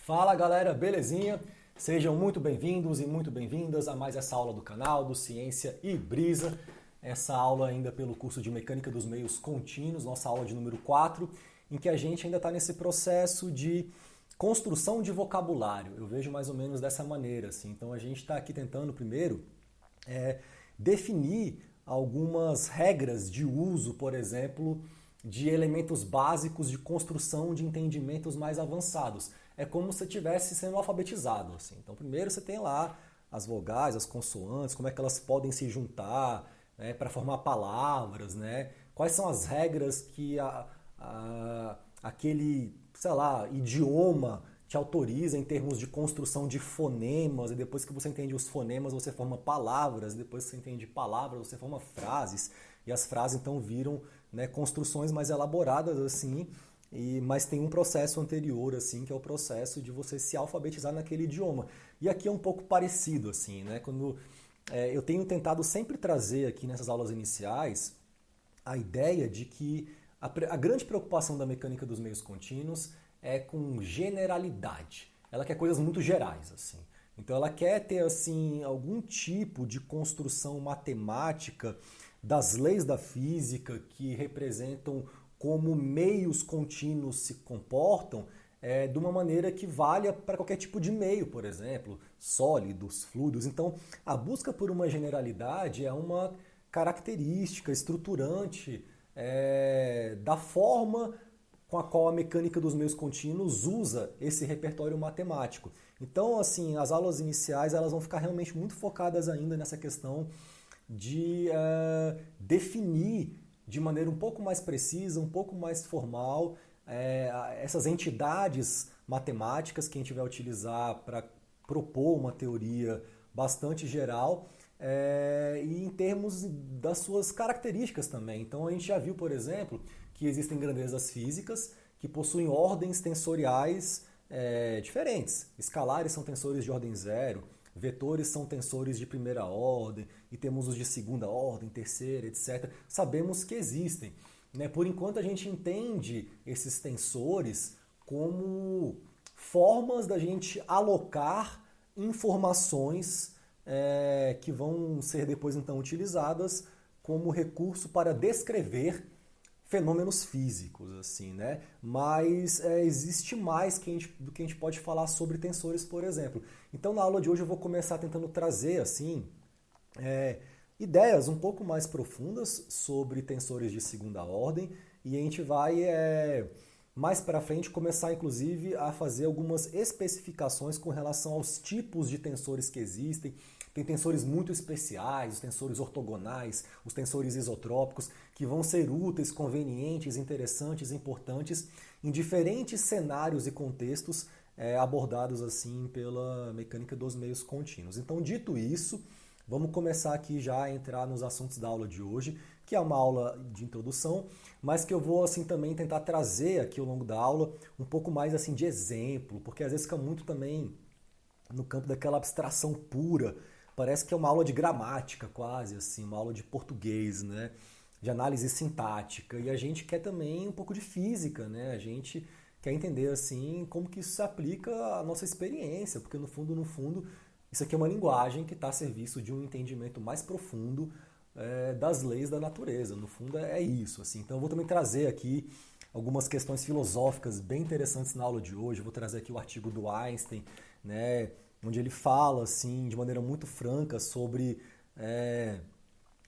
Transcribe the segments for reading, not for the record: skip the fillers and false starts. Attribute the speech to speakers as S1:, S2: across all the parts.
S1: Fala galera, belezinha? Sejam muito bem-vindos e muito bem-vindas a mais essa aula do canal do Ciência e Brisa. Essa aula ainda pelo curso de Mecânica dos Meios Contínuos, nossa aula de número 4, em que a gente ainda está nesse processo de construção de vocabulário. Eu vejo mais ou menos dessa maneira, assim. Então a gente está aqui tentando primeiro definir algumas regras de uso, por exemplo, de elementos básicos de construção de entendimentos mais avançados. É como se estivesse sendo alfabetizado, assim. Então, primeiro você tem lá as vogais, as consoantes, como é que elas podem se juntar, né, para formar palavras, né? Quais são as regras que aquele, sei lá, idioma te autoriza em termos de construção de fonemas, e depois que você entende os fonemas, você forma palavras, depois que você entende palavras, você forma frases, e as frases então viram, né, construções mais elaboradas assim, mas tem um processo anterior assim, que é o processo de você se alfabetizar naquele idioma. E aqui é um pouco parecido assim, né? Quando eu tenho tentado sempre trazer aqui nessas aulas iniciais a ideia de que a grande preocupação da mecânica dos meios contínuos é com generalidade. Ela quer coisas muito gerais, assim. Então ela quer ter assim algum tipo de construção matemática das leis da física que representam como meios contínuos se comportam, de uma maneira que valha para qualquer tipo de meio, por exemplo, sólidos, fluidos. Então, a busca por uma generalidade é uma característica estruturante da forma com a qual a mecânica dos meios contínuos usa esse repertório matemático. Então, assim, as aulas iniciais elas vão ficar realmente muito focadas ainda nessa questão de definir de maneira um pouco mais precisa, um pouco mais formal, essas entidades matemáticas que a gente vai utilizar para propor uma teoria bastante geral, e em termos das suas características também. Então a gente já viu, por exemplo, que existem grandezas físicas que possuem ordens tensoriais diferentes. Escalares são tensores de ordem zero, vetores são tensores de primeira ordem, e temos os de segunda ordem, terceira, etc. Sabemos que existem. Né? Por enquanto a gente entende esses tensores como formas da gente alocar informações que vão ser depois então utilizadas como recurso para descrever fenômenos físicos, assim, né? Mas existe mais do que a gente pode falar sobre tensores, por exemplo. Então, na aula de hoje eu vou começar tentando trazer, assim, ideias um pouco mais profundas sobre tensores de segunda ordem, e a gente vai, mais para frente, começar, inclusive, a fazer algumas especificações com relação aos tipos de tensores que existem. Tem tensores muito especiais, os tensores ortogonais, os tensores isotrópicos, que vão ser úteis, convenientes, interessantes, importantes em diferentes cenários e contextos abordados assim pela mecânica dos meios contínuos. Então, dito isso, vamos começar aqui já a entrar nos assuntos da aula de hoje, que é uma aula de introdução, mas que eu vou assim também tentar trazer aqui ao longo da aula um pouco mais assim de exemplo, porque às vezes fica muito também no campo daquela abstração pura. Parece que é uma aula de gramática quase, assim, uma aula de português, né? De análise sintática. E a gente quer também um pouco de física, né? A gente quer entender, assim, como que isso se aplica à nossa experiência, porque no fundo, isso aqui é uma linguagem que está a serviço de um entendimento mais profundo das leis da natureza. No fundo é isso, assim. Então eu vou também trazer aqui algumas questões filosóficas bem interessantes na aula de hoje. Eu vou trazer aqui o artigo do Einstein, né? Onde ele fala assim de maneira muito franca sobre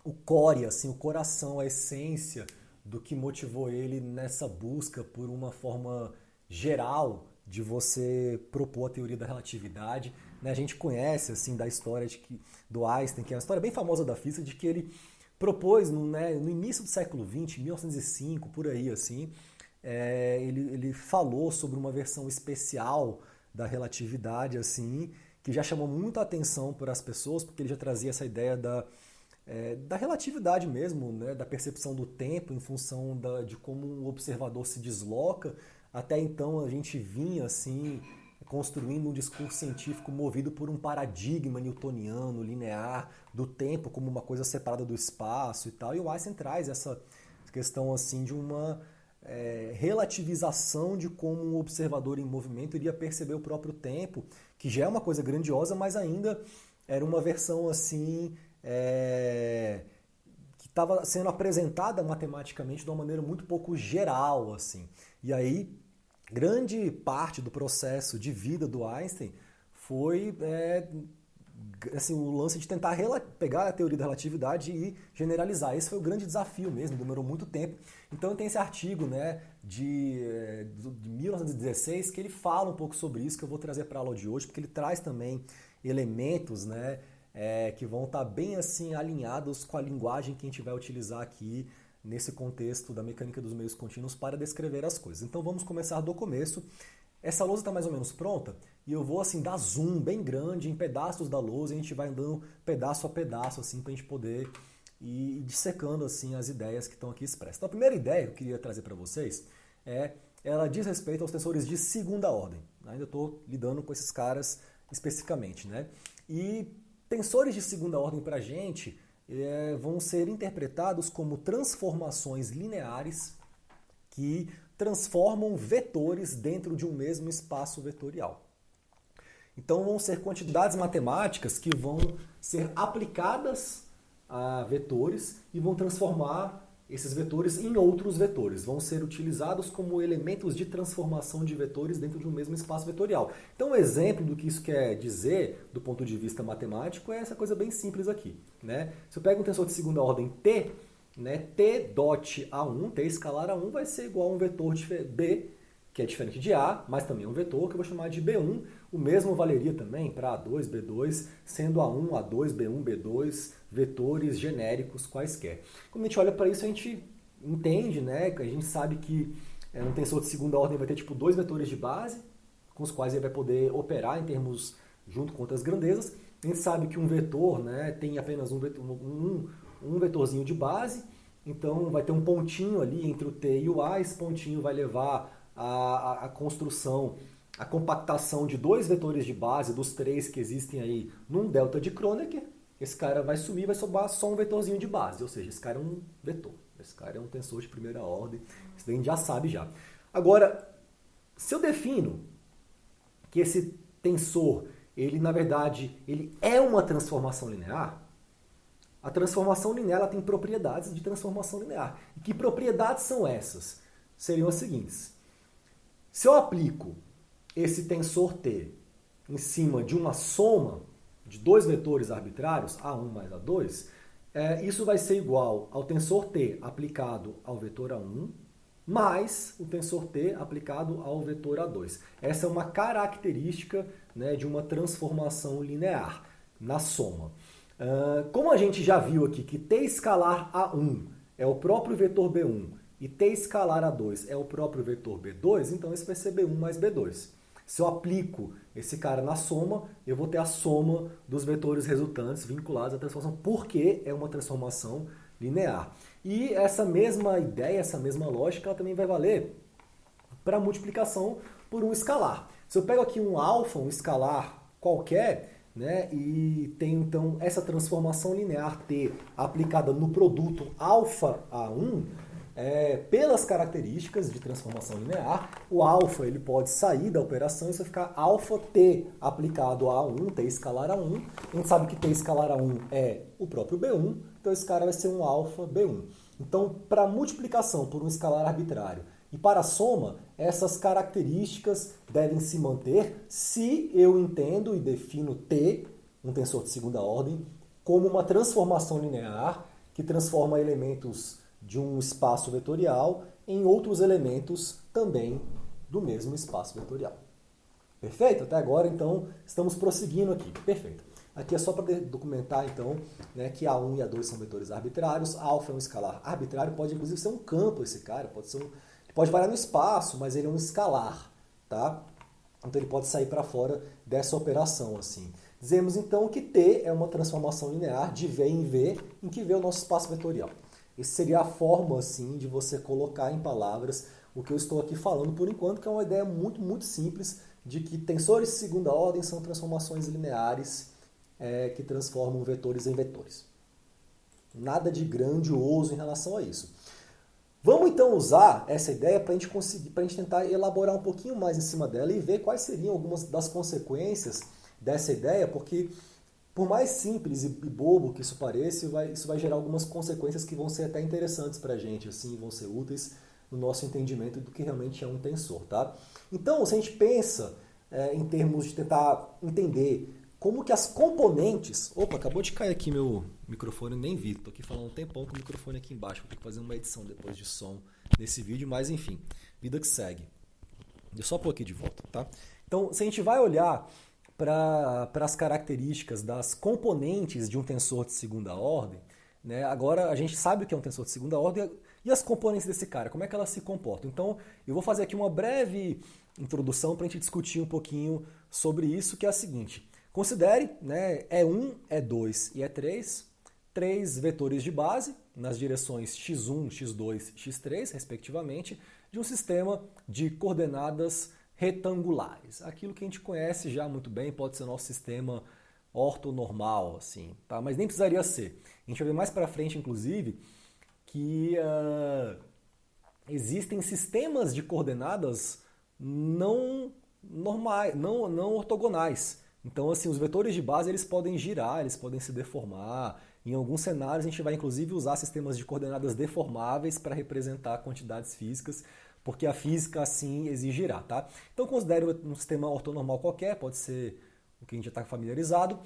S1: o core, assim, o coração, a essência do que motivou ele nessa busca por uma forma geral de você propor a teoria da relatividade. Né? A gente conhece assim da história do Einstein, que é uma história bem famosa da física, de que ele propôs no início do século XX, 1905, por aí assim, ele falou sobre uma versão especial da relatividade, assim, que já chamou muito a atenção para as pessoas, porque ele já trazia essa ideia da relatividade mesmo, né, da percepção do tempo em função de como um observador se desloca. Até então a gente vinha assim construindo um discurso científico movido por um paradigma newtoniano, linear, do tempo como uma coisa separada do espaço e tal. E o Einstein traz essa questão assim de uma relativização de como um observador em movimento iria perceber o próprio tempo, que já é uma coisa grandiosa, mas ainda era uma versão assim que estava sendo apresentada matematicamente de uma maneira muito pouco geral, assim. E aí, grande parte do processo de vida do Einstein foi assim, o lance de tentar pegar a teoria da relatividade e generalizar. Esse foi o grande desafio mesmo, demorou muito tempo. Então tem esse artigo, né, de 1916 que ele fala um pouco sobre isso, que eu vou trazer para a aula de hoje, porque ele traz também elementos, né, que vão estar bem assim alinhados com a linguagem que a gente vai utilizar aqui nesse contexto da mecânica dos meios contínuos para descrever as coisas. Então vamos começar do começo. Essa lousa está mais ou menos pronta e eu vou assim dar zoom bem grande em pedaços da lousa e a gente vai andando pedaço a pedaço assim para a gente poder ir dissecando assim as ideias que estão aqui expressas. Então a primeira ideia que eu queria trazer para vocês ela diz respeito aos tensores de segunda ordem. Ainda estou lidando com esses caras especificamente, né? E tensores de segunda ordem para a gente vão ser interpretados como transformações lineares que transformam vetores dentro de um mesmo espaço vetorial. Então vão ser quantidades matemáticas que vão ser aplicadas a vetores e vão transformar esses vetores em outros vetores. Vão ser utilizados como elementos de transformação de vetores dentro de um mesmo espaço vetorial. Então um exemplo do que isso quer dizer do ponto de vista matemático é essa coisa bem simples aqui, né? Se eu pego um tensor de segunda ordem T, né, T dot A1, T escalar A1 vai ser igual a um vetor de B, que é diferente de A, mas também é um vetor que eu vou chamar de B1. O mesmo valeria também para A2, B2, sendo A1, A2, B1, B2, vetores genéricos quaisquer. Quando a gente olha para isso, a gente entende, né, que a gente sabe que um tensor de segunda ordem vai ter tipo dois vetores de base, com os quais ele vai poder operar em termos junto com outras grandezas. A gente sabe que um vetor, né, tem apenas um vetorzinho de base, então vai ter um pontinho ali entre o T e o A, esse pontinho vai levar a construção, a compactação de dois vetores de base, dos três que existem aí, num delta de Kronecker. Esse cara vai sumir, vai sobrar só um vetorzinho de base, ou seja, esse cara é um vetor, esse cara é um tensor de primeira ordem, isso daí a gente já sabe já. Agora, se eu defino que esse tensor, ele na verdade, ele é uma transformação linear, a transformação linear ela tem propriedades de transformação linear. E que propriedades são essas? Seriam as seguintes. Se eu aplico esse tensor T em cima de uma soma de dois vetores arbitrários, A1 mais A2, isso vai ser igual ao tensor T aplicado ao vetor A1 mais o tensor T aplicado ao vetor A2. Essa é uma característica, né, de uma transformação linear na soma. Como a gente já viu aqui que T escalar A1 é o próprio vetor B1 e T escalar A2 é o próprio vetor B2, então esse vai ser B1 mais B2. Se eu aplico esse cara na soma, eu vou ter a soma dos vetores resultantes vinculados à transformação, porque é uma transformação linear. E essa mesma ideia, essa mesma lógica, ela também vai valer para multiplicação por um escalar. Se eu pego aqui um alfa, um escalar qualquer, né, e tenho então essa transformação linear T aplicada no produto alfa A1, pelas características de transformação linear, o alfa ele pode sair da operação e isso vai ficar alfa T aplicado a A1, T escalar A1. A gente sabe que T escalar A1 é o próprio B1, então esse cara vai ser um alfa B1. Então, para multiplicação por um escalar arbitrário e para a soma, essas características devem se manter se eu entendo e defino T, um tensor de segunda ordem, como uma transformação linear que transforma elementos de um espaço vetorial em outros elementos também do mesmo espaço vetorial. Perfeito? Até agora, então, estamos prosseguindo aqui. Perfeito. Aqui é só para documentar, então, né, que A1 e A2 são vetores arbitrários, alfa é um escalar arbitrário, pode inclusive ser um campo esse cara, pode variar no espaço, mas ele é um escalar, tá? Então ele pode sair para fora dessa operação, assim. Dizemos, então, que T é uma transformação linear de V em V, em que V é o nosso espaço vetorial. Essa seria a forma, assim, de você colocar em palavras o que eu estou aqui falando por enquanto, que é uma ideia muito, muito simples de que tensores de segunda ordem são transformações lineares que transformam vetores em vetores. Nada de grandioso em relação a isso. Vamos então usar essa ideia para a gente conseguir, para a gente tentar elaborar um pouquinho mais em cima dela e ver quais seriam algumas das consequências dessa ideia, porque por mais simples e bobo que isso pareça, isso vai gerar algumas consequências que vão ser até interessantes para a gente, assim, vão ser úteis no nosso entendimento do que realmente é um tensor, tá? Então, se a gente pensa em termos de tentar entender como que as componentes... Opa, acabou de cair aqui meu microfone, nem vi. Tô aqui falando um tempão com o microfone aqui embaixo. Vou ter que fazer uma edição depois de som nesse vídeo, mas enfim, vida que segue. Deixa eu só pôr aqui de volta, tá? Então, se a gente vai olhar para as características das componentes de um tensor de segunda ordem, né? Agora a gente sabe o que é um tensor de segunda ordem e as componentes desse cara, como é que elas se comportam. Então, eu vou fazer aqui uma breve introdução para a gente discutir um pouquinho sobre isso, que é a seguinte. Considere, né, E1, E2 e E3, três vetores de base nas direções x1, x2 e x3, respectivamente, de um sistema de coordenadas retangulares. Aquilo que a gente conhece já muito bem, pode ser nosso sistema ortonormal, assim, tá? Mas nem precisaria ser. A gente vai ver mais para frente, inclusive, que existem sistemas de coordenadas não normais, não ortogonais. Então, assim, os vetores de base eles podem girar, eles podem se deformar. Em alguns cenários, a gente vai, inclusive, usar sistemas de coordenadas deformáveis para representar quantidades físicas, porque a física, assim, exigirá, tá? Então, considere um sistema ortonormal qualquer, pode ser o que a gente já está familiarizado.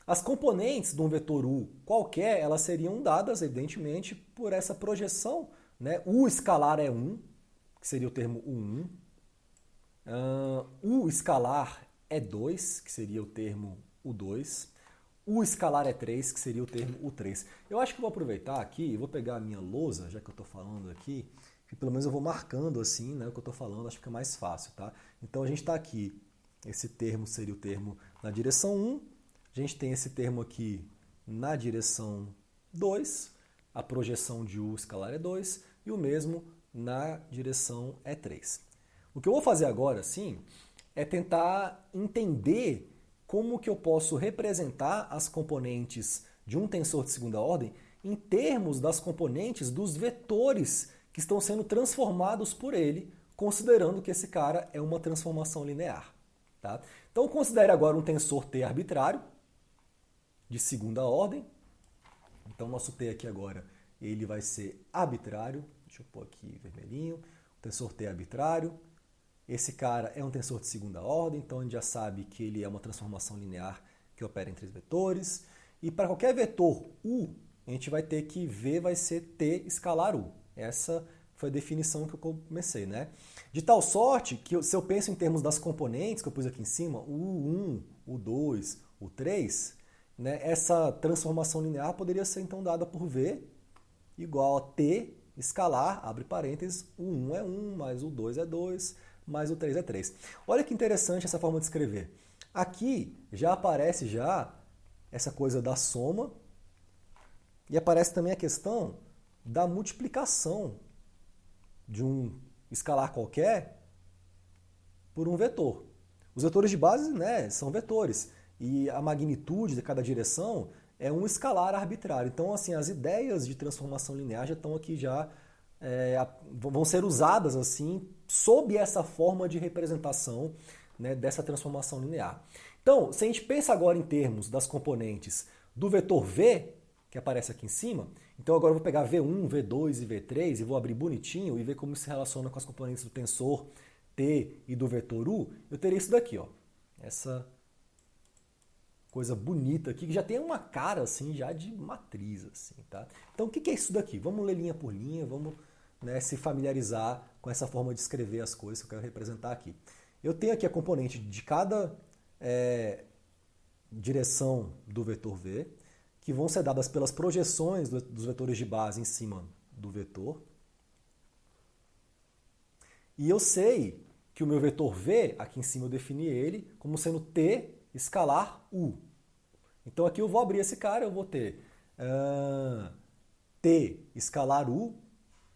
S1: As componentes de um vetor U qualquer, elas seriam dadas, evidentemente, por essa projeção, né? U escalar é 1, que seria o termo U1. U escalar é 2, que seria o termo U2. U escalar é 3, que seria o termo U3. Eu acho que eu vou aproveitar aqui e vou pegar a minha lousa, já que eu estou falando aqui, e pelo menos eu vou marcando assim, né, o que eu estou falando, acho que fica mais fácil, tá? Então a gente está aqui, esse termo seria o termo na direção 1, a gente tem esse termo aqui na direção 2, a projeção de U escalar é 2, e o mesmo na direção é 3. O que eu vou fazer agora, sim, é tentar entender como que eu posso representar as componentes de um tensor de segunda ordem em termos das componentes dos vetores que estão sendo transformados por ele, considerando que esse cara é uma transformação linear. Tá? Então considere agora um tensor T arbitrário, de segunda ordem. Então nosso T aqui agora ele vai ser arbitrário. Deixa eu pôr aqui vermelhinho. O tensor T é arbitrário. Esse cara é um tensor de segunda ordem, então a gente já sabe que ele é uma transformação linear que opera em três vetores. E para qualquer vetor U, a gente vai ter que V vai ser T escalar U. Essa foi a definição que eu comecei, né? De tal sorte que se eu penso em termos das componentes que eu pus aqui em cima, U1, U2, U3, né, essa transformação linear poderia ser então dada por V igual a T escalar, abre parênteses, U1 é 1, mais U2 é 2, mais o 3 é 3. Olha que interessante essa forma de escrever. Aqui já aparece já essa coisa da soma e aparece também a questão da multiplicação de um escalar qualquer por um vetor. Os vetores de base, né, são vetores e a magnitude de cada direção é um escalar arbitrário. Então, assim, as ideias de transformação linear já estão aqui vão ser usadas assim sob essa forma de representação, né, dessa transformação linear. Então, se a gente pensa agora em termos das componentes do vetor V, que aparece aqui em cima, então agora eu vou pegar V1, V2 e V3 e vou abrir bonitinho e ver como se relaciona com as componentes do tensor T e do vetor U, eu teria isso daqui, ó. Essa coisa bonita aqui, que já tem uma cara assim já de matriz, assim, tá? Então o que é isso daqui? Vamos ler linha por linha, vamos, né, se familiarizar com essa forma de escrever as coisas que eu quero representar aqui. Eu tenho aqui a componente de cada direção do vetor V, que vão ser dadas pelas projeções dos vetores de base em cima do vetor. E eu sei que o meu vetor V, aqui em cima eu defini ele como sendo T escalar U. Então aqui eu vou abrir esse cara, eu vou ter T escalar U,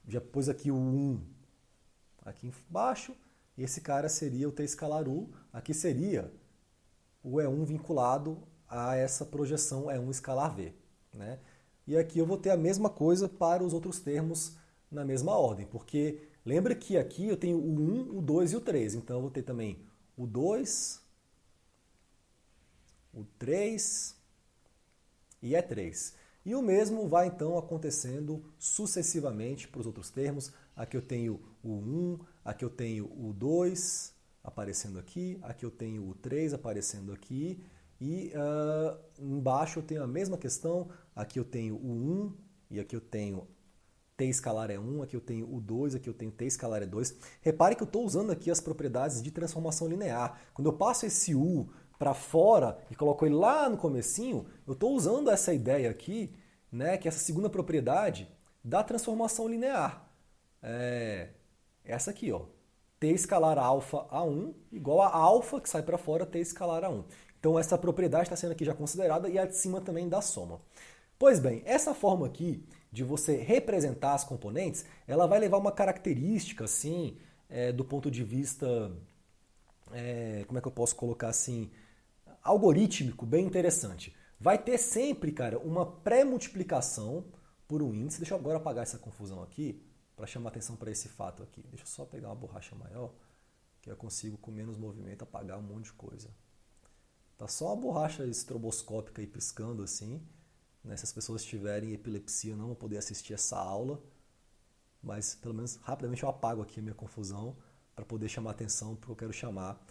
S1: já pus aqui o 1 aqui embaixo, e esse cara seria o T escalar U, aqui seria o E1 vinculado a essa projeção E1 escalar V. Né? E aqui eu vou ter a mesma coisa para os outros termos na mesma ordem, porque lembra que aqui eu tenho o 1, o 2 e o 3, então eu vou ter também o 2, o 3 e é 3. E o mesmo vai então acontecendo sucessivamente para os outros termos. Aqui eu tenho o 1, aqui eu tenho o 2 aparecendo aqui eu tenho o 3 aparecendo aqui, e embaixo eu tenho a mesma questão, aqui eu tenho o 1, e aqui eu tenho t escalar é 1, aqui eu tenho o 2, aqui eu tenho t escalar é 2. Repare que eu estou usando aqui as propriedades de transformação linear. Quando eu passo esse u para fora e coloco ele lá no comecinho, eu estou usando essa ideia aqui, né, que é essa segunda propriedade da transformação linear. Essa aqui, ó, t escalar alfa a1 igual a alfa que sai para fora t escalar a1. Então essa propriedade está sendo aqui já considerada e a de cima também da soma. Pois bem, essa forma aqui de você representar as componentes, ela vai levar uma característica assim, do ponto de vista, como é que eu posso colocar assim, algorítmico, bem interessante. Vai ter sempre, cara, uma pré-multiplicação por um índice. Deixa eu agora apagar essa confusão aqui, para chamar atenção para esse fato aqui. Deixa eu só pegar uma borracha maior, que eu consigo com menos movimento apagar um monte de coisa. Tá só uma borracha estroboscópica aí piscando assim. Né? Se as pessoas tiverem epilepsia não vão poder assistir essa aula, mas pelo menos rapidamente eu apago aqui a minha confusão para poder chamar atenção para o que eu quero chamar.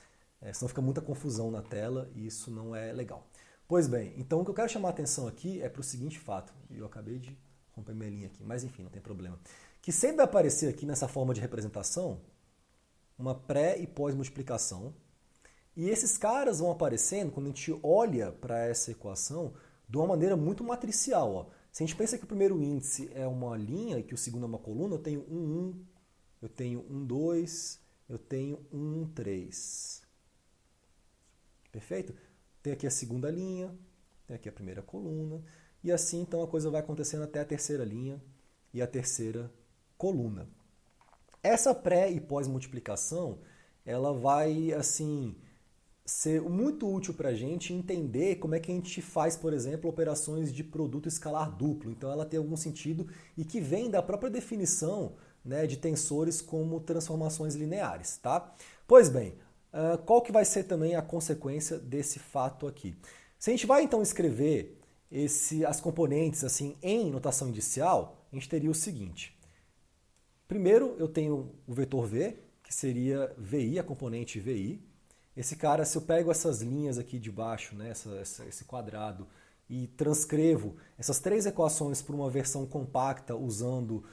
S1: Senão fica muita confusão na tela e isso não é legal. Pois bem, então o que eu quero chamar atenção aqui é para o seguinte fato. Eu acabei de romper minha linha aqui, mas enfim, não tem problema. Que sempre vai aparecer aqui nessa forma de representação uma pré e pós-multiplicação. E esses caras vão aparecendo quando a gente olha para essa equação de uma maneira muito matricial. Ó. Se a gente pensa que o primeiro índice é uma linha e que o segundo é uma coluna, eu tenho 1, 1, eu tenho 1, 2, eu tenho 1, 3. Perfeito? Tem aqui a segunda linha, tem aqui a primeira coluna, e assim então a coisa vai acontecendo até a terceira linha e a terceira coluna. Essa pré e pós-multiplicação, ela vai assim ser muito útil para a gente entender como é que a gente faz, por exemplo, operações de produto escalar duplo. Então ela tem algum sentido e que vem da própria definição, né, de tensores como transformações lineares. Tá? Pois bem, qual que vai ser também a consequência desse fato aqui? Se a gente vai então escrever as componentes assim em notação indicial, a gente teria o seguinte. Primeiro eu tenho o vetor V, que seria VI, a componente VI. Esse cara, se eu pego essas linhas aqui de baixo, né, esse quadrado, e transcrevo essas três equações por uma versão compacta usando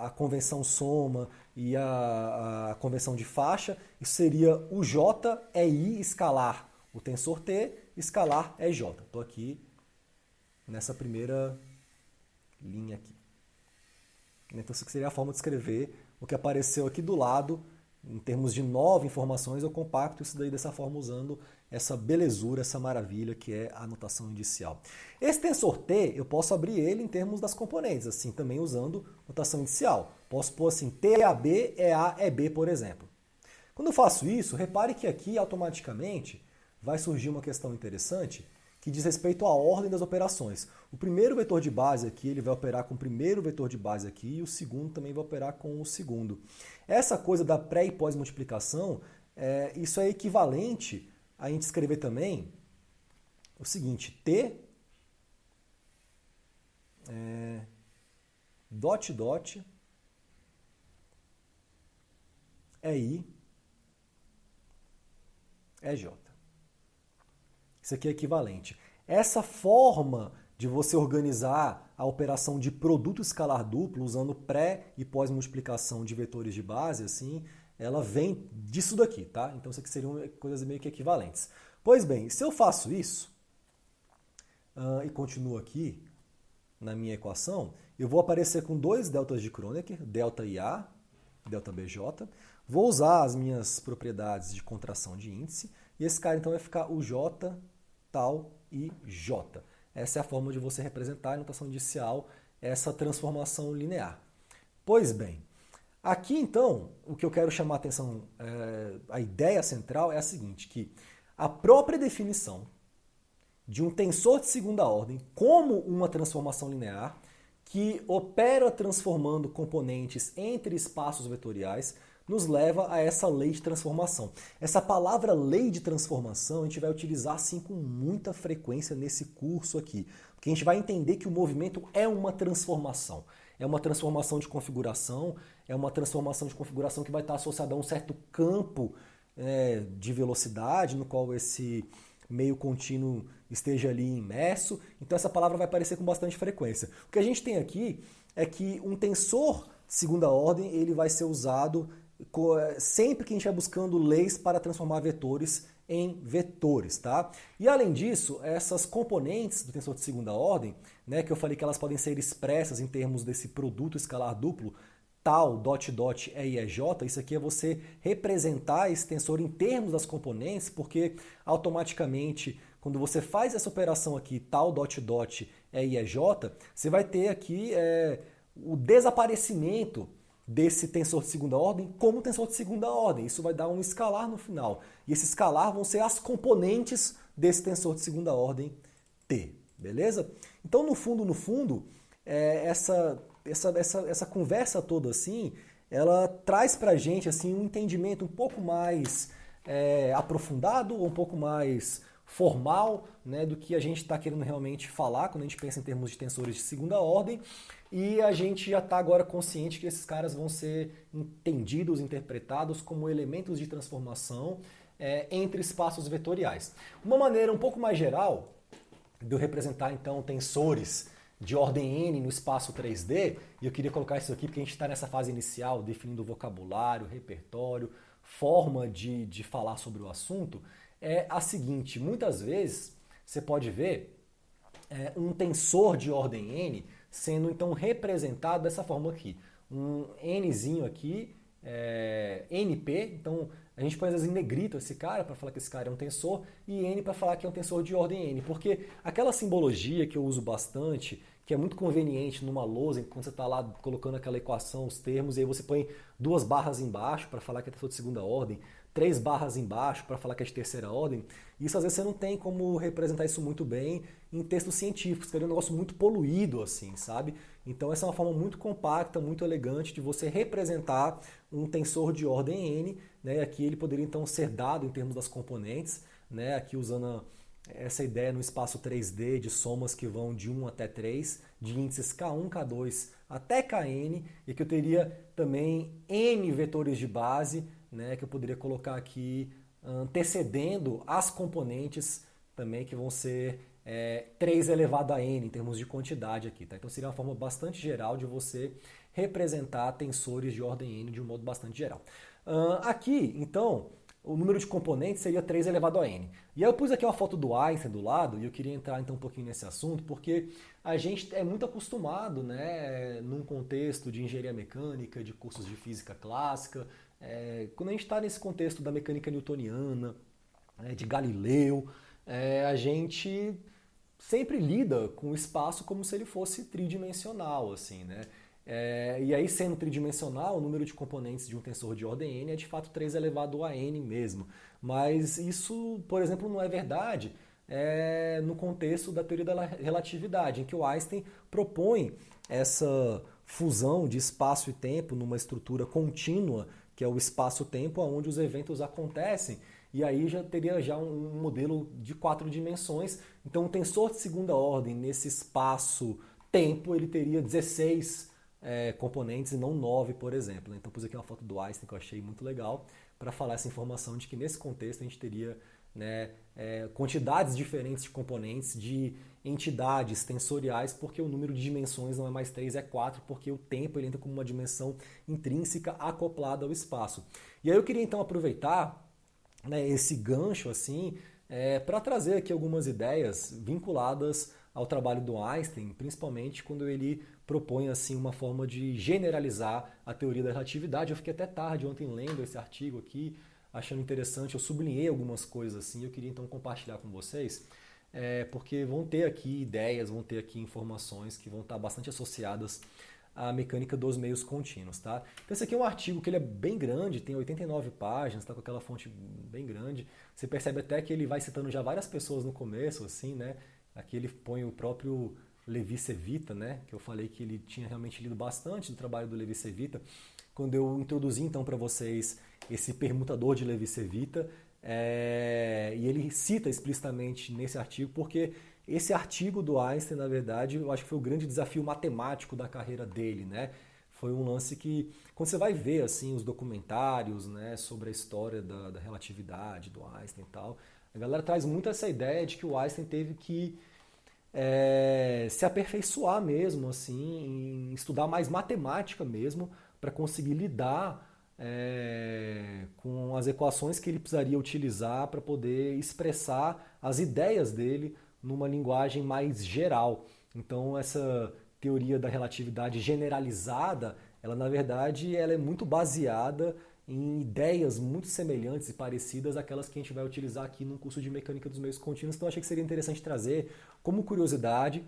S1: a convenção soma e a convenção de faixa, isso seria o J é I escalar o tensor T, escalar é J. Estou aqui nessa primeira linha aqui. Então, essa seria a forma de escrever o que apareceu aqui do lado. Em termos de 9 informações, eu compacto isso daí dessa forma usando essa belezura, essa maravilha que é a notação indicial. Esse tensor T, eu posso abrir ele em termos das componentes, assim também usando notação indicial. Posso pôr assim, TAB é A é B, por exemplo. Quando eu faço isso, repare que aqui automaticamente vai surgir uma questão interessante que diz respeito à ordem das operações. O primeiro vetor de base aqui, ele vai operar com o primeiro vetor de base aqui, e o segundo também vai operar com o segundo. Essa coisa da pré e pós-multiplicação, isso é equivalente a gente escrever também o seguinte, T, dot, dot, é I, é J. Isso aqui é equivalente. Essa forma de você organizar a operação de produto escalar duplo usando pré e pós-multiplicação de vetores de base, assim, ela vem disso daqui, tá? Então isso aqui seriam coisas meio que equivalentes. Pois bem, se eu faço isso e continuo aqui na minha equação, eu vou aparecer com dois deltas de Kronecker, delta IA, delta BJ. Vou usar as minhas propriedades de contração de índice e esse cara então vai ficar o J tal e J. Essa é a forma de você representar em notação indicial essa transformação linear. Pois bem, aqui então o que eu quero chamar a atenção, a ideia central é a seguinte, que a própria definição de um tensor de segunda ordem como uma transformação linear, que opera transformando componentes entre espaços vetoriais, nos leva a essa lei de transformação. Essa palavra lei de transformação a gente vai utilizar assim com muita frequência nesse curso aqui, porque a gente vai entender que o movimento é uma transformação. É uma transformação de configuração, que vai estar associada a um certo campo de velocidade, no qual esse meio contínuo esteja ali imerso. Então essa palavra vai aparecer com bastante frequência. O que a gente tem aqui é que um tensor de segunda ordem ele vai ser usado sempre que a gente vai buscando leis para transformar vetores em vetores, tá? E além disso, essas componentes do tensor de segunda ordem, né, que eu falei que elas podem ser expressas em termos desse produto escalar duplo, tal, dot, dot, E e EJ, isso aqui é você representar esse tensor em termos das componentes, porque automaticamente, quando você faz essa operação aqui, tal, dot, dot, E e EJ, você vai ter aqui o desaparecimento desse tensor de segunda ordem como tensor de segunda ordem. Isso vai dar um escalar no final. E esse escalar vão ser as componentes desse tensor de segunda ordem T. Beleza? Então, no fundo, essa conversa toda assim, ela traz pra gente assim, um entendimento um pouco mais aprofundado, um pouco mais formal, né, do que a gente está querendo realmente falar quando a gente pensa em termos de tensores de segunda ordem, e a gente já está agora consciente que esses caras vão ser entendidos, interpretados como elementos de transformação entre espaços vetoriais. Uma maneira um pouco mais geral de eu representar então tensores de ordem n no espaço 3D, e eu queria colocar isso aqui porque a gente está nessa fase inicial, definindo vocabulário, repertório, forma de falar sobre o assunto, é a seguinte: muitas vezes você pode ver um tensor de ordem n sendo então representado dessa forma aqui. Um nzinho aqui, np, então a gente põe às vezes em negrito esse cara para falar que esse cara é um tensor e n para falar que é um tensor de ordem n, porque aquela simbologia que eu uso bastante, que é muito conveniente numa lousa, quando você está lá colocando aquela equação, os termos, e aí você põe 2 barras embaixo para falar que é tensor de segunda ordem, 3 barras embaixo para falar que é de terceira ordem, isso às vezes você não tem como representar isso muito bem em textos científicos, que é um negócio muito poluído assim, sabe? Então essa é uma forma muito compacta, muito elegante de você representar um tensor de ordem n, né? Aqui ele poderia então ser dado em termos das componentes, né? Aqui usando essa ideia no espaço 3D de somas que vão de 1 até 3, de índices K1, K2 até Kn, e que eu teria também n vetores de base, né, que eu poderia colocar aqui antecedendo as componentes também, que vão ser 3 elevado a n em termos de quantidade aqui. Tá? Então seria uma forma bastante geral de você representar tensores de ordem n de um modo bastante geral. Aqui, então, o número de componentes seria 3 elevado a n. E aí eu pus aqui uma foto do Einstein do lado, e eu queria entrar então um pouquinho nesse assunto, porque a gente é muito acostumado, né, num contexto de engenharia mecânica, de cursos de física clássica, quando a gente está nesse contexto da mecânica newtoniana, de Galileu, a gente sempre lida com o espaço como se ele fosse tridimensional, assim, né? E aí, sendo tridimensional, o número de componentes de um tensor de ordem n é de fato 3 elevado a n mesmo. Mas isso, por exemplo, não é verdade no contexto da teoria da relatividade, em que o Einstein propõe essa fusão de espaço e tempo numa estrutura contínua, que é o espaço-tempo, onde os eventos acontecem, e aí já teria um modelo de 4 dimensões. Então, um tensor de segunda ordem nesse espaço-tempo, ele teria 16 componentes e não 9, por exemplo. Então, pus aqui uma foto do Einstein que eu achei muito legal para falar essa informação de que nesse contexto a gente teria, né, quantidades diferentes de componentes, de entidades tensoriais, porque o número de dimensões não é mais 3, é 4, porque o tempo ele entra como uma dimensão intrínseca acoplada ao espaço. E aí eu queria então aproveitar, né, esse gancho assim, para trazer aqui algumas ideias vinculadas ao trabalho do Einstein, principalmente quando ele propõe assim uma forma de generalizar a teoria da relatividade. Eu fiquei até tarde ontem lendo esse artigo aqui, achando interessante, eu sublinhei algumas coisas assim, eu queria então compartilhar com vocês, porque vão ter aqui ideias, vão ter aqui informações que vão estar bastante associadas à mecânica dos meios contínuos. Tá? Então esse aqui é um artigo que ele é bem grande, tem 89 páginas, está com aquela fonte bem grande, você percebe até que ele vai citando já várias pessoas no começo, assim, né? Aqui ele põe o próprio Levi Cevita, né? Que eu falei que ele tinha realmente lido bastante do trabalho do Levi Cevita, quando eu introduzi então para vocês esse permutador de Levi Cevita, e ele cita explicitamente nesse artigo, porque esse artigo do Einstein, na verdade, eu acho que foi o grande desafio matemático da carreira dele, né? Foi um lance que, quando você vai ver assim os documentários, né, sobre a história da relatividade do Einstein e tal, a galera traz muito essa ideia de que o Einstein teve que se aperfeiçoar mesmo, assim, em estudar mais matemática mesmo, para conseguir lidar com as equações que ele precisaria utilizar para poder expressar as ideias dele numa linguagem mais geral. Então essa teoria da relatividade generalizada, ela na verdade ela é muito baseada em ideias muito semelhantes e parecidas àquelas que a gente vai utilizar aqui no curso de Mecânica dos Meios Contínuos. Então achei que seria interessante trazer como curiosidade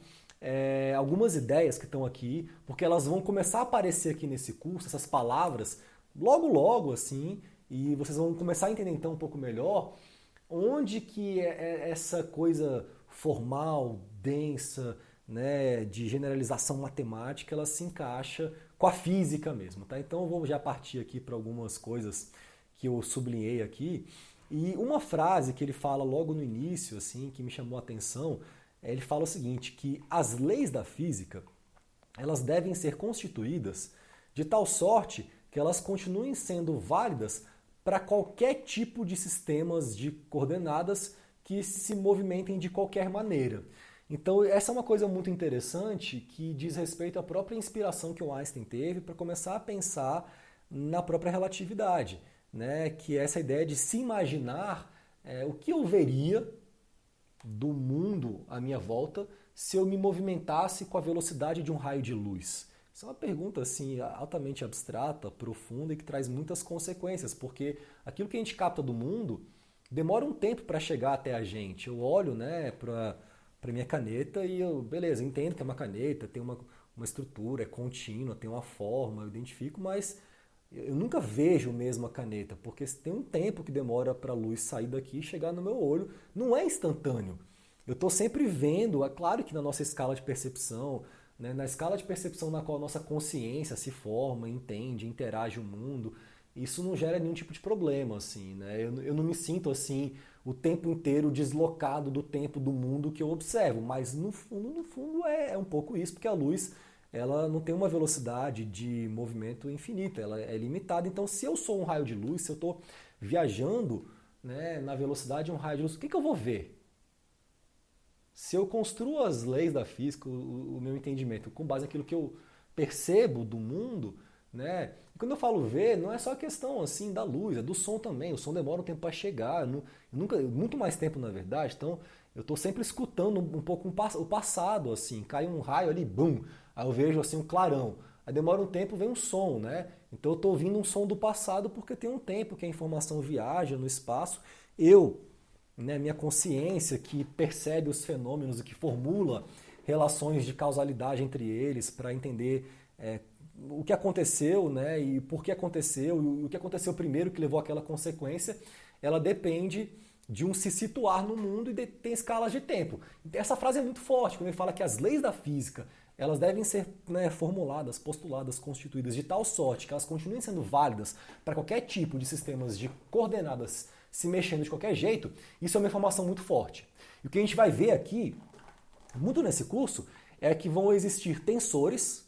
S1: algumas ideias que estão aqui, porque elas vão começar a aparecer aqui nesse curso, essas palavras, logo logo assim, e vocês vão começar a entender então um pouco melhor onde que essa coisa formal, densa, né, de generalização matemática, ela se encaixa com a física mesmo, tá? Então eu vou já partir aqui para algumas coisas que eu sublinhei aqui. E uma frase que ele fala logo no início, assim, que me chamou a atenção, ele fala o seguinte, que as leis da física, elas devem ser constituídas de tal sorte que elas continuem sendo válidas para qualquer tipo de sistemas de coordenadas que se movimentem de qualquer maneira. Então essa é uma coisa muito interessante que diz respeito à própria inspiração que o Einstein teve para começar a pensar na própria relatividade, né? Que é essa ideia de se imaginar o que eu veria do mundo à minha volta se eu me movimentasse com a velocidade de um raio de luz. Isso é uma pergunta assim altamente abstrata, profunda e que traz muitas consequências, porque aquilo que a gente capta do mundo demora um tempo para chegar até a gente. Eu olho, né, para minha caneta e eu, beleza, entendo que é uma caneta, tem uma estrutura, é contínua, tem uma forma, eu identifico, mas eu nunca vejo mesmo a caneta, porque tem um tempo que demora para a luz sair daqui e chegar no meu olho. Não é instantâneo. Eu estou sempre vendo, é claro que na nossa escala de percepção, né, na escala de percepção na qual a nossa consciência se forma, entende, interage o mundo, isso não gera nenhum tipo de problema, assim, né? Eu não me sinto assim o tempo inteiro deslocado do tempo do mundo que eu observo, mas no fundo é um pouco isso, porque a luz ela não tem uma velocidade de movimento infinita, ela é limitada. Então, se eu sou um raio de luz, se eu estou viajando, né, na velocidade de um raio de luz, o que eu vou ver? Se eu construo as leis da física, o meu entendimento, com base naquilo que eu percebo do mundo, né? E quando eu falo ver, não é só a questão assim da luz, é do som também. O som demora um tempo para chegar, muito mais tempo na verdade. Então eu estou sempre escutando um pouco o passado, assim. Cai um raio ali, bum, aí eu vejo assim um clarão. Aí demora um tempo, vem um som, né? Então eu estou ouvindo um som do passado porque tem um tempo que a informação viaja no espaço. Né, minha consciência que percebe os fenômenos e que formula relações de causalidade entre eles para entender o que aconteceu, né, e por que aconteceu, e o que aconteceu primeiro que levou àquela consequência, ela depende de um se situar no mundo e tem escalas de tempo. Essa frase é muito forte, quando ele fala que as leis da física elas devem ser, né, formuladas, postuladas, constituídas de tal sorte que elas continuem sendo válidas para qualquer tipo de sistemas de coordenadas se mexendo de qualquer jeito. Isso é uma informação muito forte. E o que a gente vai ver aqui, muito nesse curso, é que vão existir tensores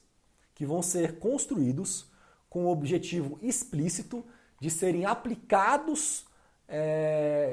S1: que vão ser construídos com o objetivo explícito de serem aplicados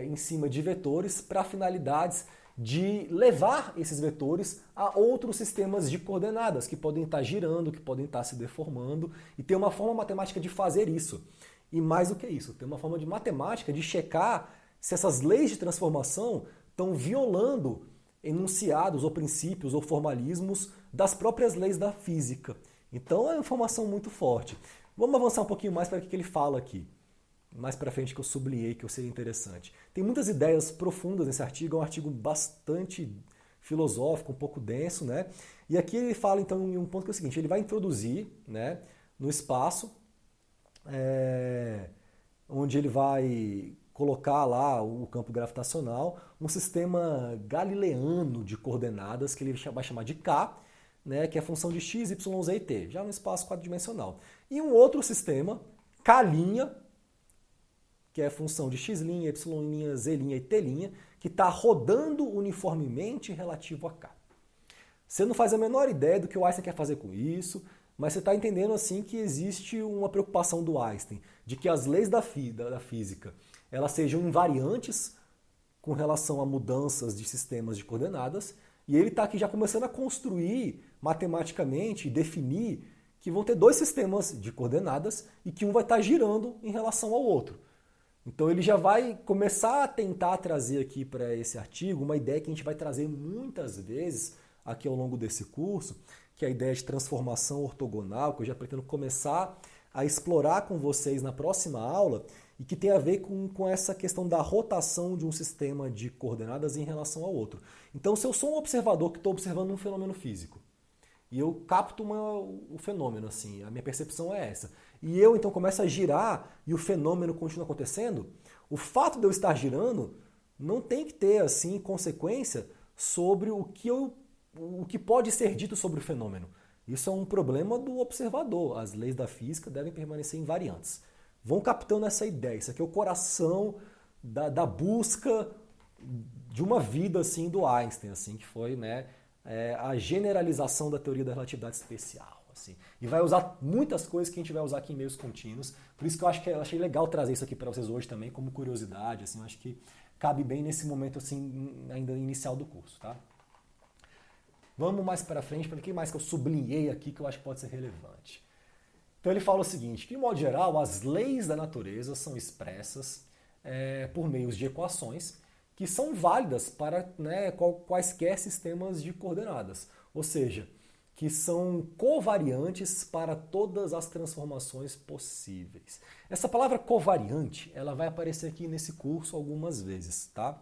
S1: em cima de vetores para finalidades de levar esses vetores a outros sistemas de coordenadas que podem estar girando, que podem estar se deformando, e tem uma forma matemática de fazer isso. E mais do que isso, tem uma forma de matemática de checar se essas leis de transformação estão violando enunciados ou princípios ou formalismos das próprias leis da física. Então é uma informação muito forte. Vamos avançar um pouquinho mais para o que ele fala aqui. Mais para frente que eu sublinhei que eu seria interessante. Tem muitas ideias profundas nesse artigo, é um artigo bastante filosófico, um pouco denso, né? E aqui ele fala então em um ponto que é o seguinte, ele vai introduzir, né, no espaço, onde ele vai colocar lá o campo gravitacional, um sistema galileano de coordenadas que ele vai chamar de K, né, que é a função de x, y, z e t, já no espaço quadridimensional. E um outro sistema, K', que é a função de x', y', z' e t', que está rodando uniformemente relativo a K. Você não faz a menor ideia do que o Einstein quer fazer com isso, mas você está entendendo assim que existe uma preocupação do Einstein de que as leis da física elas sejam invariantes com relação a mudanças de sistemas de coordenadas, e ele está aqui já começando a construir matematicamente e definir que vão ter dois sistemas de coordenadas e que um vai estar girando em relação ao outro. Então ele já vai começar a tentar trazer aqui para esse artigo uma ideia que a gente vai trazer muitas vezes aqui ao longo desse curso, que é a ideia de transformação ortogonal, que eu já pretendo começar a explorar com vocês na próxima aula e que tem a ver com essa questão da rotação de um sistema de coordenadas em relação ao outro. Então, se eu sou um observador que estou observando um fenômeno físico e eu capto o fenômeno, assim, a minha percepção é essa, e eu então começo a girar e o fenômeno continua acontecendo, o fato de eu estar girando não tem que ter assim consequência sobre o que pode ser dito sobre o fenômeno. Isso é um problema do observador. As leis da física devem permanecer invariantes. Vão captando essa ideia. Isso aqui é o coração da busca de uma vida assim do Einstein, assim, que foi, né, a generalização da teoria da relatividade especial. Assim. E vai usar muitas coisas que a gente vai usar aqui em meios contínuos. Por isso que eu achei legal trazer isso aqui para vocês hoje também, como curiosidade. Assim, eu acho que cabe bem nesse momento assim, ainda inicial do curso. Tá? Vamos mais para frente, para o que mais que eu sublinhei aqui que eu acho que pode ser relevante. Então ele fala o seguinte, que de modo geral as leis da natureza são expressas por meios de equações que são válidas para, né, quaisquer sistemas de coordenadas, ou seja, que são covariantes para todas as transformações possíveis. Essa palavra covariante, ela vai aparecer aqui nesse curso algumas vezes, tá?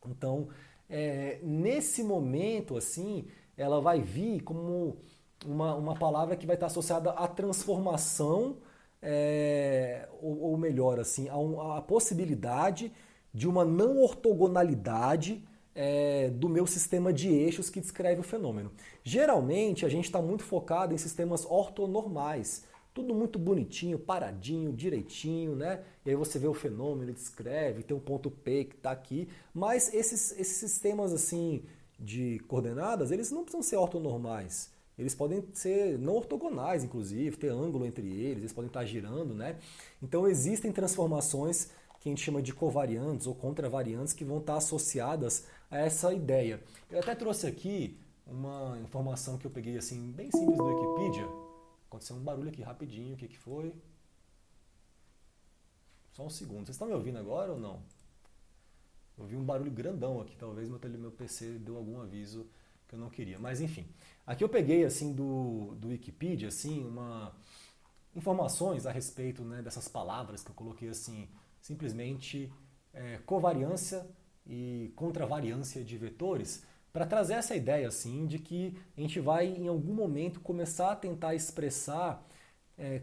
S1: Então, nesse momento, assim, ela vai vir como uma palavra que vai estar associada à transformação, ou melhor, assim, a possibilidade de uma não ortogonalidade do meu sistema de eixos que descreve o fenômeno. Geralmente, a gente está muito focado em sistemas ortonormais, tudo muito bonitinho, paradinho, direitinho, né? E aí você vê o fenômeno, ele descreve, tem um ponto P que está aqui, mas esses sistemas assim de coordenadas, eles não precisam ser ortonormais. Eles podem ser não ortogonais, inclusive, ter ângulo entre eles podem estar girando, né? Então existem transformações que a gente chama de covariantes ou contravariantes que vão estar associadas a essa ideia. Eu até trouxe aqui uma informação que eu peguei assim bem simples do Wikipedia. Aconteceu um barulho aqui rapidinho, o que foi? Só um segundo. Vocês estão me ouvindo agora ou não? Eu vi um barulho grandão aqui, talvez meu PC deu algum aviso que eu não queria. Mas enfim, aqui eu peguei assim do Wikipedia assim, informações a respeito, né, dessas palavras que eu coloquei assim, simplesmente covariância e contravariância de vetores, para trazer essa ideia assim, de que a gente vai em algum momento começar a tentar expressar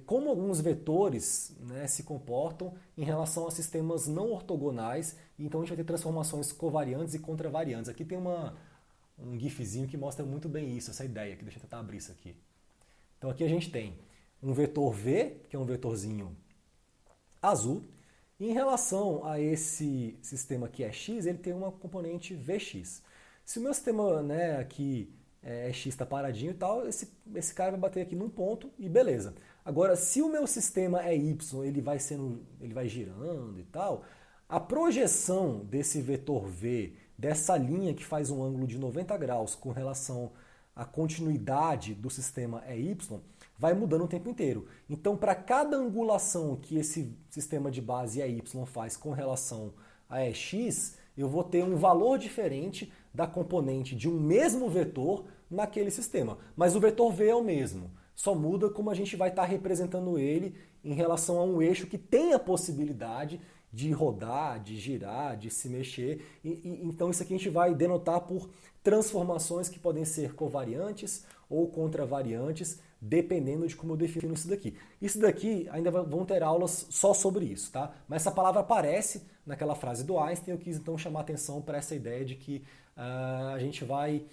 S1: como alguns vetores, né, se comportam em relação a sistemas não ortogonais, e então a gente vai ter transformações covariantes e contravariantes. Aqui tem um gifzinho que mostra muito bem isso, essa ideia, que deixa eu tentar abrir isso aqui. Então aqui a gente tem um vetor V, que é um vetorzinho azul, e em relação a esse sistema que é x, ele tem uma componente Vx. Se o meu sistema, né, aqui x está paradinho e tal, esse cara vai bater aqui num ponto e beleza. Agora, se o meu sistema é y, ele vai girando e tal, a projeção desse vetor V, dessa linha que faz um ângulo de 90 graus com relação à continuidade do sistema é y, vai mudando o tempo inteiro. Então, para cada angulação que esse sistema de base EY faz com relação a EX, eu vou ter um valor diferente da componente de um mesmo vetor naquele sistema. Mas o vetor V é o mesmo, só muda como a gente vai estar representando ele em relação a um eixo que tem a possibilidade de rodar, de girar, de se mexer. Então isso aqui a gente vai denotar por transformações que podem ser covariantes ou contravariantes, dependendo de como eu defino isso daqui. Isso daqui ainda vão ter aulas só sobre isso, tá? Mas essa palavra aparece naquela frase do Einstein, eu quis então chamar a atenção para essa ideia de que a gente vai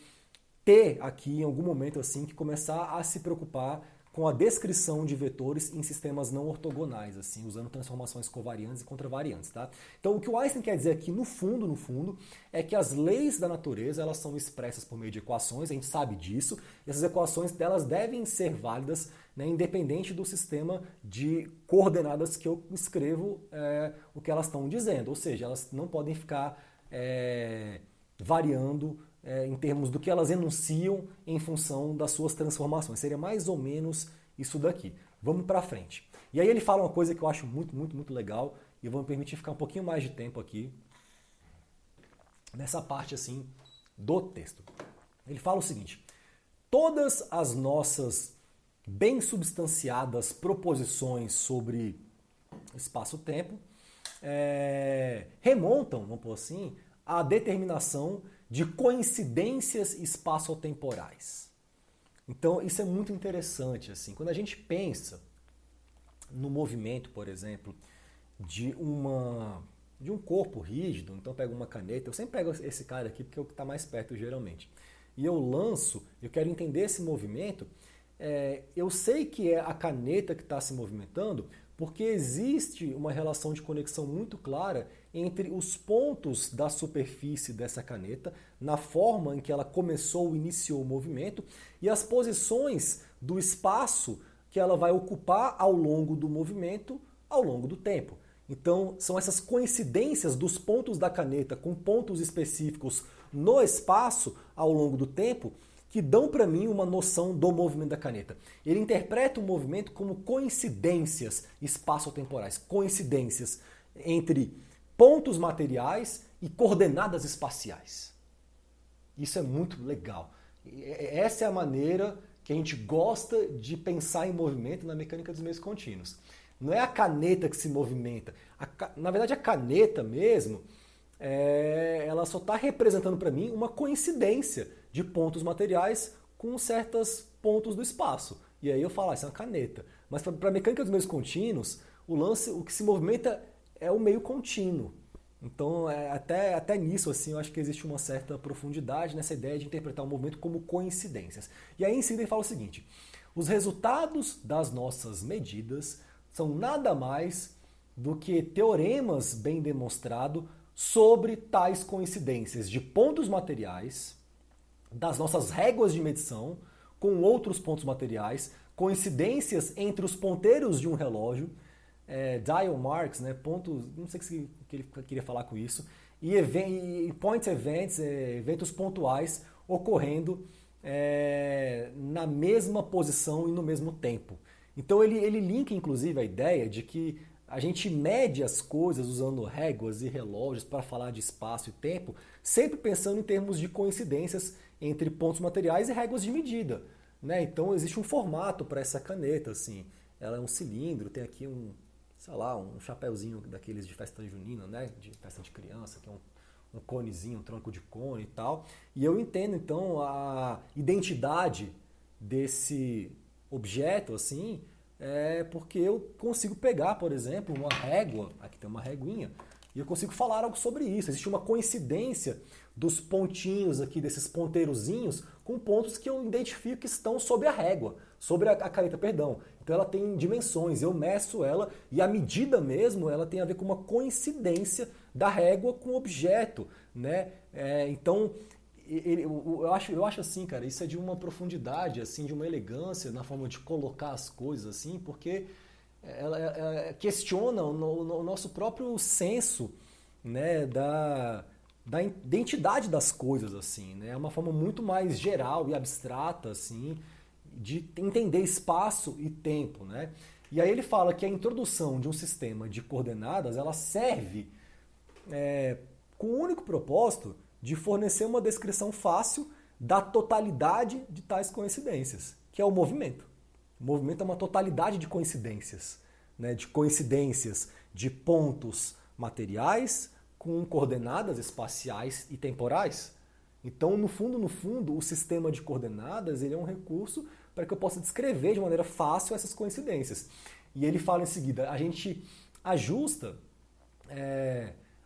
S1: ter aqui, em algum momento assim, que começar a se preocupar com a descrição de vetores em sistemas não ortogonais, assim, usando transformações covariantes e contravariantes, tá? Então, o que o Einstein quer dizer aqui, no fundo, é que as leis da natureza, elas são expressas por meio de equações, a gente sabe disso, e essas equações delas devem ser válidas, né, independente do sistema de coordenadas que eu escrevo o que elas estão dizendo, ou seja, elas não podem ficar variando em termos do que elas enunciam em função das suas transformações. Seria mais ou menos isso daqui. Vamos para frente. E aí ele fala uma coisa que eu acho muito legal e eu vou me permitir ficar um pouquinho mais de tempo aqui nessa parte assim do texto. Ele fala o seguinte: todas as nossas bem substanciadas proposições sobre espaço-tempo remontam, vamos pôr assim, à determinação de coincidências espaço-temporais. Então, isso é muito interessante, assim. Quando a gente pensa no movimento, por exemplo, de um corpo rígido, então eu pego uma caneta, eu sempre pego esse cara aqui porque é o que está mais perto geralmente, e eu lanço, eu quero entender esse movimento, eu sei que é a caneta que está se movimentando, porque existe uma relação de conexão muito clara entre os pontos da superfície dessa caneta, na forma em que ela iniciou o movimento, e as posições do espaço que ela vai ocupar ao longo do movimento, ao longo do tempo. Então, são essas coincidências dos pontos da caneta com pontos específicos no espaço ao longo do tempo que dão para mim uma noção do movimento da caneta. Ele interpreta o movimento como coincidências espaço-temporais, coincidências entre pontos materiais e coordenadas espaciais. Isso é muito legal. Essa é a maneira que a gente gosta de pensar em movimento na mecânica dos meios contínuos. Não é a caneta que se movimenta. Na verdade, a caneta mesmo, ela só está representando para mim uma coincidência de pontos materiais com certos pontos do espaço. E aí eu falo, isso é uma caneta. Mas para a mecânica dos meios contínuos, o que se movimenta é o meio contínuo. Então, até nisso, assim, eu acho que existe uma certa profundidade nessa ideia de interpretar o movimento como coincidências. E aí em seguida ele fala o seguinte: os resultados das nossas medidas são nada mais do que teoremas bem demonstrados sobre tais coincidências de pontos materiais, das nossas réguas de medição com outros pontos materiais, coincidências entre os ponteiros de um relógio, dial marks, né, pontos, não sei o que ele queria falar com isso, e point events, eventos pontuais ocorrendo na mesma posição e no mesmo tempo. Então ele linka inclusive a ideia de que a gente mede as coisas usando réguas e relógios para falar de espaço e tempo, sempre pensando em termos de coincidências entre pontos materiais e réguas de medida, né? Então existe um formato para essa caneta, assim. Ela é um cilindro, tem aqui um chapéuzinho daqueles de festa junina, né? De festa de criança, que é um conezinho, um tronco de cone e tal. E eu entendo então a identidade desse objeto, assim, porque eu consigo pegar, por exemplo, uma régua, aqui tem uma reguinha, e eu consigo falar algo sobre isso. Existe uma coincidência dos pontinhos aqui, desses ponteirozinhos, com pontos que eu identifico que estão sobre a régua, sobre a caneta, perdão. Então ela tem dimensões, eu meço ela, e a medida mesmo, ela tem a ver com uma coincidência da régua com o objeto, né? Então, eu acho assim, cara, isso é de uma profundidade, assim, de uma elegância na forma de colocar as coisas, assim, porque ela questiona o nosso próprio senso, né, da identidade das coisas, assim, né? É uma forma muito mais geral e abstrata, assim, de entender espaço e tempo, né? E aí ele fala que a introdução de um sistema de coordenadas, ela serve com o único propósito de fornecer uma descrição fácil da totalidade de tais coincidências, que é o movimento. O movimento é uma totalidade de coincidências, né? De coincidências de pontos materiais com coordenadas espaciais e temporais. Então, no fundo, o sistema de coordenadas ele é um recurso para que eu possa descrever de maneira fácil essas coincidências. E ele fala em seguida, a gente ajusta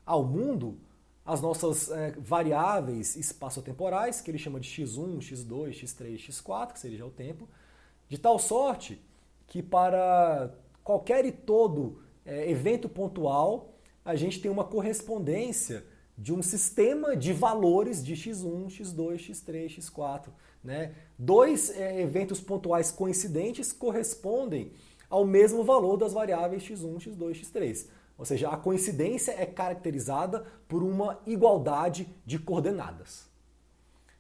S1: ao mundo as nossas variáveis espaçotemporais, que ele chama de x1, x2, x3, x4, que seria já o tempo, de tal sorte que para qualquer e todo evento pontual, a gente tem uma correspondência de um sistema de valores de x1, x2, x3, x4. Né? Dois eventos pontuais coincidentes correspondem ao mesmo valor das variáveis x1, x2, x3. Ou seja, a coincidência é caracterizada por uma igualdade de coordenadas.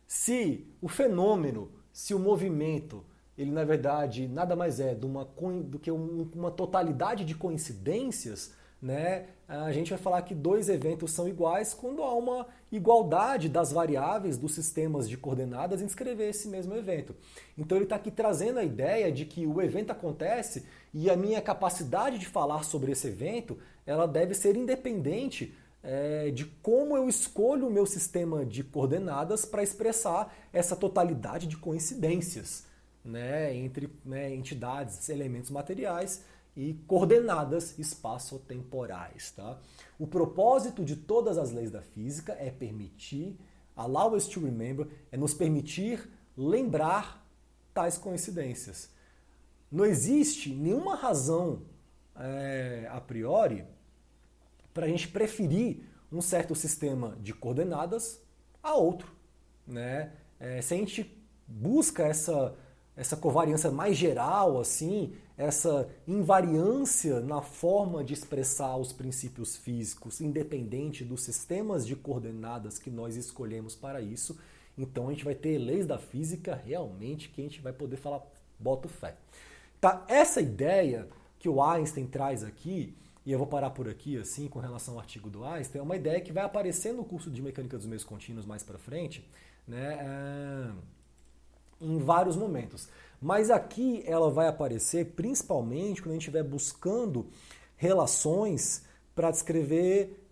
S1: Se o fenômeno, se o movimento, ele na verdade nada mais é do que uma totalidade de coincidências, né, a gente vai falar que dois eventos são iguais quando há uma igualdade das variáveis dos sistemas de coordenadas em descrever esse mesmo evento. Então ele está aqui trazendo a ideia de que o evento acontece e a minha capacidade de falar sobre esse evento ela deve ser independente de como eu escolho o meu sistema de coordenadas para expressar essa totalidade de coincidências, né, entre entidades, elementos materiais e coordenadas espaço-temporais. Tá? O propósito de todas as leis da física é permitir, allow us to remember, é nos permitir lembrar tais coincidências. Não existe nenhuma razão a priori para a gente preferir um certo sistema de coordenadas a outro. Né? Se a gente busca essa covariância mais geral, assim, essa invariância na forma de expressar os princípios físicos, independente dos sistemas de coordenadas que nós escolhemos para isso, então a gente vai ter leis da física realmente que a gente vai poder falar, boto fé. Tá, essa ideia que o Einstein traz aqui, e eu vou parar por aqui, assim, com relação ao artigo do Einstein, é uma ideia que vai aparecer no curso de Mecânica dos Meios Contínuos mais para frente, né, em vários momentos. Mas aqui ela vai aparecer principalmente quando a gente estiver buscando relações para descrever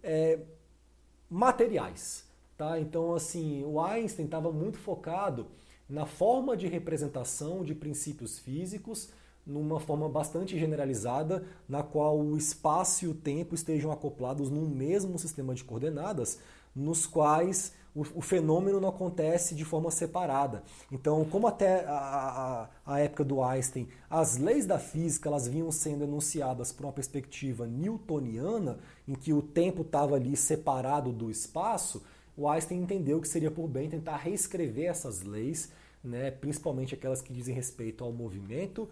S1: materiais. Tá? Então, assim, o Einstein estava muito focado na forma de representação de princípios físicos numa forma bastante generalizada, na qual o espaço e o tempo estejam acoplados num mesmo sistema de coordenadas, nos quais o fenômeno não acontece de forma separada. Então, como até a época do Einstein, as leis da física elas vinham sendo enunciadas por uma perspectiva newtoniana, em que o tempo estava ali separado do espaço, o Einstein entendeu que seria por bem tentar reescrever essas leis, né, principalmente aquelas que dizem respeito ao movimento,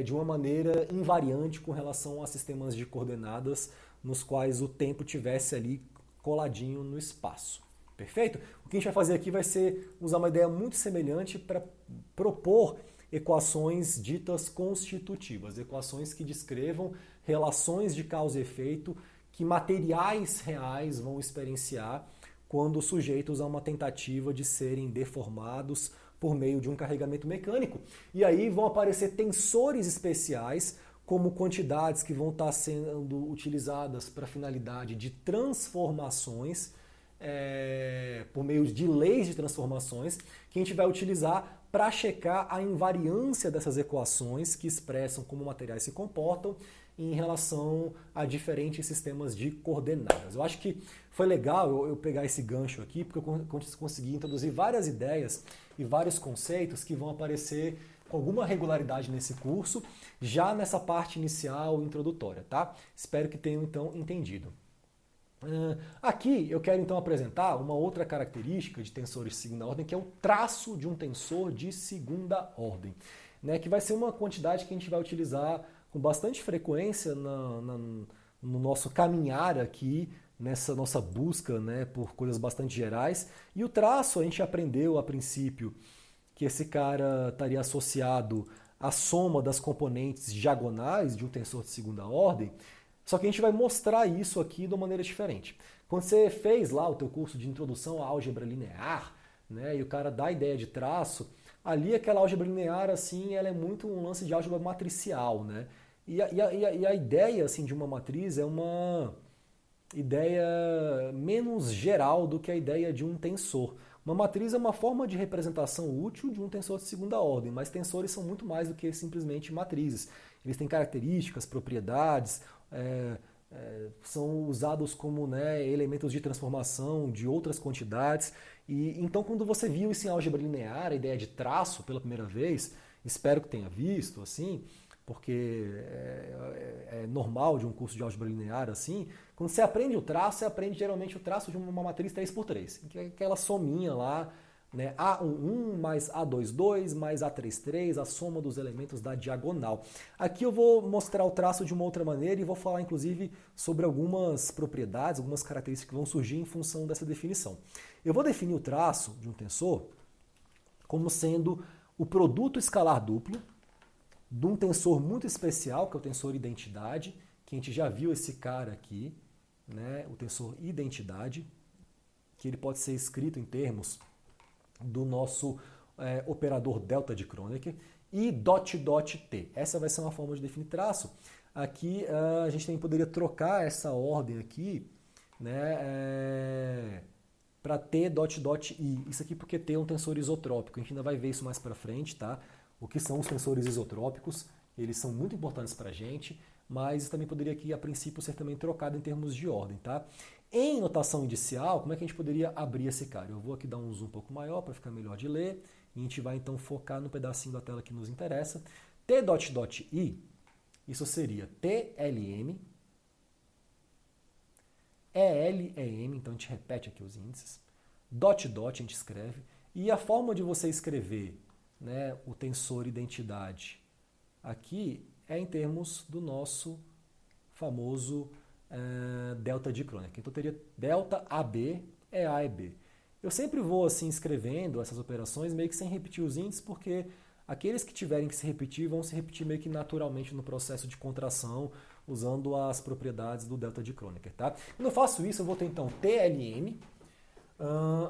S1: de uma maneira invariante com relação a sistemas de coordenadas nos quais o tempo tivesse ali coladinho no espaço. Perfeito? O que a gente vai fazer aqui vai ser usar uma ideia muito semelhante para propor equações ditas constitutivas, equações que descrevam relações de causa e efeito que materiais reais vão experienciar quando sujeitos a uma tentativa de serem deformados por meio de um carregamento mecânico. E aí vão aparecer tensores especiais, como quantidades que vão estar sendo utilizadas para a finalidade de transformações, por meio de leis de transformações, que a gente vai utilizar para checar a invariância dessas equações que expressam como materiais se comportam em relação a diferentes sistemas de coordenadas. Eu acho que foi legal eu pegar esse gancho aqui, porque eu consegui introduzir várias ideias e vários conceitos que vão aparecer com alguma regularidade nesse curso, já nessa parte inicial introdutória, tá? Espero que tenham então entendido. Aqui eu quero então apresentar uma outra característica de tensores de segunda ordem, que é o traço de um tensor de segunda ordem, né? Que vai ser uma quantidade que a gente vai utilizar com bastante frequência no nosso caminhar aqui, nessa nossa busca, né, por coisas bastante gerais. E o traço a gente aprendeu a princípio que esse cara estaria associado à soma das componentes diagonais de um tensor de segunda ordem, só que a gente vai mostrar isso aqui de uma maneira diferente. Quando você fez lá o teu curso de introdução à álgebra linear, né, e o cara dá a ideia de traço, ali aquela álgebra linear, assim, ela é muito um lance de álgebra matricial, né? E a ideia assim, de uma matriz é uma ideia menos geral do que a ideia de um tensor. Uma matriz é uma forma de representação útil de um tensor de segunda ordem, mas tensores são muito mais do que simplesmente matrizes. Eles têm características, propriedades, são usados como, né, elementos de transformação de outras quantidades. E então, quando você viu isso em álgebra linear, a ideia de traço pela primeira vez, espero que tenha visto, assim, porque é normal de um curso de álgebra linear assim, quando você aprende o traço, você aprende geralmente o traço de uma matriz 3x3, que é aquela sominha lá, né, A11 mais A22 mais A33, a soma dos elementos da diagonal. Aqui eu vou mostrar o traço de uma outra maneira e vou falar inclusive sobre algumas propriedades, algumas características que vão surgir em função dessa definição. Eu vou definir o traço de um tensor como sendo o produto escalar duplo de um tensor muito especial, que é o tensor identidade, que a gente já viu esse cara aqui, né, o tensor identidade, que ele pode ser escrito em termos do nosso operador delta de Kronecker, e dot dot t. Essa vai ser uma forma de definir traço. Aqui a gente também poderia trocar essa ordem aqui, né, para t dot dot i. Isso aqui porque t é um tensor isotrópico. A gente ainda vai ver isso mais para frente, tá? O que são os tensores isotrópicos? Eles são muito importantes para a gente, mas também poderia aqui, a princípio, ser também trocado em termos de ordem, tá? Em notação inicial, como é que a gente poderia abrir esse cara? Eu vou aqui dar um zoom um pouco maior para ficar melhor de ler, e a gente vai então focar no pedacinho da tela que nos interessa. T dot dot i, isso seria TLM, EL é M, então a gente repete aqui os índices, dot dot a gente escreve, e a forma de você escrever, né, o tensor identidade aqui é em termos do nosso famoso delta de Kronecker. Então teria delta AB é A e B. Eu sempre vou assim escrevendo essas operações meio que sem repetir os índices, porque aqueles que tiverem que se repetir vão se repetir meio que naturalmente no processo de contração, usando as propriedades do delta de Kronecker. Tá? Quando eu faço isso, eu vou ter então TLM.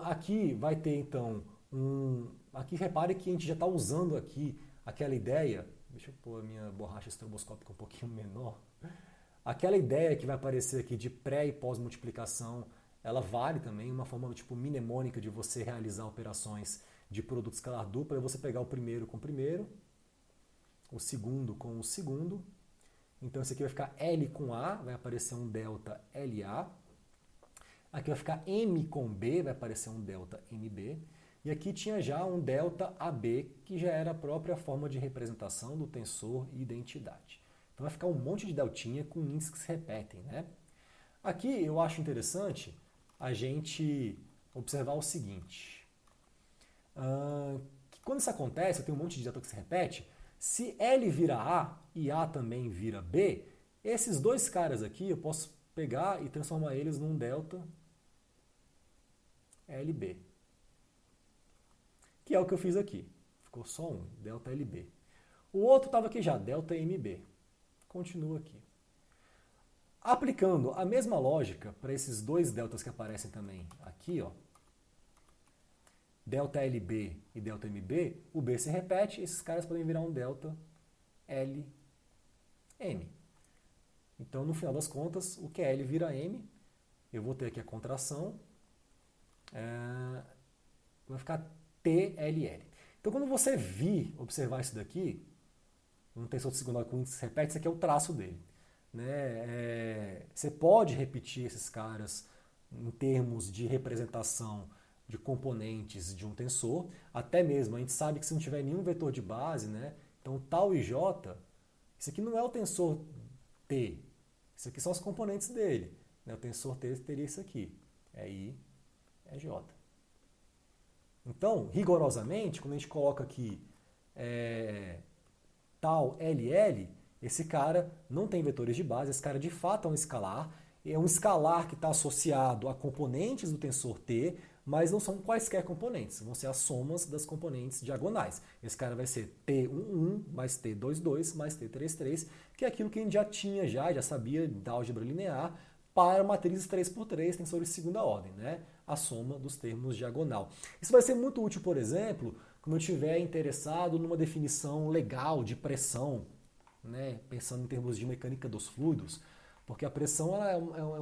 S1: Aqui vai ter então Aqui repare que a gente já está usando aqui aquela ideia. Deixa eu pôr a minha borracha estroboscópica um pouquinho menor. Aquela ideia que vai aparecer aqui de pré e pós-multiplicação, ela vale também, uma forma tipo mnemônica de você realizar operações de produto escalar duplo, é você pegar o primeiro com o primeiro, o segundo com o segundo. Então esse aqui vai ficar L com A, vai aparecer um delta LA. Aqui vai ficar M com B, vai aparecer um delta MB. E aqui tinha já um delta AB, que já era a própria forma de representação do tensor identidade. Então vai ficar um monte de deltinha com índices que se repetem, né? Aqui eu acho interessante a gente observar o seguinte. Que quando isso acontece, eu tenho um monte de delta que se repete, se L vira A e A também vira B, esses dois caras aqui eu posso pegar e transformar eles num delta LB. Que é o que eu fiz aqui. Ficou só um, delta LB. O outro estava aqui já, delta MB. Continua aqui. Aplicando a mesma lógica para esses dois deltas que aparecem também aqui, ó, delta LB e delta MB, o B se repete, esses caras podem virar um delta LM. Então, no final das contas, o que é L vira M, eu vou ter aqui a contração, vai ficar TLL. Então, quando você observar isso daqui, um tensor de segunda ordem com índice se repete, isso aqui é o traço dele. Né? Você pode repetir esses caras em termos de representação de componentes de um tensor, até mesmo a gente sabe que se não tiver nenhum vetor de base, né? Então tal e j, isso aqui não é o tensor T, isso aqui são os componentes dele. Né? O tensor T teria isso aqui, é I, é J. Então, rigorosamente, quando a gente coloca aqui tal LL, esse cara não tem vetores de base, esse cara de fato é um escalar que está associado a componentes do tensor T, mas não são quaisquer componentes, vão ser as somas das componentes diagonais. Esse cara vai ser T11 mais T22 mais T33, que é aquilo que a gente já sabia da álgebra linear para matrizes 3x3, tensores de segunda ordem, né? A soma dos termos diagonal. Isso vai ser muito útil, por exemplo, quando eu estiver interessado numa definição legal de pressão, né? Pensando em termos de mecânica dos fluidos, porque a pressão ela é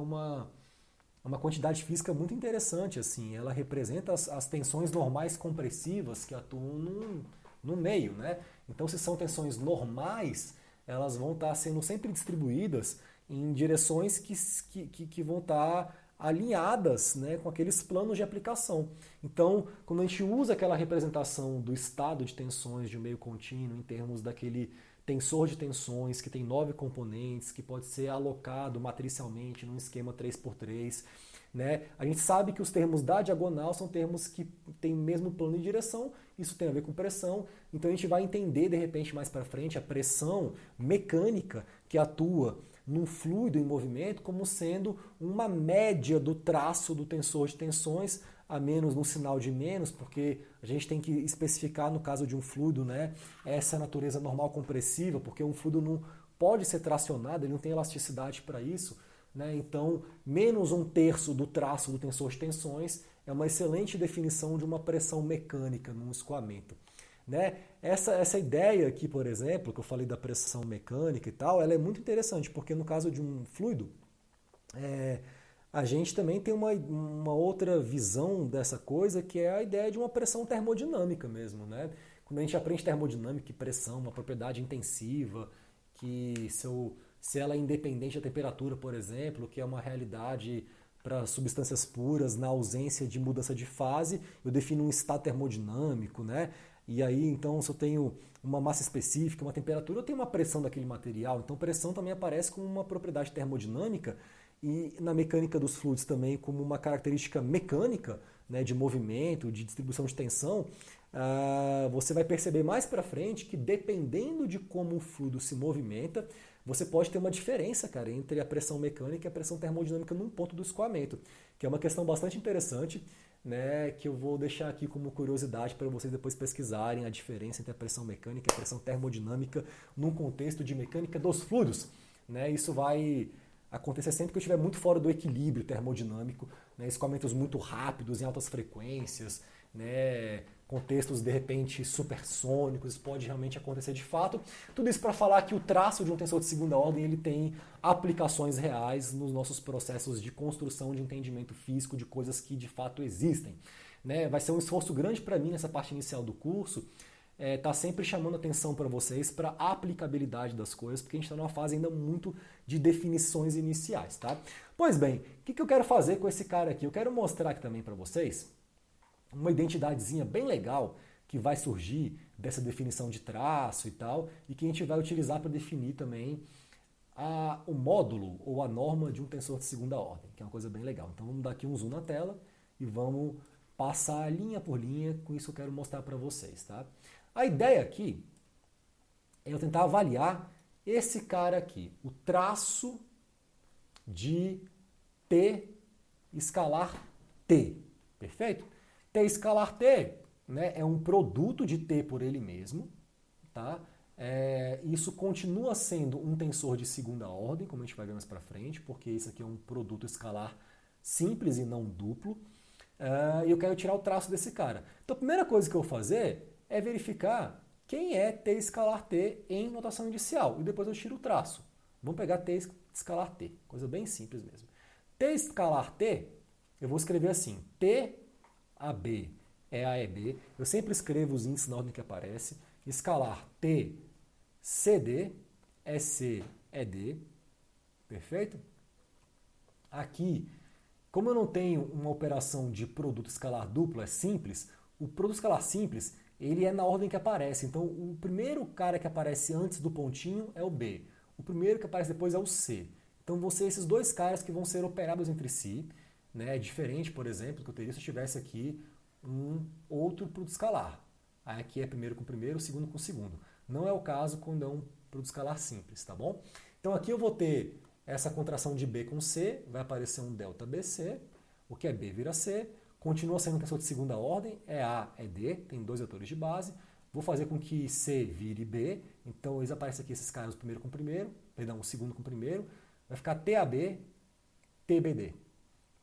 S1: uma quantidade física muito interessante, assim, ela representa as tensões normais compressivas que atuam no meio, né? Então, se são tensões normais, elas vão estar sendo sempre distribuídas em direções que vão estar alinhadas, né, com aqueles planos de aplicação. Então, quando a gente usa aquela representação do estado de tensões de um meio contínuo em termos daquele tensor de tensões que tem 9 componentes, que pode ser alocado matricialmente num esquema 3x3, né? A gente sabe que os termos da diagonal são termos que têm o mesmo plano de direção, isso tem a ver com pressão, então a gente vai entender de repente mais para frente a pressão mecânica que atua num fluido em movimento como sendo uma média do traço do tensor de tensões, a menos no sinal de menos, porque a gente tem que especificar no caso de um fluido, né, essa natureza normal compressiva, porque um fluido não pode ser tracionado, ele não tem elasticidade para isso, né? Então, menos 1/3 do traço do tensor de tensões é uma excelente definição de uma pressão mecânica num escoamento. Né? Essa ideia aqui, por exemplo, que eu falei da pressão mecânica e tal, ela é muito interessante, porque no caso de um fluido, a gente também tem uma outra visão dessa coisa, que é a ideia de uma pressão termodinâmica mesmo. Né? Quando a gente aprende termodinâmica e pressão, uma propriedade intensiva, que se ela é independente da temperatura, por exemplo, que é uma realidade para substâncias puras, na ausência de mudança de fase, eu defino um estado termodinâmico, né? E aí, então, se eu tenho uma massa específica, uma temperatura, eu tenho uma pressão daquele material. Então, pressão também aparece como uma propriedade termodinâmica e na mecânica dos fluidos também como uma característica mecânica, né, de movimento, de distribuição de tensão. Você vai perceber mais para frente que dependendo de como o fluido se movimenta, você pode ter uma diferença, cara, entre a pressão mecânica e a pressão termodinâmica num ponto do escoamento, que é uma questão bastante interessante, né, que eu vou deixar aqui como curiosidade para vocês depois pesquisarem a diferença entre a pressão mecânica e a pressão termodinâmica num contexto de mecânica dos fluidos. Né? Isso vai acontecer sempre que eu estiver muito fora do equilíbrio termodinâmico, né, escoamentos muito rápidos, em altas frequências, né, contextos de repente supersônicos, isso pode realmente acontecer de fato. Tudo isso para falar que o traço de um tensor de segunda ordem ele tem aplicações reais nos nossos processos de construção de entendimento físico de coisas que de fato existem. Né? Vai ser um esforço grande para mim nessa parte inicial do curso, tá sempre chamando atenção para vocês para a aplicabilidade das coisas, porque a gente está numa fase ainda muito de definições iniciais. Tá? Pois bem, o que eu quero fazer com esse cara aqui? Eu quero mostrar aqui também para vocês uma identidadezinha bem legal que vai surgir dessa definição de traço e tal, e que a gente vai utilizar para definir também o módulo ou a norma de um tensor de segunda ordem, que é uma coisa bem legal. Então vamos dar aqui um zoom na tela e vamos passar linha por linha, com isso eu quero mostrar para vocês. Tá? A ideia aqui é eu tentar avaliar esse cara aqui, o traço de T escalar T, perfeito? T escalar T, né, é um produto de T por ele mesmo. Tá? Isso continua sendo um tensor de segunda ordem, como a gente vai ver mais para frente, porque isso aqui é um produto escalar simples e não duplo. E eu quero tirar o traço desse cara. Então a primeira coisa que eu vou fazer é verificar quem é T escalar T em notação inicial. E depois eu tiro o traço. Vamos pegar T escalar T. Coisa bem simples mesmo. T escalar T, eu vou escrever assim. T AB é AEB. Eu sempre escrevo os índices na ordem que aparece. Escalar T, CD, EC, ED. Perfeito? Aqui, como eu não tenho uma operação de produto escalar duplo, é simples, o produto escalar simples, ele é na ordem que aparece. Então, o primeiro cara que aparece antes do pontinho é o B. O primeiro que aparece depois é o C. Então, vão ser esses dois caras que vão ser operados entre si. Né? Diferente, por exemplo, que eu teria se eu tivesse aqui um outro produto escalar. Aí aqui é primeiro com primeiro, segundo com segundo. Não é o caso quando é um produto escalar simples, tá bom? Então aqui eu vou ter essa contração de B com C, vai aparecer um delta BC, o que é B vira C, continua sendo um tensor de segunda ordem, é A, é D, tem dois vetores de base. Vou fazer com que C vire B, então eles aparecem aqui esses caras, o primeiro com o primeiro, perdão, o segundo com o primeiro, vai ficar TAB, TBD.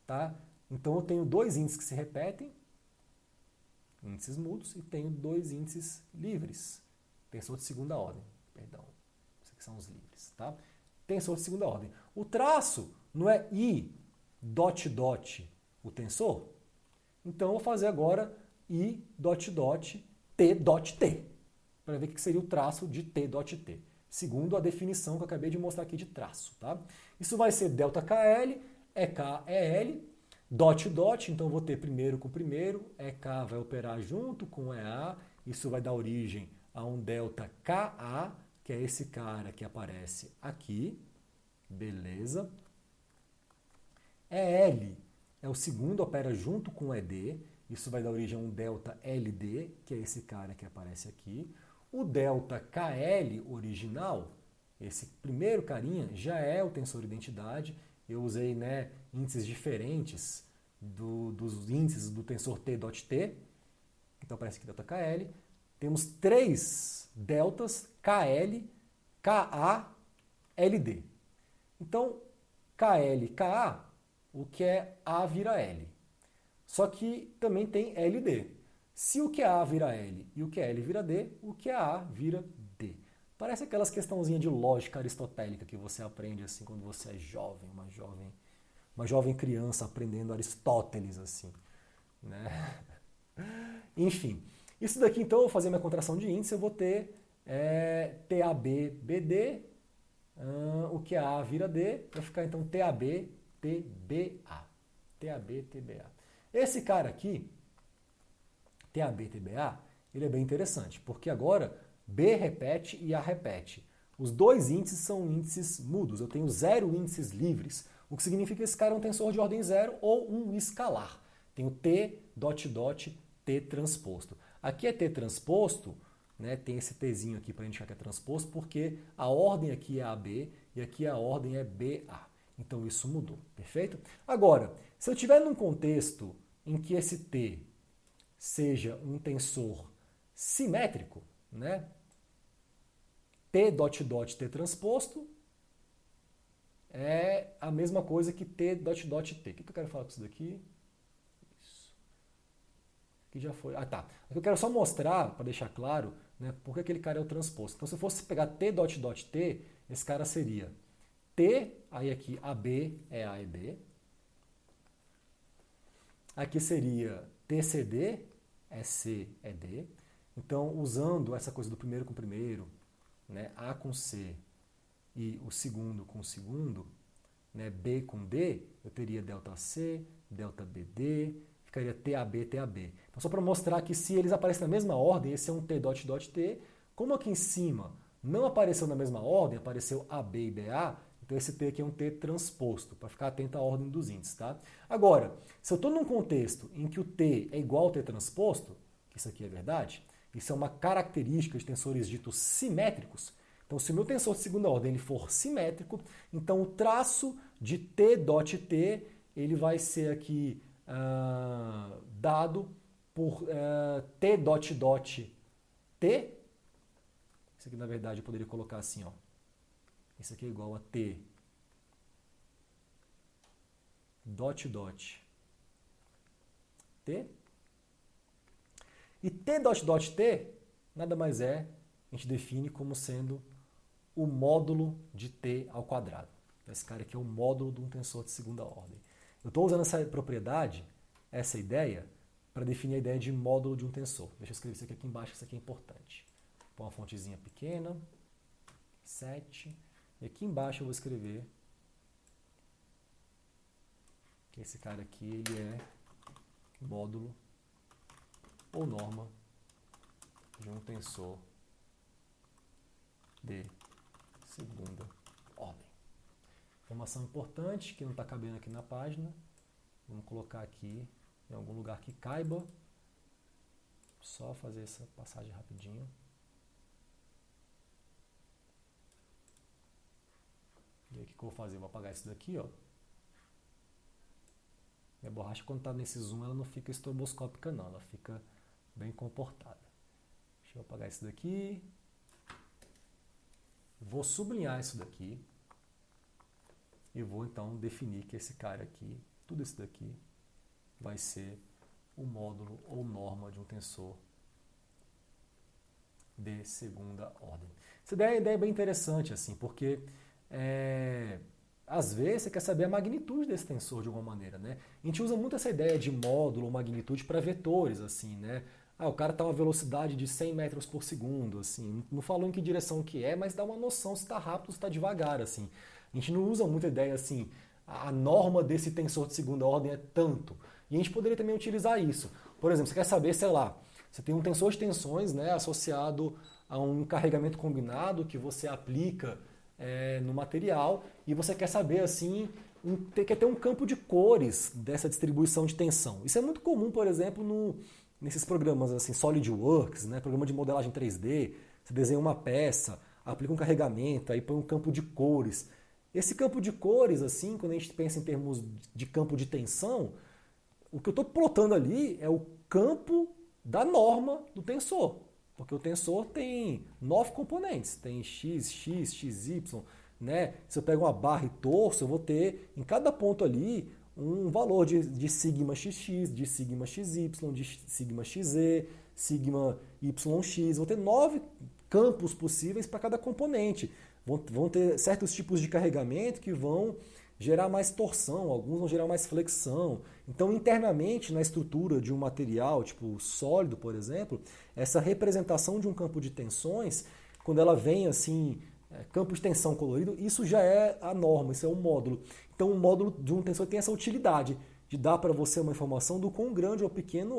S1: Tá? Então eu tenho dois índices que se repetem, índices mudos, e tenho dois índices livres, tensor de segunda ordem, perdão, esses aqui são os livres, tá? Tensor de segunda ordem. O traço não é I dot dot o tensor? Então eu vou fazer agora I dot dot T dot T, para ver o que seria o traço de T dot T. segundo a definição que eu acabei de mostrar aqui de traço. Tá? Isso vai ser ΔKL, EK, EL, dot, dot, então eu vou ter primeiro com primeiro, EK vai operar junto com EA, isso vai dar origem a um ΔKA, que é esse cara que aparece aqui, beleza? EL é o segundo, opera junto com ED, isso vai dar origem a um ΔLD, que é esse cara que aparece aqui. O ΔKL original, esse primeiro carinha, já é o tensor identidade. Eu usei, né, índices diferentes dos índices do tensor T.T. Então aparece aqui ΔKL. Temos 3 deltas, KL, KA, LD. Então, KL, KA, o que é A vira L. Só que também tem LD. Se o que é A vira L e o que é L vira D, o que é A vira D. Parece aquelas questãozinhas de lógica aristotélica que você aprende assim quando você é jovem, uma jovem criança aprendendo Aristóteles assim, né? Enfim, isso daqui então eu vou fazer minha contração de índice, eu vou ter TAB, BD, o que é A vira D, vai ficar então TAB, TBA. TAB, TBA. Esse cara aqui, TAB, TBA, ele é bem interessante, porque agora B repete e A repete. Os dois índices são índices mudos, eu tenho 0 índices livres, o que significa que esse cara é um tensor de ordem 0 ou um escalar. Tenho T, dot, dot, T transposto. Aqui é T transposto, né, tem esse Tzinho aqui para indicar que é transposto, porque a ordem aqui é AB e aqui a ordem é BA. Então isso mudou, perfeito? Agora, se eu estiver num contexto em que esse T seja um tensor simétrico, né? T dot dot T transposto é a mesma coisa que T dot dot T. O que eu quero falar com isso daqui? Isso. Aqui já foi. Ah, tá. Eu quero só mostrar, para deixar claro, né, porque aquele cara é o transposto. Então, se eu fosse pegar T dot dot T, esse cara seria T, aí aqui AB é A e B. Aqui seria TCD, é C, é D. Então, usando essa coisa do primeiro com primeiro, né, A com C e o segundo com o segundo, né, B com D, eu teria delta C, delta BD, ficaria TAB, TAB. Então, só para mostrar que se eles aparecem na mesma ordem, esse é um T dot dot T, como aqui em cima não apareceu na mesma ordem, apareceu AB e BA, então esse T aqui é um T transposto, para ficar atento à ordem dos índices. Tá? Agora, se eu estou num contexto em que o T é igual ao T transposto, que isso aqui é verdade, isso é uma característica de tensores ditos simétricos. Então, se o meu tensor de segunda ordem ele for simétrico, então o traço de T dot T ele vai ser aqui dado por T dot dot T. Isso aqui, na verdade, eu poderia colocar assim, ó. Isso aqui é igual a T dot dot T. E T dot dot T nada mais é, a gente define como sendo o módulo de T ao quadrado. Esse cara aqui é o módulo de um tensor de segunda ordem. Eu estou usando essa propriedade, essa ideia, para definir a ideia de módulo de um tensor. Deixa eu escrever isso aqui embaixo, isso aqui é importante. Vou pôr uma fontezinha pequena, 7, e aqui embaixo eu vou escrever que esse cara aqui ele é módulo ou norma de um tensor de segunda ordem. Informação importante que não está cabendo aqui na página. Vamos colocar aqui em algum lugar que caiba. Só fazer essa passagem rapidinho. E aí o que eu vou fazer? Eu vou apagar isso daqui, ó. Minha borracha, quando está nesse zoom, ela não fica estroboscópica não, ela fica bem comportada. Deixa eu apagar isso daqui. Vou sublinhar isso daqui. E vou então definir que esse cara aqui, tudo isso daqui, vai ser o módulo ou norma de um tensor de segunda ordem. Essa ideia é bem interessante, assim, porque às vezes você quer saber a magnitude desse tensor de alguma maneira, né? A gente usa muito essa ideia de módulo ou magnitude para vetores, assim, né? o cara está a uma velocidade de 100 metros por segundo, assim. Não falou em que direção que é, mas dá uma noção se está rápido ou se está devagar, assim. A gente não usa muita ideia, assim, a norma desse tensor de segunda ordem é tanto. E a gente poderia também utilizar isso. Por exemplo, você quer saber, sei lá, você tem um tensor de tensões, né, associado a um carregamento combinado que você aplica no material e você quer saber, assim, quer ter um campo de cores dessa distribuição de tensão. Isso é muito comum, por exemplo, nesses programas assim, SolidWorks, né, programa de modelagem 3D. Você desenha uma peça, aplica um carregamento, aí põe um campo de cores. Esse campo de cores, assim, quando a gente pensa em termos de campo de tensão, o que eu estou plotando ali é o campo da norma do tensor. Porque o tensor tem 9 componentes, tem x, y, né? Se eu pego uma barra e torço, eu vou ter em cada ponto ali um valor de sigma xx, de sigma xy, de sigma xe, sigma yx. Vou ter 9 campos possíveis para cada componente. Vão ter certos tipos de carregamento que vão gerar mais torção, alguns vão gerar mais flexão. Então, internamente, na estrutura de um material, tipo sólido, por exemplo, essa representação de um campo de tensões, quando ela vem assim, campo de tensão colorido, isso já é a norma, isso é um módulo. Então, o módulo de um tensor tem essa utilidade de dar para você uma informação do quão grande ou pequeno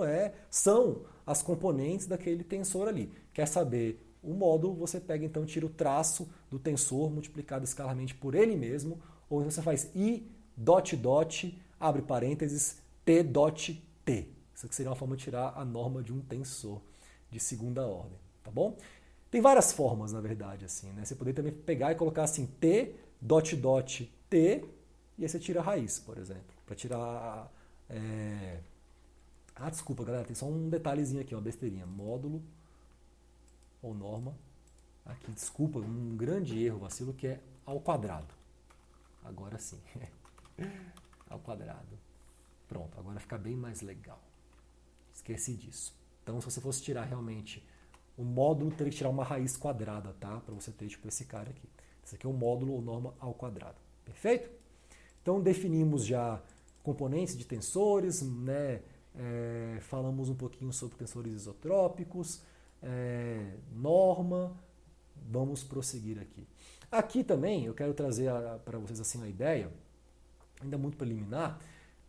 S1: são as componentes daquele tensor ali. Quer saber o módulo, você pega então, tira o traço do tensor multiplicado escalarmente por ele mesmo, ou então você faz I, dot, dot, abre parênteses, T, dot, T. Isso aqui seria uma forma de tirar a norma de um tensor de segunda ordem, tá bom? Tem várias formas, na verdade, assim, né? Você poderia também pegar e colocar assim, T, dot, dot, T, e aí você tira a raiz, por exemplo, para tirar... desculpa, galera, tem só um detalhezinho aqui, uma besteirinha. Módulo ou norma, aqui, desculpa, um grande erro, vacilo, que é ao quadrado. Agora sim, ao quadrado. Pronto, agora fica bem mais legal. Esqueci disso. Então, se você fosse tirar realmente o módulo, teria que tirar uma raiz quadrada, tá? Para você ter tipo esse cara aqui. Esse aqui é o módulo ou norma ao quadrado. Perfeito? Então, definimos já componentes de tensores, né? Falamos um pouquinho sobre tensores isotrópicos, norma. Vamos prosseguir aqui. Aqui também eu quero trazer para vocês assim uma ideia, ainda muito preliminar,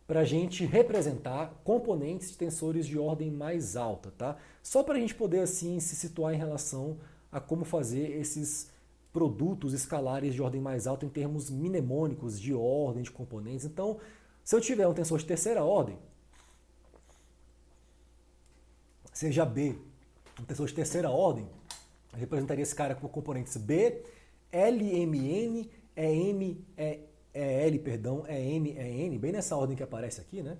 S1: para a gente representar componentes de tensores de ordem mais alta, tá? Só para a gente poder assim se situar em relação a como fazer esses produtos escalares de ordem mais alta em termos mnemônicos de ordem de componentes. Então, se eu tiver um tensor de terceira ordem, seja B, um tensor de terceira ordem, eu representaria esse cara com componentes B, LMN, EM, L, perdão, EM, EN, bem nessa ordem que aparece aqui, né?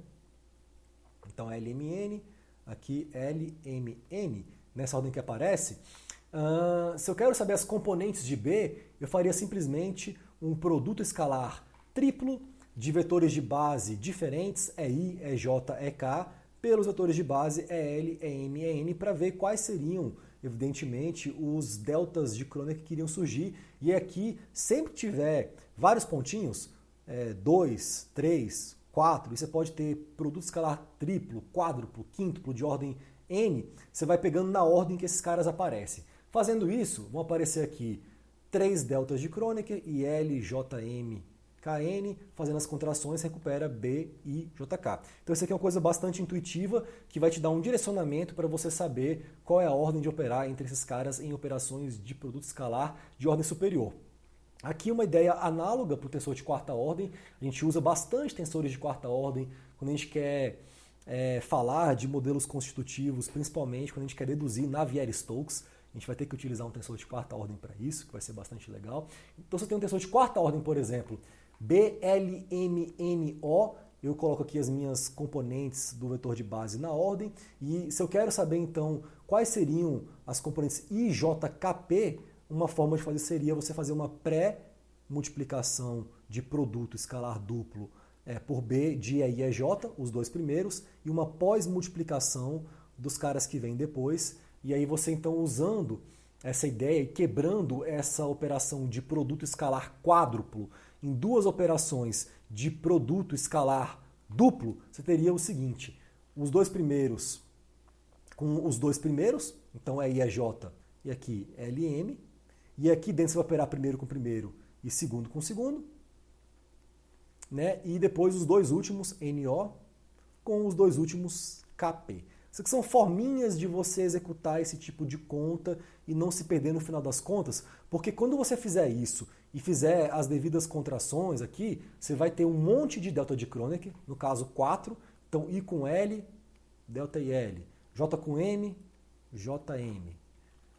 S1: Então, LMN, aqui LMN, nessa ordem que aparece. Se eu quero saber as componentes de B, eu faria simplesmente um produto escalar triplo de vetores de base diferentes, EI, EJ, EK, pelos vetores de base EL, EM, EN, para ver quais seriam, evidentemente, os deltas de Kronecker que iriam surgir. E aqui, sempre que tiver vários pontinhos, 2, 3, 4, e você pode ter produto escalar triplo, quádruplo, quíntuplo de ordem N, você vai pegando na ordem que esses caras aparecem. Fazendo isso, vão aparecer aqui 3 deltas de Kronecker e L, JM, KN, fazendo as contrações, recupera B e JK. Então isso aqui é uma coisa bastante intuitiva, que vai te dar um direcionamento para você saber qual é a ordem de operar entre esses caras em operações de produto escalar de ordem superior. Aqui uma ideia análoga para o tensor de quarta ordem, a gente usa bastante tensores de quarta ordem quando a gente quer falar de modelos constitutivos, principalmente quando a gente quer deduzir Navier-Stokes. A gente vai ter que utilizar um tensor de quarta ordem para isso, que vai ser bastante legal. Então, se eu tenho um tensor de quarta ordem, por exemplo, BLMNO, eu coloco aqui as minhas componentes do vetor de base na ordem. E se eu quero saber, então, quais seriam as componentes IJKP, uma forma de fazer seria você fazer uma pré-multiplicação de produto escalar duplo por B de E e EJ, os dois primeiros, e uma pós-multiplicação dos caras que vêm depois. E aí você, então, usando essa ideia e quebrando essa operação de produto escalar quádruplo em duas operações de produto escalar duplo, você teria o seguinte: os dois primeiros com os dois primeiros, então é I é J e aqui é LM, e aqui dentro você vai operar primeiro com primeiro e segundo com segundo, né? E depois os dois últimos, NO, com os dois últimos KP. Isso aqui são forminhas de você executar esse tipo de conta e não se perder no final das contas, porque quando você fizer isso e fizer as devidas contrações aqui, você vai ter um monte de delta de Kronecker, no caso 4, então I com L, delta e L, J com M, JM.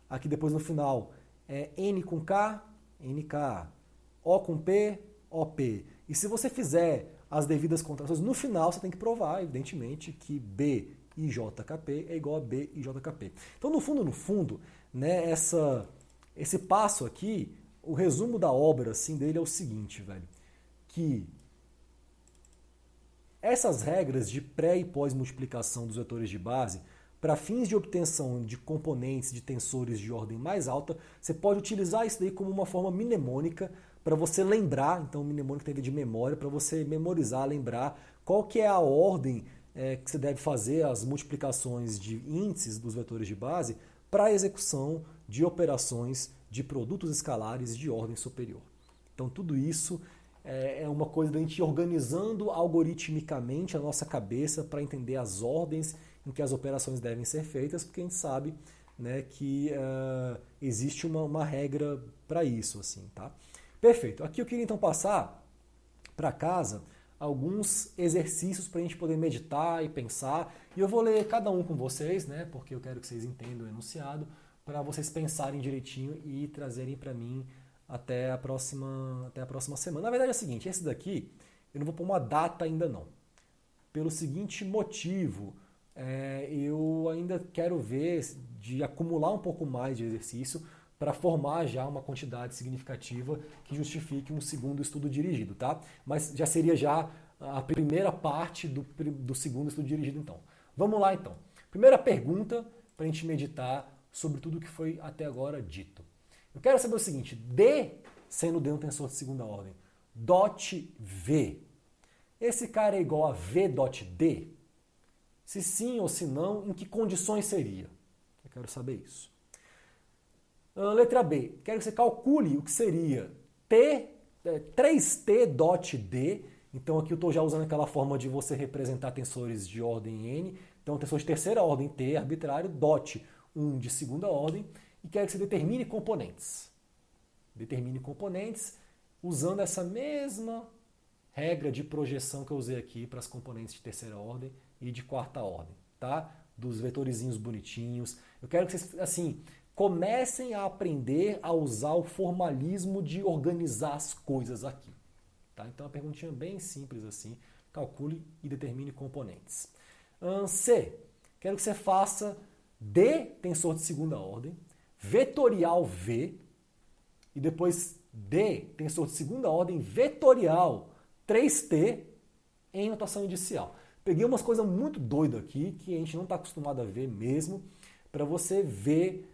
S1: Aqui depois no final é N com K, NK, O com P, OP. E se você fizer as devidas contrações, no final você tem que provar, evidentemente, que B IJKP é igual a B IJKP. Então, no fundo, né, esse passo aqui, o resumo da obra assim, dele é o seguinte, velho, que essas regras de pré e pós-multiplicação dos vetores de base, para fins de obtenção de componentes de tensores de ordem mais alta, você pode utilizar isso daí como uma forma mnemônica para você lembrar, então mnemônica tem a ver de memória, para você memorizar, lembrar qual que é a ordem que você deve fazer as multiplicações de índices dos vetores de base para a execução de operações de produtos escalares de ordem superior. Então tudo isso é uma coisa da gente ir organizando algoritmicamente a nossa cabeça para entender as ordens em que as operações devem ser feitas, porque a gente sabe, né, que existe uma regra para isso. Assim, tá? Perfeito. Aqui eu queria então passar para casa alguns exercícios para a gente poder meditar e pensar. E eu vou ler cada um com vocês, né, porque eu quero que vocês entendam o enunciado, para vocês pensarem direitinho e trazerem para mim até a próxima semana. Na verdade é o seguinte, esse daqui eu não vou pôr uma data ainda não. Pelo seguinte motivo, eu ainda quero ver de acumular um pouco mais de exercício para formar já uma quantidade significativa que justifique um segundo estudo dirigido, tá? Mas já seria já a primeira parte do segundo estudo dirigido, então. Vamos lá, então. Primeira pergunta para a gente meditar sobre tudo que foi até agora dito. Eu quero saber o seguinte, D, sendo D um tensor de segunda ordem, dot V, esse cara é igual a V dot D? Se sim ou se não, em que condições seria? Eu quero saber isso. Letra B, quero que você calcule o que seria 3T dot D. Então aqui eu estou já usando aquela forma de você representar tensores de ordem N. Então tensor de terceira ordem T, arbitrário, dot 1 de segunda ordem. E quero que você determine componentes. Determine componentes usando essa mesma regra de projeção que eu usei aqui para as componentes de terceira ordem e de quarta ordem, tá? Dos vetorizinhos bonitinhos. Eu quero que vocês, assim, comecem a aprender a usar o formalismo de organizar as coisas aqui. Tá? Então, uma perguntinha bem simples assim. Calcule e determine componentes. C. Quero que você faça D, tensor de segunda ordem, vetorial V, e depois D, tensor de segunda ordem, vetorial 3T em notação indicial. Peguei umas coisas muito doidas aqui, que a gente não está acostumado a ver mesmo, para você ver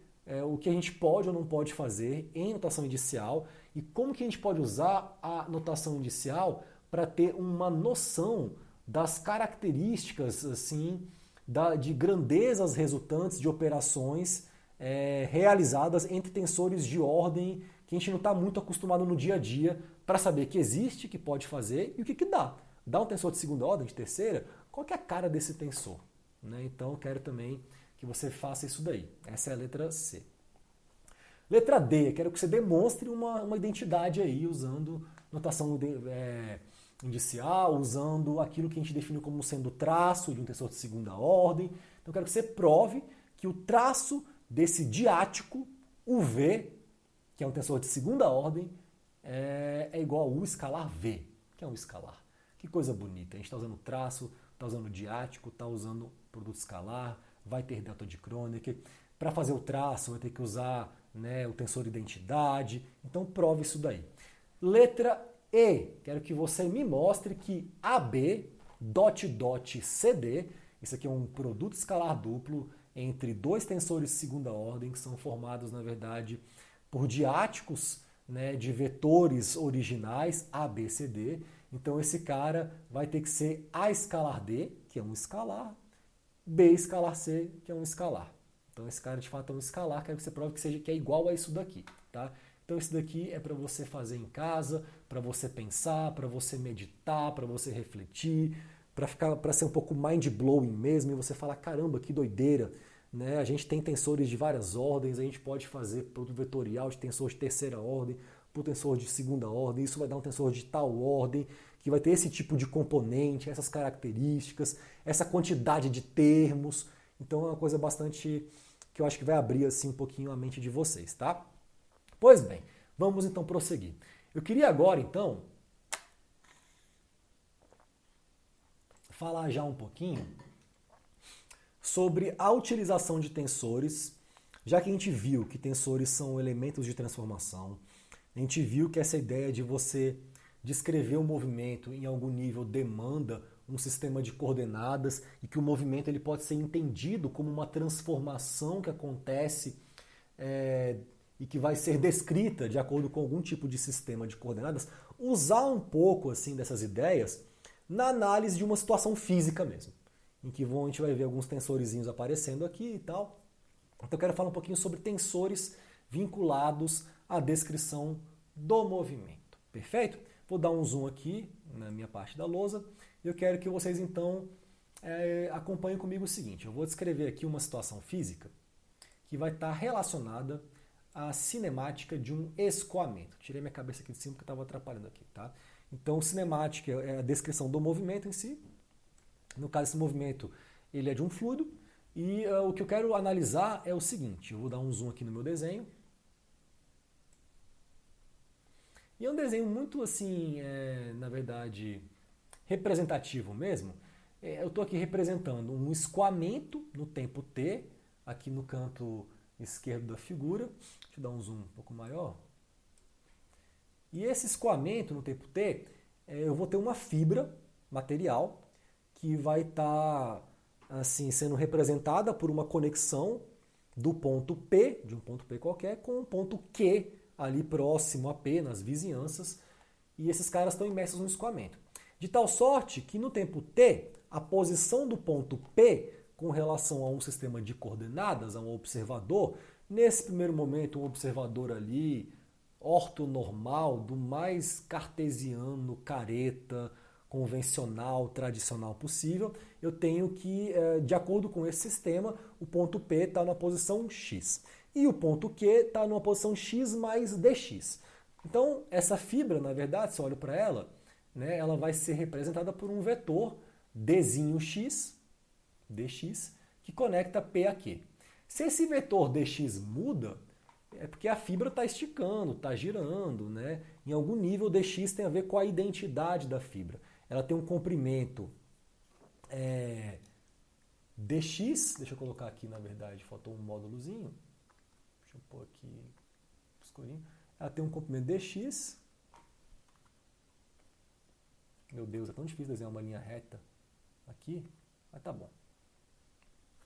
S1: o que a gente pode ou não pode fazer em notação indicial e como que a gente pode usar a notação indicial para ter uma noção das características assim, de grandezas resultantes de operações realizadas entre tensores de ordem que a gente não está muito acostumado no dia a dia para saber que existe, que pode fazer e o que dá. Dá um tensor de segunda ordem, de terceira, qual que é a cara desse tensor? Né? Então eu quero também que você faça isso daí. Essa é a letra C. Letra D, quero que você demonstre uma identidade aí usando notação indicial, usando aquilo que a gente define como sendo traço de um tensor de segunda ordem. Então eu quero que você prove que o traço desse diático, o V, que é um tensor de segunda ordem, é igual a U escalar V, que é um escalar. Que coisa bonita. A gente está usando traço, está usando diático, está usando produto escalar, vai ter delta de Kronecker. Para fazer o traço vai ter que usar, né, o tensor identidade. Então prove isso daí. Letra E. Quero que você me mostre que AB dot dot CD, isso aqui é um produto escalar duplo entre dois tensores de segunda ordem que são formados, na verdade, por diáticos, né, de vetores originais A, B, C, D. Então esse cara vai ter que ser A escalar D, que é um escalar, B escalar C, que é um escalar. Então esse cara de fato é um escalar, quero que você prove que é igual a isso daqui, tá? Então isso daqui é para você fazer em casa, para você pensar, para você meditar, para você refletir, para ser um pouco mind-blowing mesmo, e você falar, caramba, que doideira, né? A gente tem tensores de várias ordens, a gente pode fazer produto vetorial de tensor de terceira ordem, por tensor de segunda ordem, isso vai dar um tensor de tal ordem, que vai ter esse tipo de componente, essas características, essa quantidade de termos. Então é uma coisa bastante que eu acho que vai abrir assim um pouquinho a mente de vocês, tá? Pois bem, vamos então prosseguir. Eu queria agora então falar já um pouquinho sobre a utilização de tensores, já que a gente viu que tensores são elementos de transformação, a gente viu que essa ideia de você descrever o movimento em algum nível demanda um sistema de coordenadas e que o movimento ele pode ser entendido como uma transformação que acontece e que vai ser descrita de acordo com algum tipo de sistema de coordenadas, usar um pouco assim dessas ideias na análise de uma situação física mesmo, em que a gente vai ver alguns tensorizinhos aparecendo aqui e tal. Então eu quero falar um pouquinho sobre tensores vinculados à descrição do movimento. Perfeito? Vou dar um zoom aqui na minha parte da lousa e eu quero que vocês então acompanhem comigo o seguinte. Eu vou descrever aqui uma situação física que vai estar relacionada à cinemática de um escoamento. Tirei minha cabeça aqui de cima porque estava atrapalhando aqui, tá? Então, cinemática é a descrição do movimento em si. No caso, esse movimento ele é de um fluido e o que eu quero analisar é o seguinte. Eu vou dar um zoom aqui no meu desenho. E é um desenho muito assim, na verdade, representativo mesmo. Eu estou aqui representando um escoamento no tempo t, aqui no canto esquerdo da figura. Deixa eu dar um zoom um pouco maior. E esse escoamento no tempo t, eu vou ter uma fibra material que vai estar assim, sendo representada por uma conexão do ponto P, de um ponto P qualquer, com um ponto Q, ali próximo a P, nas vizinhanças, e esses caras estão imersos no escoamento. De tal sorte que no tempo t, a posição do ponto P com relação a um sistema de coordenadas, a um observador, nesse primeiro momento um observador ali ortonormal, do mais cartesiano, careta, convencional, tradicional possível, eu tenho que, de acordo com esse sistema, o ponto P está na posição x. E o ponto Q está numa posição x mais dx. Então, essa fibra, na verdade, se eu olho para ela, né, ela vai ser representada por um vetor dzinho x, dx, que conecta P a Q. Se esse vetor dx muda, é porque a fibra está esticando, está girando, né? Em algum nível, dx tem a ver com a identidade da fibra. Ela tem um comprimento dx, deixa eu colocar aqui, na verdade, faltou um módulozinho. Deixa eu pôr aqui escurinho. Ela tem um comprimento dx. Meu Deus, é tão difícil desenhar uma linha reta aqui, mas tá bom.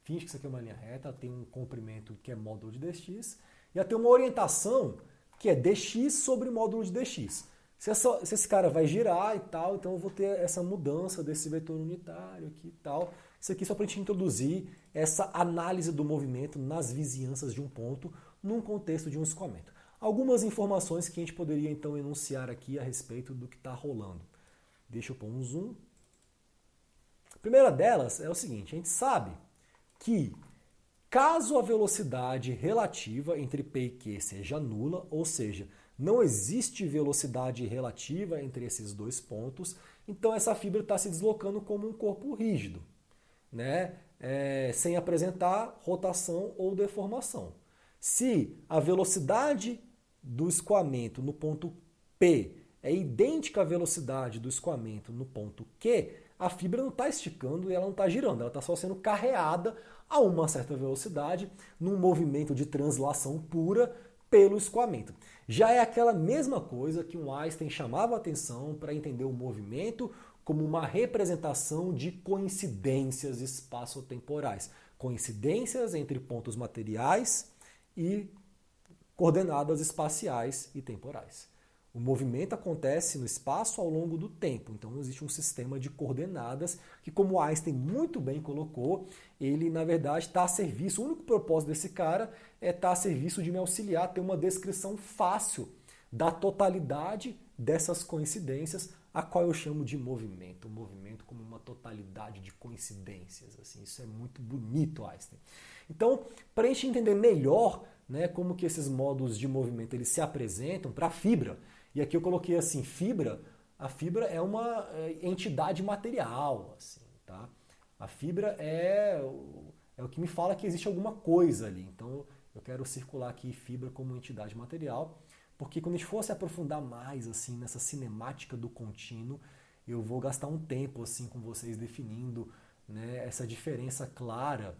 S1: Finge que isso aqui é uma linha reta, ela tem um comprimento que é módulo de dx, e ela tem uma orientação que é dx sobre módulo de dx. Se esse cara vai girar e tal, então eu vou ter essa mudança desse vetor unitário aqui e tal. Isso aqui só para a gente introduzir essa análise do movimento nas vizinhanças de um ponto num contexto de um escoamento. Algumas informações que a gente poderia então enunciar aqui a respeito do que está rolando. Deixa eu pôr um zoom. A primeira delas é o seguinte, a gente sabe que caso a velocidade relativa entre P e Q seja nula, ou seja, não existe velocidade relativa entre esses dois pontos, então essa fibra está se deslocando como um corpo rígido, né? Sem apresentar rotação ou deformação. Se a velocidade do escoamento no ponto P é idêntica à velocidade do escoamento no ponto Q, a fibra não está esticando e ela não está girando, ela está só sendo carreada a uma certa velocidade num movimento de translação pura pelo escoamento. Já é aquela mesma coisa que um Einstein chamava a atenção para entender o movimento como uma representação de coincidências espaçotemporais. Coincidências entre pontos materiais e coordenadas espaciais e temporais. O movimento acontece no espaço ao longo do tempo. Então existe um sistema de coordenadas que, como Einstein muito bem colocou, ele na verdade está a serviço, o único propósito desse cara é estar a serviço de me auxiliar a ter uma descrição fácil da totalidade dessas coincidências, a qual eu chamo de movimento. O movimento como uma totalidade de coincidências. Assim, isso é muito bonito, Einstein. Então, para a gente entender melhor, né, como que esses modos de movimento eles se apresentam para a fibra, e aqui eu coloquei assim, a fibra é uma entidade material. Assim, tá? A fibra é o que me fala que existe alguma coisa ali. Então, eu quero circular aqui fibra como entidade material, porque quando a gente for se aprofundar mais assim nessa cinemática do contínuo, eu vou gastar um tempo assim com vocês definindo, né, essa diferença clara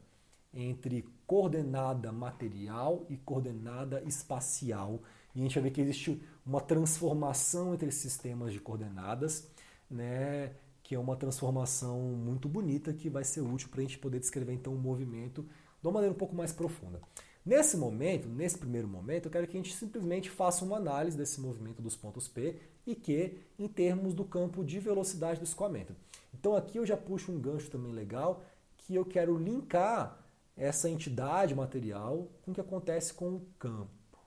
S1: entre coordenada material e coordenada espacial. E a gente vai ver que existe uma transformação entre esses sistemas de coordenadas, né, que é uma transformação muito bonita que vai ser útil para a gente poder descrever então o movimento de uma maneira um pouco mais profunda. Nesse momento, nesse primeiro momento, eu quero que a gente simplesmente faça uma análise desse movimento dos pontos P e Q em termos do campo de velocidade do escoamento. Então aqui eu já puxo um gancho também legal, que eu quero linkar essa entidade material com o que acontece com o campo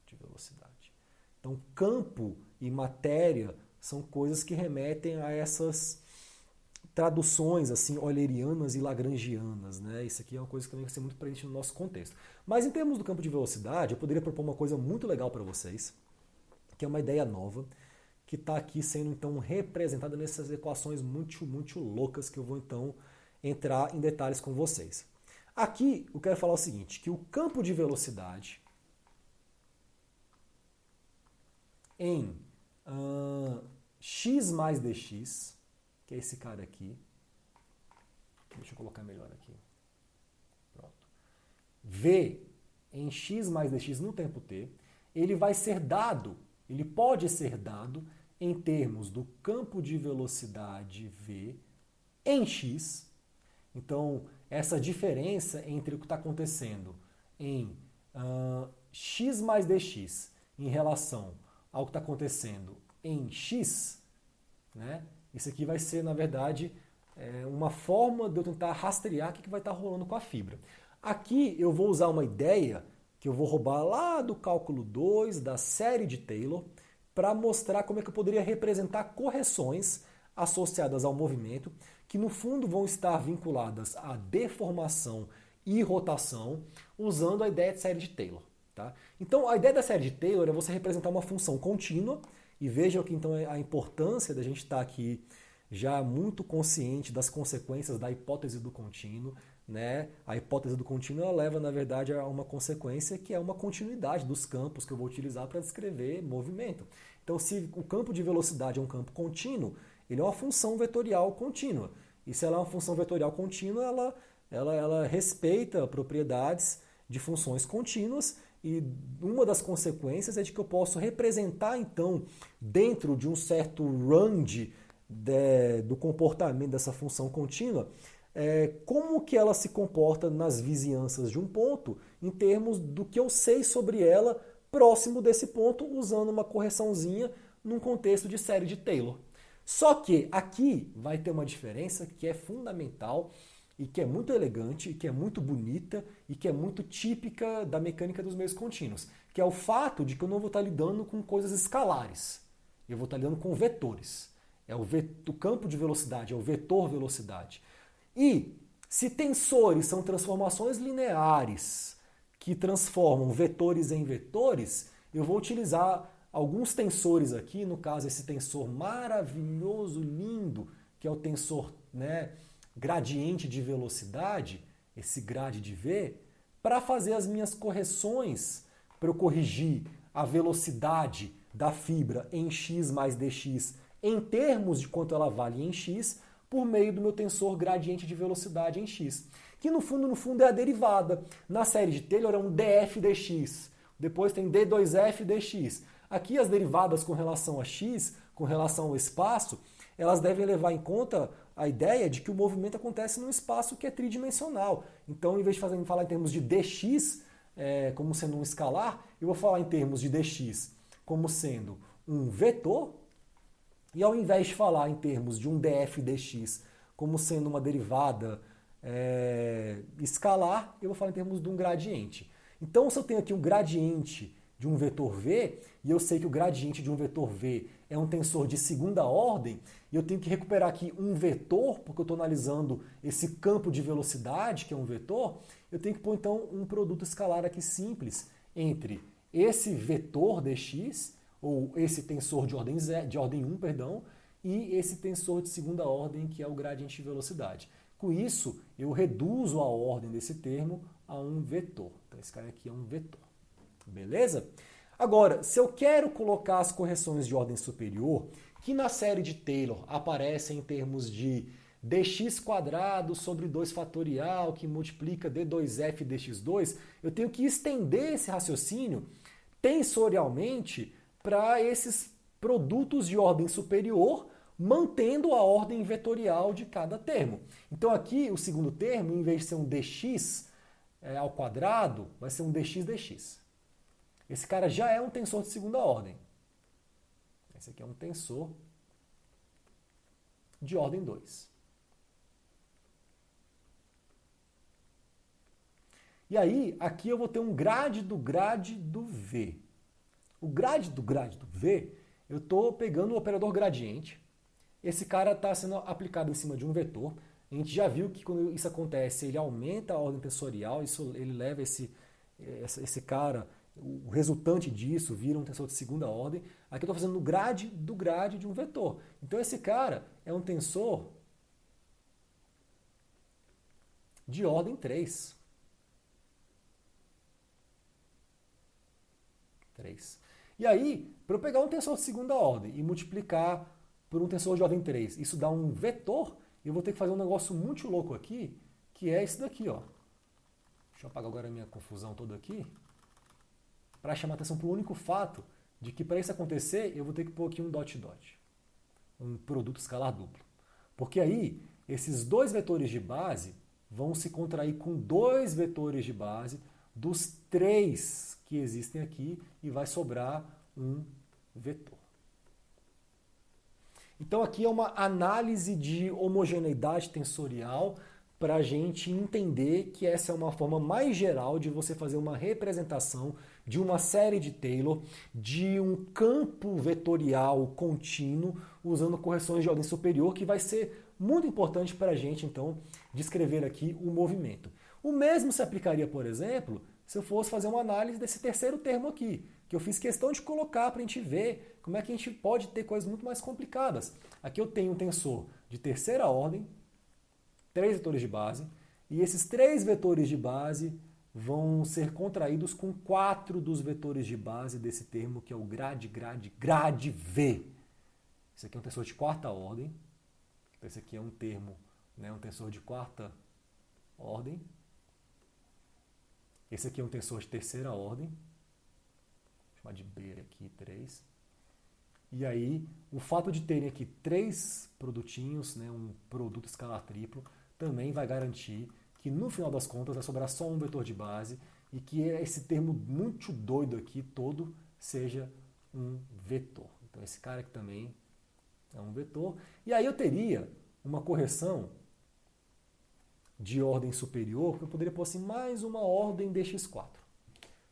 S1: de velocidade. Então campo e matéria são coisas que remetem a essas traduções assim eulerianas e lagrangianas, né? Isso aqui é uma coisa que também vai ser muito presente no nosso contexto. Mas em termos do campo de velocidade, eu poderia propor uma coisa muito legal para vocês, que é uma ideia nova, que está aqui sendo então representada nessas equações muito loucas que eu vou então entrar em detalhes com vocês. Aqui eu quero falar o seguinte, que o campo de velocidade em x mais dx, que é esse cara aqui. Deixa eu colocar melhor aqui. Pronto. V em x mais dx no tempo t, ele vai ser dado, ele pode ser dado em termos do campo de velocidade V em x. Então, essa diferença entre o que está acontecendo em x mais dx em relação ao que está acontecendo em x, né? Isso aqui vai ser, na verdade, uma forma de eu tentar rastrear o que vai estar rolando com a fibra. Aqui eu vou usar uma ideia que eu vou roubar lá do cálculo 2, da série de Taylor, para mostrar como é que eu poderia representar correções associadas ao movimento, que no fundo vão estar vinculadas à deformação e rotação, usando a ideia de série de Taylor. Tá? Então a ideia da série de Taylor é você representar uma função contínua, e vejam que então a importância da gente estar aqui já muito consciente das consequências da hipótese do contínuo. Né? A hipótese do contínuo ela leva, na verdade, a uma consequência que é uma continuidade dos campos que eu vou utilizar para descrever movimento. Então, se o campo de velocidade é um campo contínuo, ele é uma função vetorial contínua. E se ela é uma função vetorial contínua, ela respeita propriedades de funções contínuas, e uma das consequências é de que eu posso representar, então, dentro de um certo range do comportamento dessa função contínua, como que ela se comporta nas vizinhanças de um ponto, em termos do que eu sei sobre ela próximo desse ponto, usando uma correçãozinha num contexto de série de Taylor. Só que aqui vai ter uma diferença que é fundamental, e que é muito elegante, e que é muito bonita, e que é muito típica da mecânica dos meios contínuos, que é o fato de que eu não vou estar lidando com coisas escalares, eu vou estar lidando com vetores. O campo de velocidade, é o vetor velocidade. E se tensores são transformações lineares que transformam vetores em vetores, eu vou utilizar alguns tensores aqui, no caso esse tensor maravilhoso, lindo, que é o tensor, né, gradiente de velocidade, esse grade de V, para fazer as minhas correções, para eu corrigir a velocidade da fibra em x mais dx em termos de quanto ela vale em x, por meio do meu tensor gradiente de velocidade em x, que no fundo é a derivada. Na série de Taylor é um df dx, depois tem d2f dx. Aqui as derivadas com relação a x, com relação ao espaço, elas devem levar em conta a ideia de que o movimento acontece num espaço que é tridimensional. Então, em vez de falar em termos de dx, como sendo um escalar, eu vou falar em termos de dx como sendo um vetor, e ao invés de falar em termos de um df dx como sendo uma derivada escalar, eu vou falar em termos de um gradiente. Então, se eu tenho aqui um gradiente de um vetor v, e eu sei que o gradiente de um vetor v é um tensor de segunda ordem, e eu tenho que recuperar aqui um vetor, porque eu estou analisando esse campo de velocidade, que é um vetor, eu tenho que pôr então um produto escalar aqui simples entre esse vetor dx, ou esse tensor de ordem 1, perdão, e esse tensor de segunda ordem, que é o gradiente de velocidade. Com isso, eu reduzo a ordem desse termo a um vetor. Então, esse cara aqui é um vetor. Beleza? Agora, se eu quero colocar as correções de ordem superior, que na série de Taylor aparecem em termos de dx² sobre 2 fatorial, que multiplica d2f dx2, eu tenho que estender esse raciocínio tensorialmente para esses produtos de ordem superior, mantendo a ordem vetorial de cada termo. Então aqui, o segundo termo, em vez de ser um dx ao quadrado, vai ser um dx dx. Esse cara já é um tensor de segunda ordem. Esse aqui é um tensor de ordem 2. E aí, aqui eu vou ter um grade do V. O grade do V, eu estou pegando o operador gradiente. Esse cara está sendo aplicado em cima de um vetor. A gente já viu que quando isso acontece, ele aumenta a ordem tensorial, ele leva esse cara, o resultante disso vira um tensor de segunda ordem. Aqui eu estou fazendo no grade do grade de um vetor. Então esse cara é um tensor de ordem 3. E aí, para eu pegar um tensor de segunda ordem e multiplicar por um tensor de ordem 3, isso dá um vetor, eu vou ter que fazer um negócio muito louco aqui, que é esse daqui, ó. Deixa eu apagar agora a minha confusão toda aqui, para chamar atenção para o único fato de que para isso acontecer, eu vou ter que pôr aqui um dot dot, um produto escalar duplo. Porque aí, esses dois vetores de base vão se contrair com dois vetores de base dos 3 que existem aqui e vai sobrar um vetor. Então aqui é uma análise de homogeneidade tensorial para a gente entender que essa é uma forma mais geral de você fazer uma representação de uma série de Taylor, de um campo vetorial contínuo, usando correções de ordem superior, que vai ser muito importante para a gente, então, descrever aqui o movimento. O mesmo se aplicaria, por exemplo, se eu fosse fazer uma análise desse terceiro termo aqui, que eu fiz questão de colocar para a gente ver como é que a gente pode ter coisas muito mais complicadas. Aqui eu tenho um tensor de terceira ordem, 3 vetores de base, e esses 3 vetores de base vão ser contraídos com 4 dos vetores de base desse termo, que é o grade V. Esse aqui é um tensor de quarta ordem. Então esse aqui é um termo, um tensor de quarta ordem. Esse aqui é um tensor de terceira ordem. Vou chamar de B aqui, 3. E aí, o fato de terem aqui 3 produtinhos, um produto escalar triplo, também vai garantir que no final das contas vai sobrar só um vetor de base e que esse termo muito doido aqui todo seja um vetor. Então esse cara aqui também é um vetor. E aí eu teria uma correção de ordem superior, que eu poderia pôr assim, mais uma ordem dx4.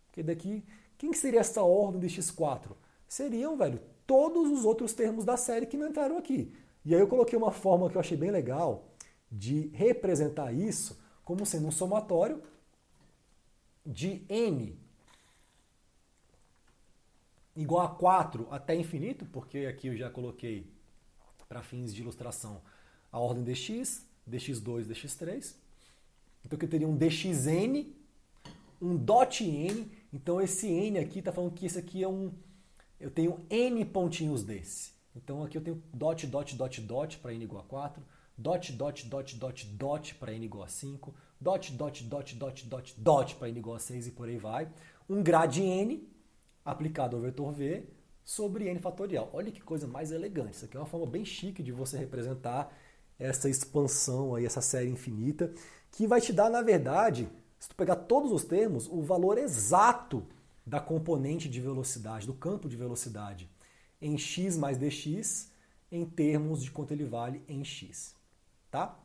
S1: Porque daqui, quem que seria essa ordem dx4? Seriam, todos os outros termos da série que não entraram aqui. E aí eu coloquei uma forma que eu achei bem legal de representar isso como sendo um somatório de n igual a 4 até infinito, porque aqui eu já coloquei, para fins de ilustração, a ordem dx, dx2, dx3. Então aqui eu teria um dxn, um dot n. Então esse n aqui está falando que esse aqui é um... Eu tenho n pontinhos desse. Então aqui eu tenho dot, dot, dot, dot para n igual a 4, dot, dot, dot, dot, dot para n igual a 5, dot, dot, dot, dot, dot, dot para n igual a 6 e por aí vai. Um grade n aplicado ao vetor v sobre n fatorial. Olha que coisa mais elegante. Isso aqui é uma forma bem chique de você representar essa expansão aí, essa série infinita, que vai te dar, na verdade, se tu pegar todos os termos, o valor exato da componente de velocidade, do campo de velocidade em x mais dx em termos de quanto ele vale em x. Tá?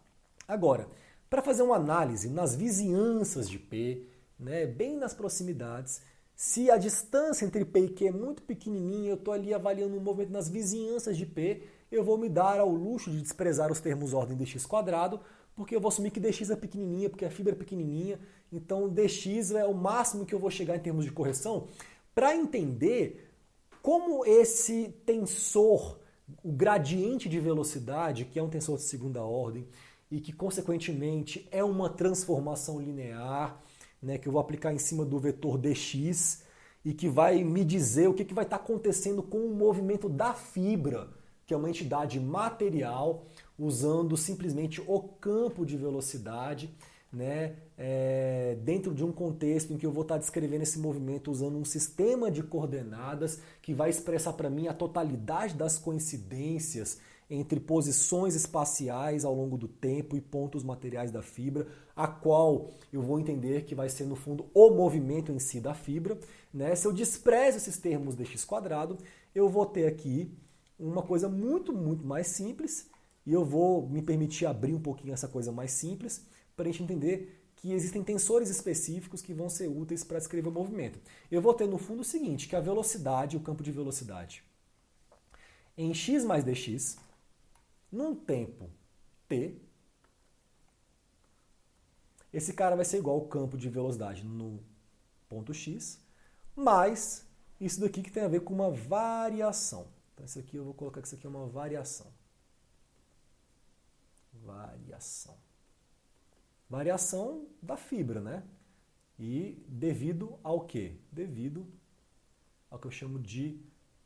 S1: Agora, para fazer uma análise nas vizinhanças de P, né, bem nas proximidades, se a distância entre P e Q é muito pequenininha, eu estou ali avaliando o movimento nas vizinhanças de P, eu vou me dar ao luxo de desprezar os termos ordem dx², porque eu vou assumir que dx é pequenininha, porque a fibra é pequenininha, então dx é o máximo que eu vou chegar em termos de correção, para entender como esse tensor, o gradiente de velocidade, que é um tensor de segunda ordem, e que, consequentemente, é uma transformação linear, né, que eu vou aplicar em cima do vetor dx, e que vai me dizer o que vai estar acontecendo com o movimento da fibra, que é uma entidade material, usando simplesmente o campo de velocidade, né, dentro de um contexto em que eu vou estar descrevendo esse movimento usando um sistema de coordenadas que vai expressar para mim a totalidade das coincidências entre posições espaciais ao longo do tempo e pontos materiais da fibra, a qual eu vou entender que vai ser, no fundo, o movimento em si da fibra. Né? Se eu desprezo esses termos dx², eu vou ter aqui uma coisa muito, muito mais simples, e eu vou me permitir abrir um pouquinho essa coisa mais simples, para a gente entender que existem tensores específicos que vão ser úteis para descrever o movimento. Eu vou ter, no fundo, o seguinte, que a velocidade, o campo de velocidade, em x mais dx, num tempo t, esse cara vai ser igual ao campo de velocidade no ponto x, mais isso daqui que tem a ver com uma variação. Então, isso aqui eu vou colocar que isso aqui é uma variação. Variação da fibra, né? E devido ao quê? Devido ao que eu chamo de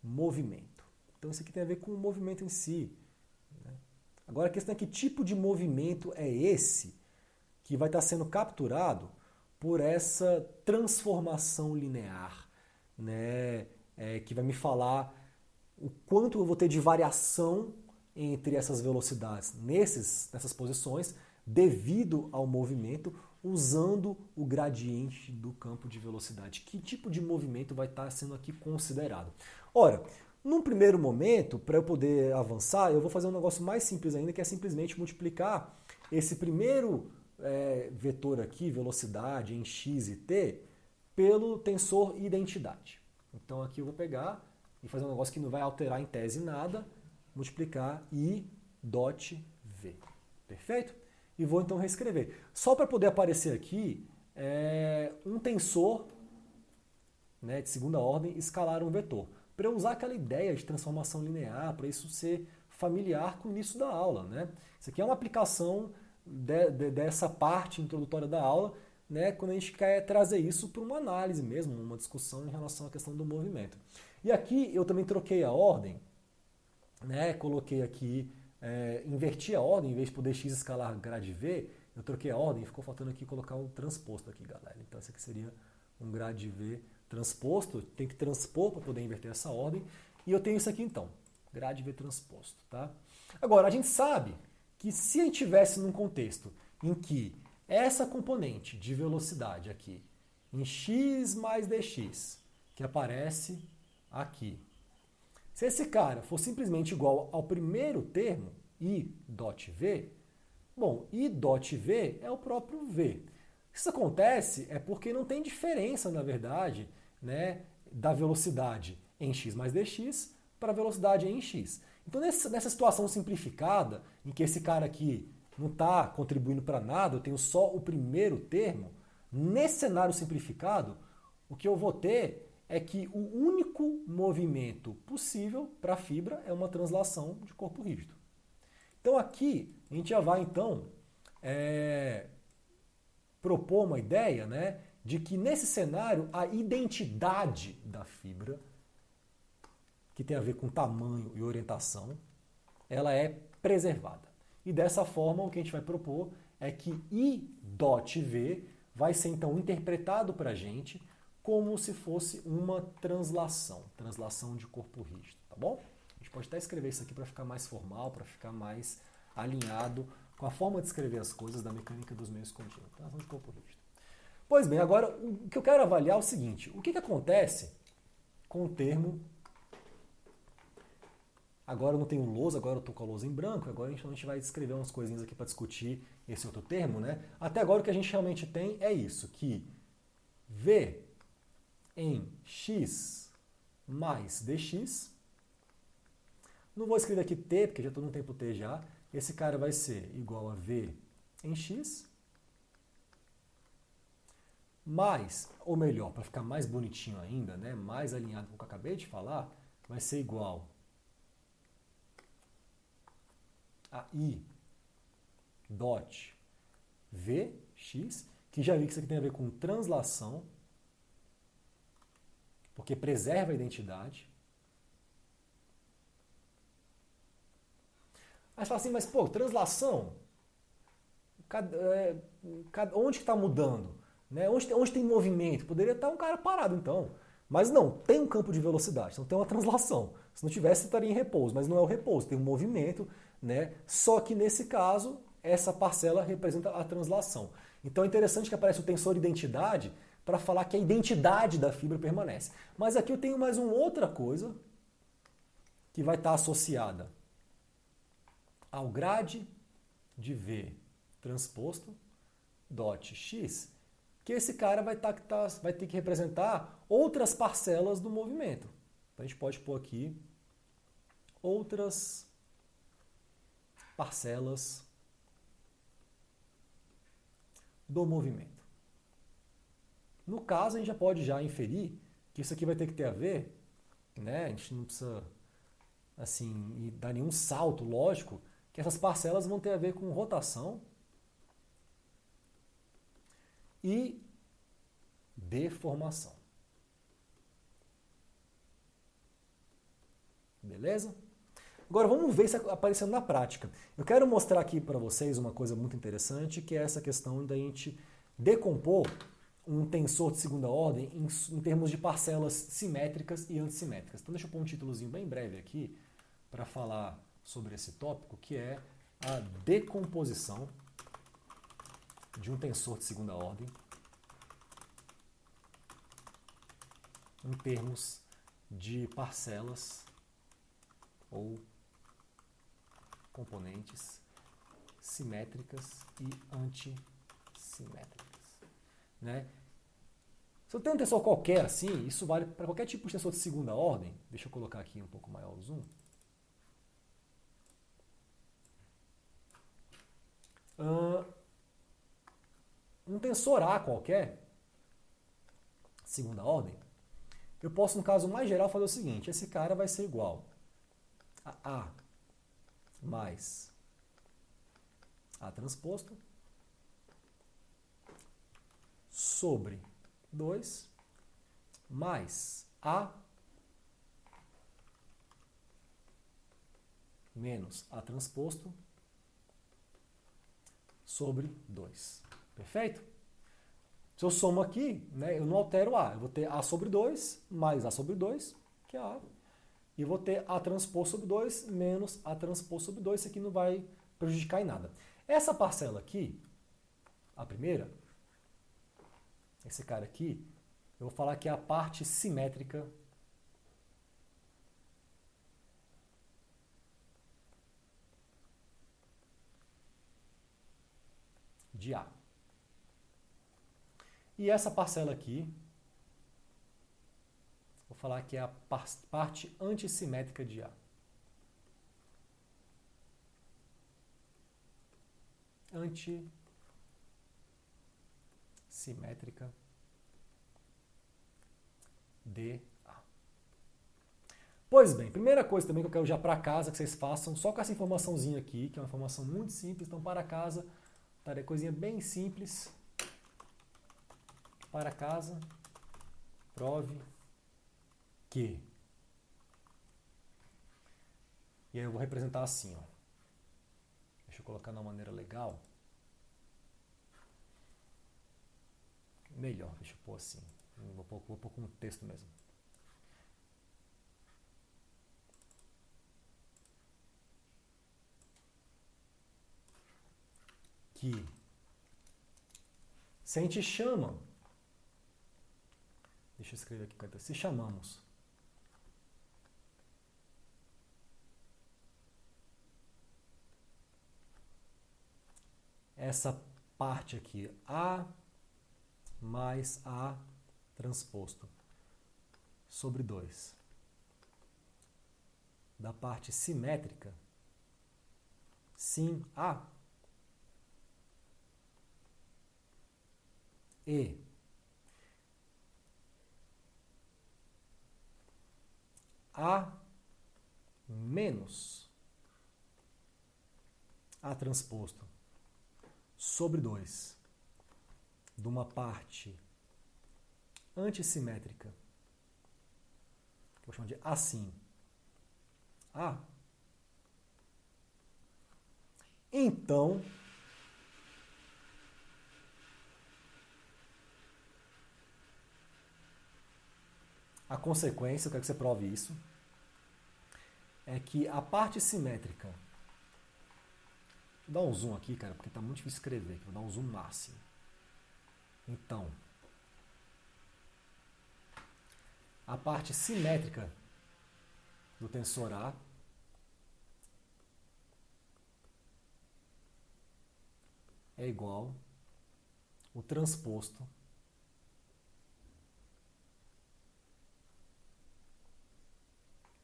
S1: movimento. Então, isso aqui tem a ver com o movimento em si. Agora a questão é que tipo de movimento é esse que vai estar sendo capturado por essa transformação linear, né? Que vai me falar o quanto eu vou ter de variação entre essas velocidades nessas posições devido ao movimento usando o gradiente do campo de velocidade. Que tipo de movimento vai estar sendo aqui considerado? Ora, num primeiro momento, para eu poder avançar, eu vou fazer um negócio mais simples ainda, que é simplesmente multiplicar esse primeiro vetor aqui, velocidade em x e t, pelo tensor identidade. Então aqui eu vou pegar e fazer um negócio que não vai alterar em tese nada, multiplicar i dot v. Perfeito? E vou então reescrever. Só para poder aparecer aqui um tensor, né, de segunda ordem escalar um vetor. Para eu usar aquela ideia de transformação linear, para isso ser familiar com o início da aula. Né? Isso aqui é uma aplicação dessa parte introdutória da aula, né, quando a gente quer trazer isso para uma análise mesmo, uma discussão em relação à questão do movimento. E aqui eu também troquei a ordem, né, coloquei aqui, inverti a ordem, em vez de poder x escalar grade v, eu troquei a ordem e ficou faltando aqui colocar um transposto aqui, galera. Então esse aqui seria um grade v transposto, tem que transpor para poder inverter essa ordem, e eu tenho isso aqui então, grade v transposto. Tá? Agora, a gente sabe que se a gente tivesse num contexto em que essa componente de velocidade aqui, em x mais dx, que aparece aqui, se esse cara for simplesmente igual ao primeiro termo, i dot v, bom, i dot v é o próprio v. Isso acontece porque não tem diferença, na verdade, né, da velocidade em x mais dx para a velocidade em x. Então, nessa situação simplificada, em que esse cara aqui não está contribuindo para nada, eu tenho só o primeiro termo, nesse cenário simplificado, o que eu vou ter é que o único movimento possível para a fibra é uma translação de corpo rígido. Então, aqui, a gente já vai, então, propor uma ideia, né, de que nesse cenário a identidade da fibra, que tem a ver com tamanho e orientação, ela é preservada. E dessa forma o que a gente vai propor é que I dot V vai ser então interpretado para a gente como se fosse uma translação de corpo rígido, tá bom? A gente pode até escrever isso aqui para ficar mais formal, para ficar mais alinhado com a forma de escrever as coisas da mecânica dos meios contínuos. Translação de corpo rígido. Pois bem, agora o que eu quero avaliar é o seguinte: o que acontece com o termo Agora eu não tenho lousa, agora eu estou com a lousa em branco, agora a gente vai escrever umas coisinhas aqui para discutir esse outro termo, né? Até agora o que a gente realmente tem é isso, que V em x mais dx, não vou escrever aqui t, porque já estou no tempo t já, esse cara vai ser igual a V em x, mais, ou melhor, para ficar mais bonitinho ainda, né, mais alinhado com o que eu acabei de falar, vai ser igual a I dot Vx, que já vi que isso aqui tem a ver com translação, porque preserva a identidade. Aí você fala assim, mas pô, translação, onde que está mudando? Né? Onde tem movimento? Poderia estar um cara parado então. Mas não, tem um campo de velocidade, então tem uma translação. Se não tivesse, estaria em repouso, mas não é o repouso, tem um movimento, né? Só que nesse caso, essa parcela representa a translação. Então é interessante que aparece o tensor identidade para falar que a identidade da fibra permanece. Mas aqui eu tenho mais uma outra coisa que vai estar associada ao grade de V transposto dot x, que esse cara vai ter que representar outras parcelas do movimento. Então a gente pode pôr aqui outras parcelas do movimento. No caso, a gente já pode inferir que isso aqui vai ter que ter a ver, né? A gente não precisa assim, dar nenhum salto, lógico, que essas parcelas vão ter a ver com rotação e deformação. Beleza? Agora vamos ver isso aparecendo na prática. Eu quero mostrar aqui para vocês uma coisa muito interessante, que é essa questão da gente decompor um tensor de segunda ordem em termos de parcelas simétricas e antissimétricas. Então deixa eu pôr um títulozinho bem breve aqui para falar sobre esse tópico, que é a decomposição de um tensor de segunda ordem em termos de parcelas ou componentes simétricas e antissimétricas. Né? Se eu tenho um tensor qualquer assim, isso vale para qualquer tipo de tensor de segunda ordem. Deixa eu colocar aqui um pouco maior o zoom. Um tensor A qualquer, segunda ordem, eu posso, no caso mais geral, fazer o seguinte: esse cara vai ser igual a A mais A transposto sobre 2 mais A menos A transposto sobre 2. Perfeito? Se eu somo aqui, né, eu não altero A. Eu vou ter A sobre 2 mais A sobre 2, que é A. E vou ter A transposto sobre 2 menos A transposto sobre 2. Isso aqui não vai prejudicar em nada. Essa parcela aqui, a primeira, esse cara aqui, eu vou falar que é a parte simétrica de A. E essa parcela aqui, vou falar que é a parte antissimétrica de A. Antissimétrica de A. Pois bem, primeira coisa também que eu quero já para casa que vocês façam, só com essa informaçãozinha aqui, que é uma informação muito simples, então para casa, coisinha bem simples. Para casa, prove que. E aí eu vou representar assim, ó. Deixa eu colocar de uma maneira legal. Melhor, deixa eu pôr assim. Vou pôr como texto mesmo. Que se a gente chama, deixa eu escrever aqui, se chamamos essa parte aqui, A mais A transposto sobre 2 da parte simétrica, sim, A, e A menos A transposto sobre 2 de uma parte antissimétrica, que eu vou chamar de assim, A, então a consequência, eu quero que você prove isso, é que a parte simétrica, vou dar um zoom aqui, cara, porque está muito difícil escrever, vou dar um zoom máximo. Então, a parte simétrica do tensor A é igual o transposto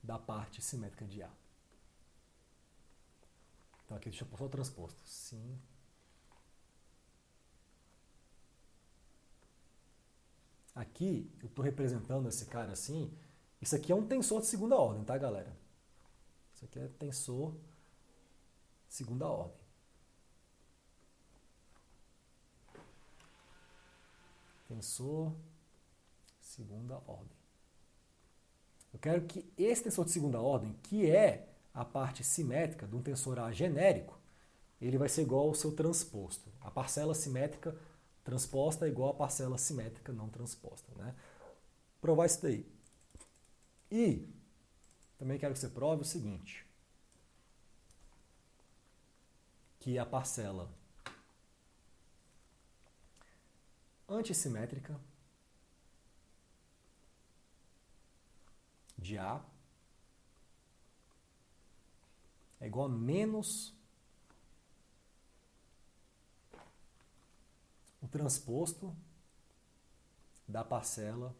S1: da parte simétrica de A. Então aqui deixa eu pôr só o transposto. Sim. Aqui eu estou representando esse cara assim. Isso aqui é um tensor de segunda ordem, tá, galera? Isso aqui é tensor segunda ordem. Tensor segunda ordem. Eu quero que esse tensor de segunda ordem, que é a parte simétrica de um tensor A genérico, ele vai ser igual ao seu transposto. A parcela simétrica transposta é igual à parcela simétrica não transposta, né? Provar isso daí. E também quero que você prove o seguinte, que a parcela antissimétrica de A é igual a menos o transposto da parcela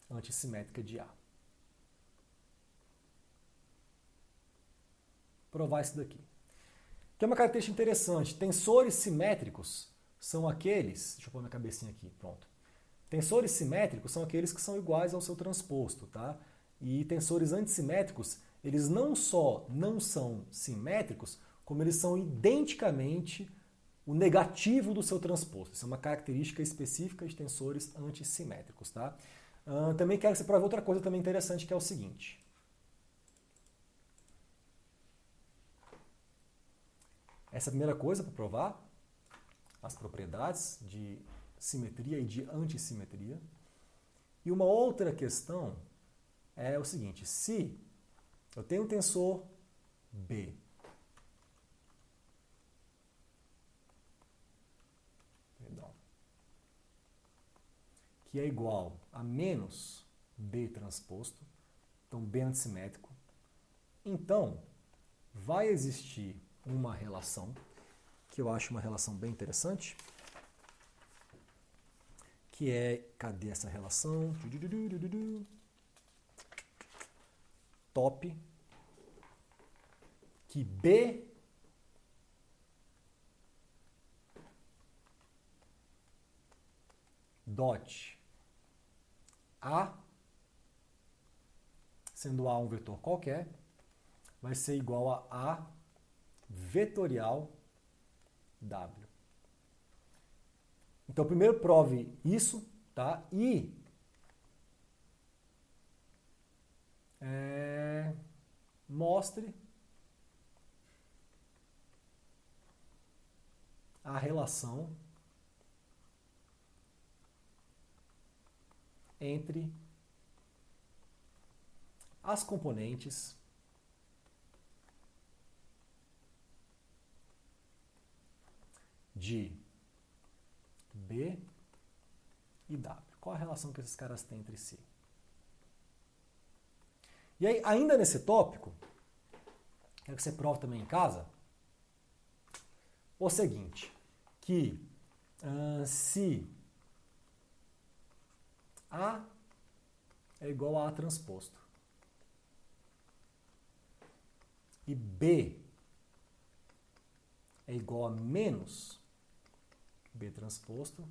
S1: antissimétrica de A. Provar isso daqui. Tem uma característica interessante. Tensores simétricos são aqueles... Deixa eu pôr minha cabecinha aqui, pronto. Tensores simétricos são aqueles que são iguais ao seu transposto, tá? E tensores antissimétricos, eles não só não são simétricos, como eles são identicamente o negativo do seu transposto. Isso é uma característica específica de tensores antissimétricos, tá? Também quero que você prove outra coisa também interessante, que é o seguinte. Essa é a primeira coisa para provar as propriedades de simetria e de antissimetria. E uma outra questão é o seguinte, se eu tenho um tensor B, que é igual a menos B transposto, então B antissimétrico, então vai existir uma relação, que eu acho uma relação bem interessante, que é, cadê essa relação? Top, que B dot A, sendo A um vetor qualquer, vai ser igual a A vetorial W. Então, primeiro prove isso, tá? E mostre a relação entre as componentes de B e W. Qual a relação que esses caras têm entre si? E aí, ainda nesse tópico, quero que você prove também em casa o seguinte. que se A é igual a A transposto e B é igual a menos B transposto,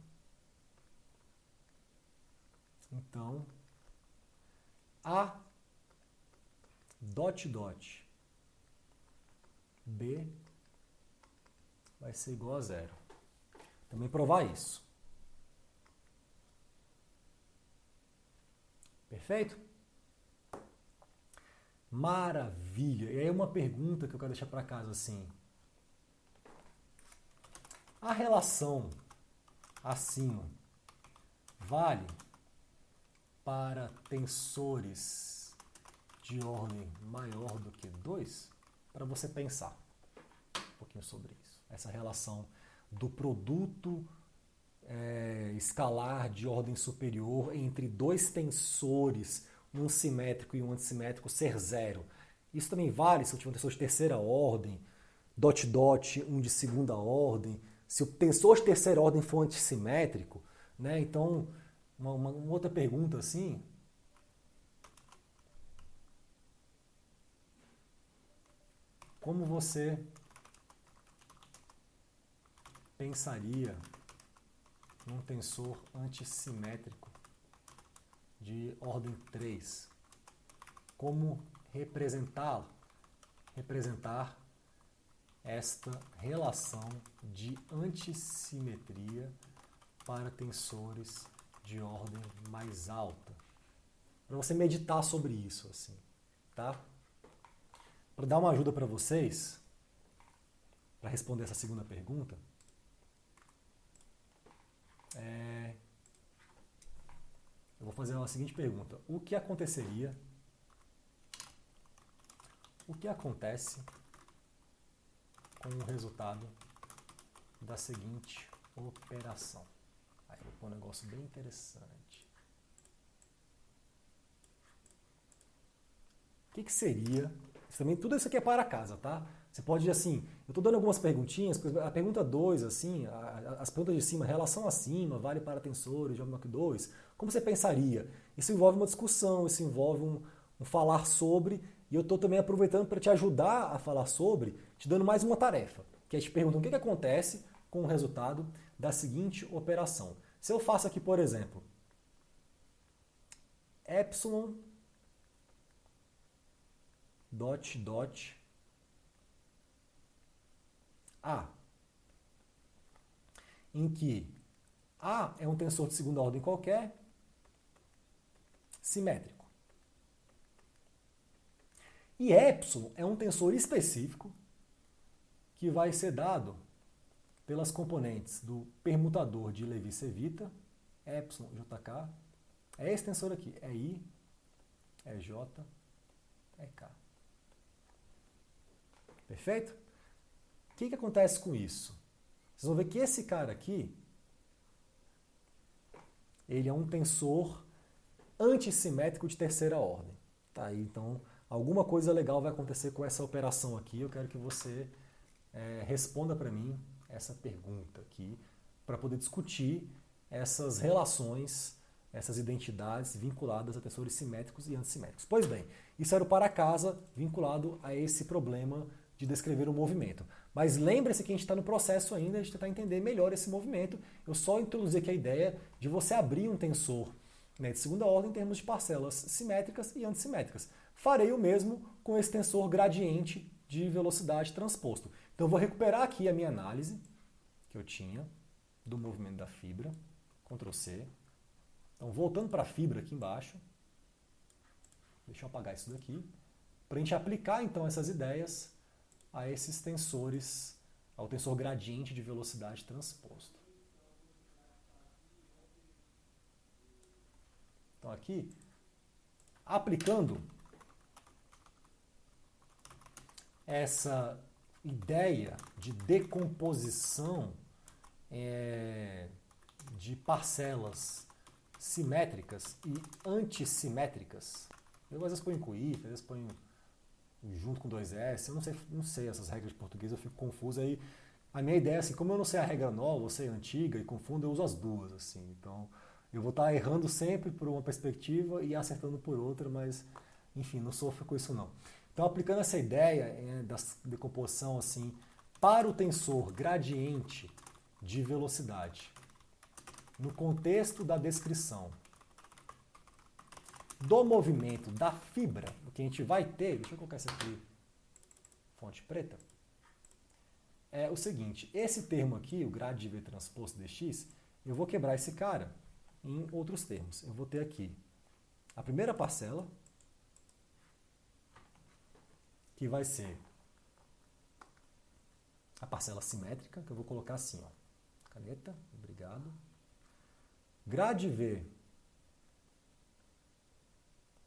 S1: então A dot dot B vai ser igual a zero. Também provar isso. Perfeito? Maravilha! E aí uma pergunta que eu quero deixar para casa assim. A relação acima vale para tensores de ordem maior do que 2? Para você pensar um pouquinho sobre isso. Essa relação do produto escalar de ordem superior entre dois tensores, um simétrico e um antissimétrico, ser zero. Isso também vale se eu tiver um tensor de terceira ordem, dot dot, um de segunda ordem. Se o tensor de terceira ordem for antissimétrico, né? Então, uma outra pergunta assim. Como você pensaria num tensor antissimétrico de ordem 3? Como representar esta relação de antissimetria para tensores de ordem mais alta? Para você meditar sobre isso, assim, tá? Para dar uma ajuda para vocês, para responder essa segunda pergunta, eu vou fazer a seguinte pergunta. O que acontece com o resultado da seguinte operação? Aí eu vou pôr um negócio bem interessante. O que seria... Tudo isso aqui é para casa, tá? Você pode, assim, eu estou dando algumas perguntinhas, a pergunta 2, assim, as perguntas de cima, relação acima, vale para tensores de ordem maior que 2, como você pensaria? Isso envolve uma discussão, isso envolve um falar sobre, e eu estou também aproveitando para te ajudar a falar sobre, te dando mais uma tarefa, que é te perguntar o que acontece com o resultado da seguinte operação. Se eu faço aqui, por exemplo, epsilon dot dot A, em que A é um tensor de segunda ordem qualquer, simétrico. E epsilon é um tensor específico que vai ser dado pelas componentes do permutador de Levi-Cevita, epsilon jk, é esse tensor aqui, é I, é J, é K. Perfeito? O que acontece com isso? Vocês vão ver que esse cara aqui, ele é um tensor antissimétrico de terceira ordem. Tá aí, então, alguma coisa legal vai acontecer com essa operação aqui. Eu quero que você responda para mim essa pergunta aqui, para poder discutir essas relações, essas identidades vinculadas a tensores simétricos e antissimétricos. Pois bem, isso era o para casa vinculado a esse problema de descrever o movimento. Mas lembre-se que a gente está no processo ainda de tentar entender melhor esse movimento. Eu só introduzi aqui a ideia de você abrir um tensor, né, de segunda ordem em termos de parcelas simétricas e antissimétricas. Farei o mesmo com esse tensor gradiente de velocidade transposto. Então eu vou recuperar aqui a minha análise que eu tinha do movimento da fibra. Ctrl C. Então voltando para a fibra aqui embaixo. Deixa eu apagar isso daqui. Para a gente aplicar então essas ideias a esses tensores, ao tensor gradiente de velocidade transposto. Então aqui, aplicando essa ideia de decomposição de parcelas simétricas e antissimétricas, eu às vezes ponho com I, às vezes ponho junto com 2S, eu não sei essas regras de português, eu fico confuso aí. A minha ideia é assim, como eu não sei a regra nova, eu sei a antiga e confundo, eu uso as duas, assim. Então, eu vou estar errando sempre por uma perspectiva e acertando por outra, mas, enfim, não sofro com isso não. Então, aplicando essa ideia da decomposição, assim, para o tensor gradiente de velocidade, no contexto da descrição do movimento da fibra, o que a gente vai ter, deixa eu colocar isso aqui, fonte preta, é o seguinte, esse termo aqui, o grade de V transposto dx, eu vou quebrar esse cara em outros termos. Eu vou ter aqui a primeira parcela, que vai ser a parcela simétrica, que eu vou colocar assim, ó, caneta, obrigado. Grade V,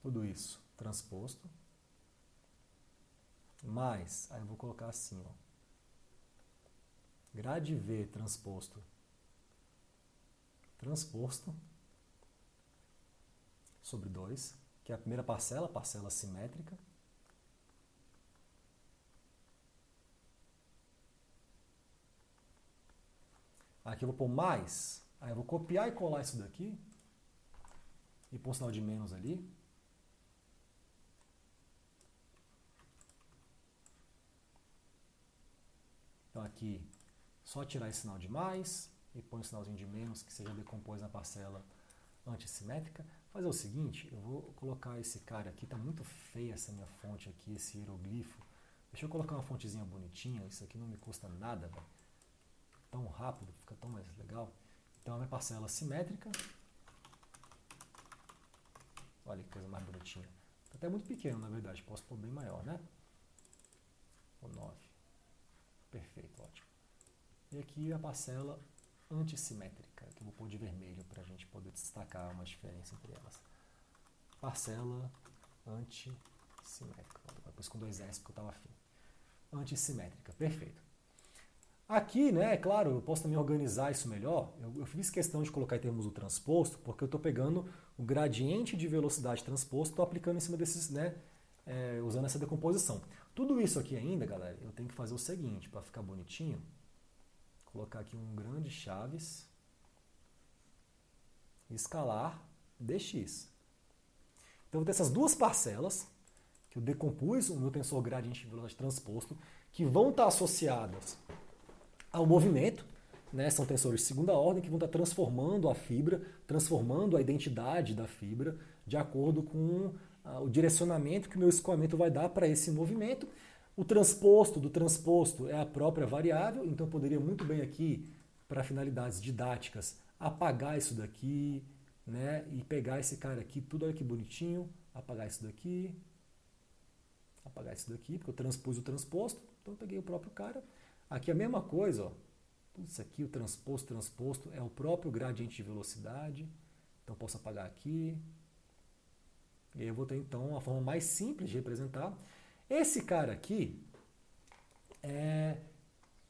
S1: tudo isso transposto, mais, aí eu vou colocar assim, ó, grade V transposto sobre 2, que é a primeira parcela, parcela simétrica. Aqui eu vou pôr mais, aí eu vou copiar e colar isso daqui, e pôr um sinal de menos ali. Então aqui, só tirar esse sinal de mais, e põe um sinalzinho de menos, que seja decompôs na parcela antissimétrica. Fazer o seguinte, eu vou colocar esse cara aqui, tá muito feia essa minha fonte aqui, esse hieroglifo. Deixa eu colocar uma fontezinha bonitinha, isso aqui não me custa nada, velho. Tão rápido, fica tão mais legal. Então a minha parcela simétrica, olha que coisa mais bonitinha. Tá até muito pequeno, na verdade, posso pôr bem maior, né? O 9. Perfeito, ótimo. E aqui a parcela antissimétrica, que eu vou pôr de vermelho para a gente poder destacar uma diferença entre elas. Parcela antissimétrica. Vou pôr com 2 S porque eu estava afim. Antissimétrica, perfeito. Aqui, né, é claro, eu posso também organizar isso melhor. Eu fiz questão de colocar em termos do transposto, porque eu estou pegando o gradiente de velocidade transposto e estou aplicando em cima desses, né, usando essa decomposição. Tudo isso aqui ainda, galera, eu tenho que fazer o seguinte, para ficar bonitinho, colocar aqui um grande chaves, escalar dx. Então eu vou ter essas duas parcelas, que eu decompus o meu tensor gradiente de velocidade transposto, que vão estar associadas ao movimento, né? São tensores de segunda ordem que vão estar transformando a fibra, transformando a identidade da fibra de acordo com o direcionamento que o meu escoamento vai dar para esse movimento. O transposto do transposto é a própria variável, então eu poderia muito bem aqui, para finalidades didáticas, apagar isso daqui, né? E pegar esse cara aqui, tudo olha que bonitinho, apagar isso daqui, porque eu transpus o transposto, então eu peguei o próprio cara. Aqui a mesma coisa, ó. Isso aqui, o transposto é o próprio gradiente de velocidade. Então posso apagar aqui. E aí eu vou ter então uma forma mais simples de representar. Esse cara aqui,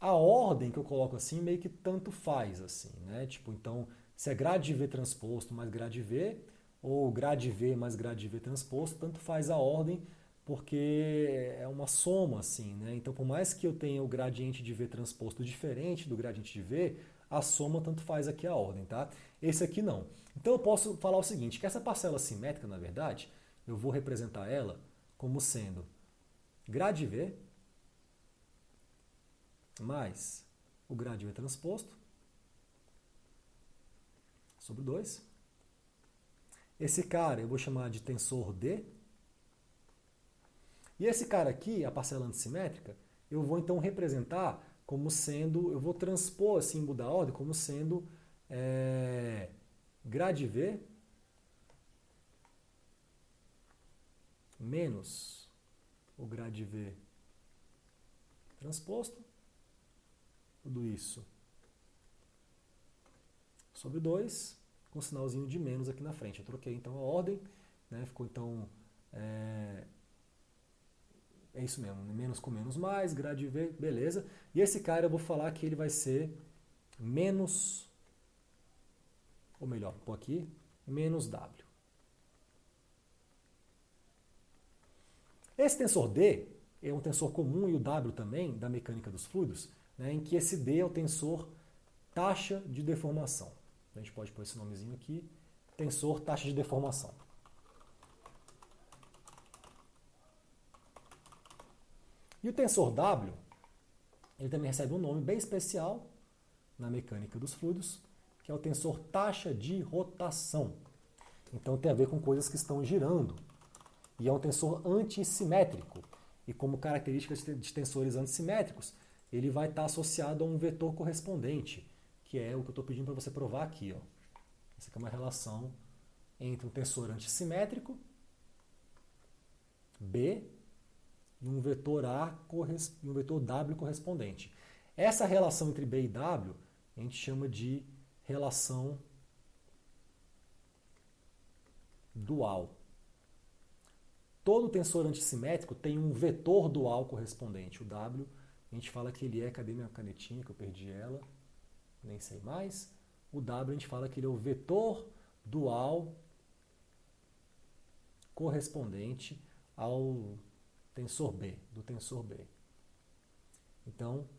S1: a ordem que eu coloco assim meio que tanto faz, assim, né? Tipo, então, se é grade V transposto mais grade V, ou grade V mais grade V transposto, tanto faz a ordem, porque é uma soma, assim, né? Então, por mais que eu tenha o gradiente de V transposto diferente do gradiente de V, a soma tanto faz aqui a ordem, tá? Esse aqui não. Então, eu posso falar o seguinte, que essa parcela simétrica, na verdade, eu vou representar ela como sendo grade V mais o grade V transposto sobre 2. Esse cara eu vou chamar de tensor D. E esse cara aqui, a parcela antissimétrica, eu vou então representar como sendo, eu vvou transpor assim, mudar a ordem, como sendo grade V menos o grade V transposto, tudo isso sobre 2, com um sinalzinho de menos aqui na frente. Eu troquei então a ordem, né? Ficou então é isso mesmo, menos com menos mais, grade V, beleza. E esse cara eu vou falar que ele vai ser menos, ou melhor, vou pôr aqui, menos W. Esse tensor D é um tensor comum e o W também, da mecânica dos fluidos, né, em que esse D é o tensor taxa de deformação. A gente pode pôr esse nomezinho aqui, tensor taxa de deformação. E o tensor W, ele também recebe um nome bem especial na mecânica dos fluidos, que é o tensor taxa de rotação. Então tem a ver com coisas que estão girando. E é um tensor antissimétrico. E como característica de tensores antissimétricos, ele vai estar associado a um vetor correspondente, que é o que eu estou pedindo para você provar aqui. Ó. Essa aqui é uma relação entre um tensor antissimétrico, B, e um vetor A e um vetor W correspondente. Essa relação entre B e W a gente chama de relação dual. Todo tensor antissimétrico tem um vetor dual correspondente. O W, a gente fala que ele é... Cadê minha canetinha que eu perdi ela? Nem sei mais. O W a gente fala que ele é o vetor dual correspondente ao tensor B, do tensor B. Então,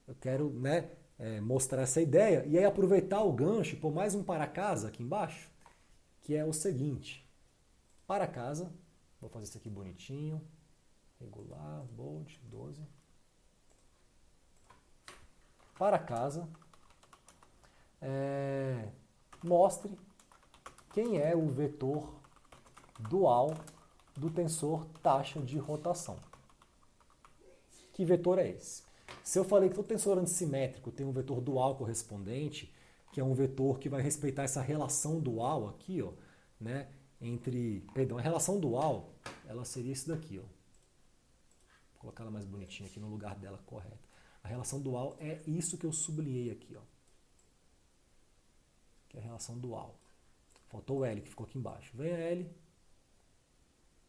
S1: eu quero mostrar essa ideia e aí aproveitar o gancho e pôr mais um para casa aqui embaixo, que é o seguinte. Para casa, vou fazer isso aqui bonitinho, regular, bold, 12. Para casa, mostre quem é o vetor dual do tensor taxa de rotação. Que vetor é esse? Se eu falei que todo tensor antissimétrico tem um vetor dual correspondente, que é um vetor que vai respeitar essa relação dual aqui, ó, né, a relação dual, ela seria isso daqui, ó. Vou colocar ela mais bonitinha aqui no lugar dela correto. A relação dual é isso que eu sublinhei aqui, ó. Que é a relação dual. Faltou o L que ficou aqui embaixo. Vem a L.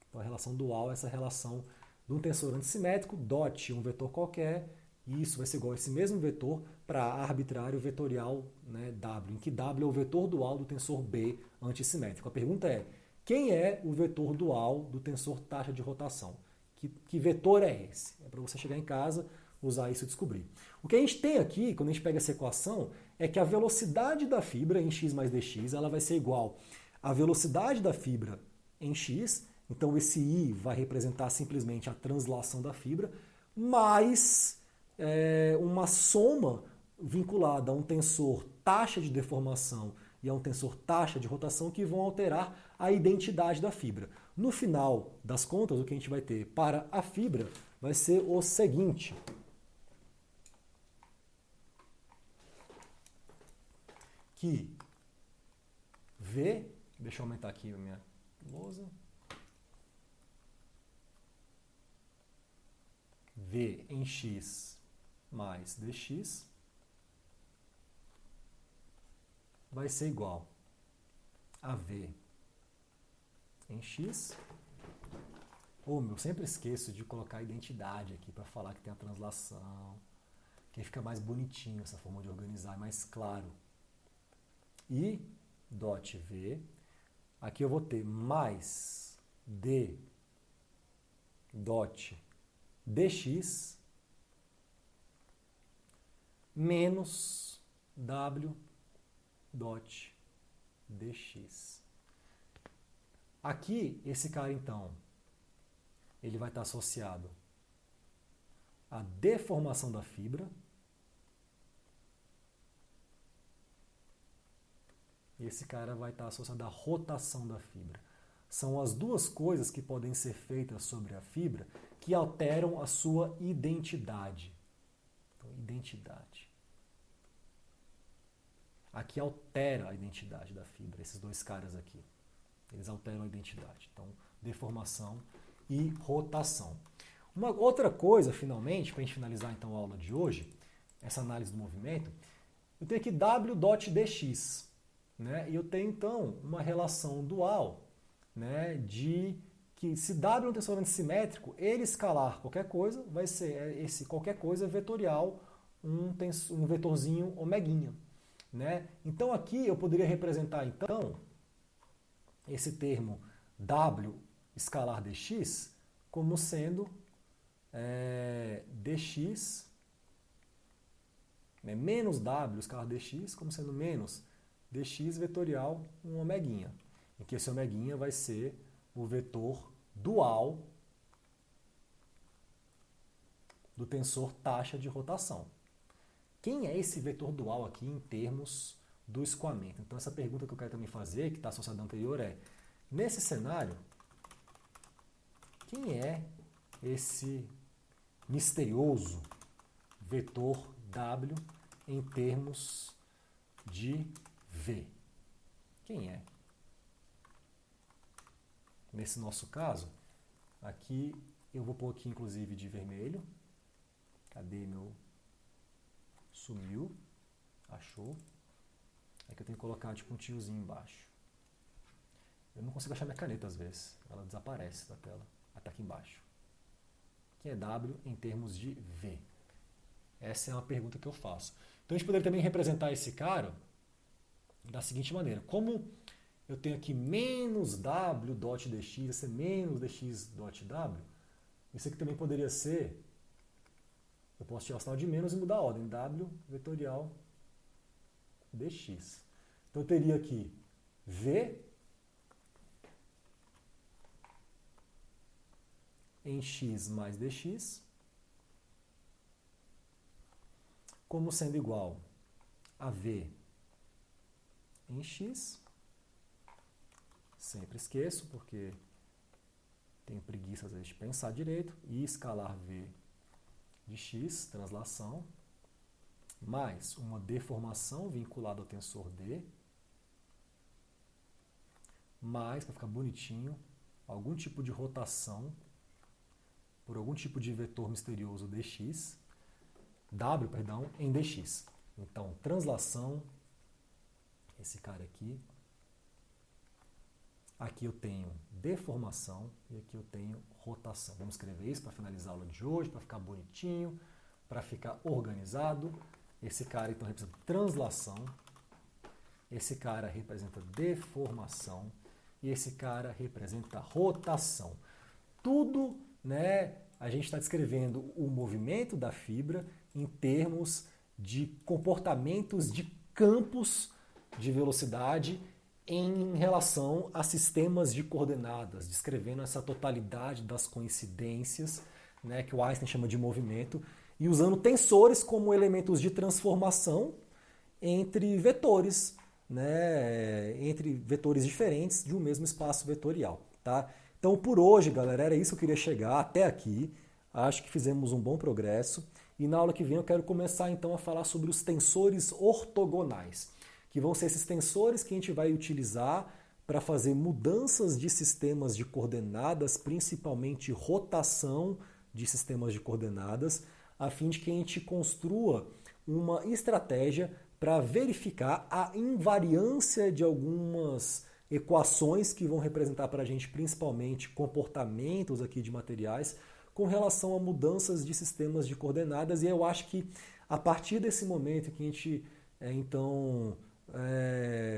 S1: Então a relação dual é essa relação de um tensor antissimétrico, dot um vetor qualquer, e isso vai ser igual a esse mesmo vetor para arbitrário vetorial, né, W, em que W é o vetor dual do tensor B antissimétrico. A pergunta é, quem é o vetor dual do tensor taxa de rotação? Que vetor é esse? É para você chegar em casa, usar isso e descobrir. O que a gente tem aqui, quando a gente pega essa equação, é que a velocidade da fibra em x mais dx ela vai ser igual à velocidade da fibra em x. Então esse I vai representar simplesmente a translação da fibra, mais uma soma vinculada a um tensor taxa de deformação e a um tensor taxa de rotação que vão alterar a identidade da fibra. No final das contas, o que a gente vai ter para a fibra vai ser o seguinte. Que V, deixa eu aumentar aqui a minha lousa. V em x mais dx vai ser igual a V em x. Eu sempre esqueço de colocar a identidade aqui para falar que tem a translação, que fica mais bonitinho essa forma de organizar, é mais claro. I dot V, aqui eu vou ter mais D dot dx menos W dot dx. Aqui, esse cara, então, ele vai estar associado à deformação da fibra e esse cara vai estar associado à rotação da fibra. São as duas coisas que podem ser feitas sobre a fibra que alteram a sua identidade. Então, identidade. Aqui altera a identidade da fibra, esses dois caras aqui. Eles alteram a identidade. Então, deformação e rotação. Uma outra coisa, finalmente, para a gente finalizar então a aula de hoje, essa análise do movimento, eu tenho aqui W dot dx. Né? E eu tenho, então, uma relação dual, né, de que se W é um tensor antissimétrico, ele escalar qualquer coisa vai ser esse qualquer coisa vetorial, um vetorzinho omeguinha. Né? Então aqui eu poderia representar então esse termo W escalar dx como sendo dx né? Menos w escalar dx como sendo menos dx vetorial um omeguinha, em que esse omeguinha vai ser o vetor dual do tensor taxa de rotação. Quem é esse vetor dual aqui em termos do escoamento? Então essa pergunta que eu quero também fazer, que está associada à anterior, é: nesse cenário, quem é esse misterioso vetor W em termos de V? Quem é? Nesse nosso caso, aqui eu vou pôr aqui inclusive de vermelho. Cadê meu? Sumiu. Achou. Aqui eu tenho que colocar tipo um tiozinho embaixo. Eu não consigo achar minha caneta às vezes. Ela desaparece da tela. Até aqui embaixo. Quem é W em termos de V? Essa é uma pergunta que eu faço. Então a gente poderia também representar esse cara da seguinte maneira. Como eu tenho aqui menos W dot dx, esse é menos dx dot W, isso aqui também poderia ser, eu posso tirar o sinal de menos e mudar a ordem, W vetorial dx. Então eu teria aqui V em x mais dx, como sendo igual a V em x. Sempre esqueço, porque tenho preguiça às vezes de pensar direito. E escalar V de x, translação, mais uma deformação vinculada ao tensor D, mais, para ficar bonitinho, algum tipo de rotação por algum tipo de vetor misterioso dx, W, perdão, em dx. Então, translação, esse cara aqui. Aqui eu tenho deformação e aqui eu tenho rotação. Vamos escrever isso para finalizar a aula de hoje, para ficar bonitinho, para ficar organizado. Esse cara então representa translação, esse cara representa deformação e esse cara representa rotação. Tudo, né, a gente está descrevendo o movimento da fibra em termos de comportamentos de campos de velocidade em relação a sistemas de coordenadas, descrevendo essa totalidade das coincidências, né, que o Einstein chama de movimento, e usando tensores como elementos de transformação entre vetores, né, entre vetores diferentes de um mesmo espaço vetorial. Tá? Então, por hoje, galera, era isso que eu queria chegar até aqui. Acho que fizemos um bom progresso. E na aula que vem eu quero começar então a falar sobre os tensores ortogonais, que vão ser esses tensores que a gente vai utilizar para fazer mudanças de sistemas de coordenadas, principalmente rotação de sistemas de coordenadas, a fim de que a gente construa uma estratégia para verificar a invariância de algumas equações que vão representar para a gente principalmente comportamentos aqui de materiais com relação a mudanças de sistemas de coordenadas. E eu acho que a partir desse momento que a gente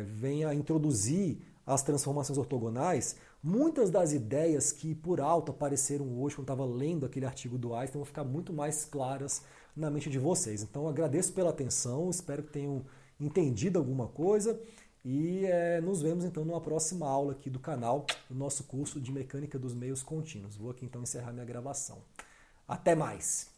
S1: venha a introduzir as transformações ortogonais, muitas das ideias que por alto apareceram hoje quando estava lendo aquele artigo do Einstein vão ficar muito mais claras na mente de vocês. Então eu agradeço pela atenção, espero que tenham entendido alguma coisa e nos vemos então numa próxima aula aqui do canal, no nosso curso de Mecânica dos Meios Contínuos. Vou aqui então encerrar minha gravação. Até mais!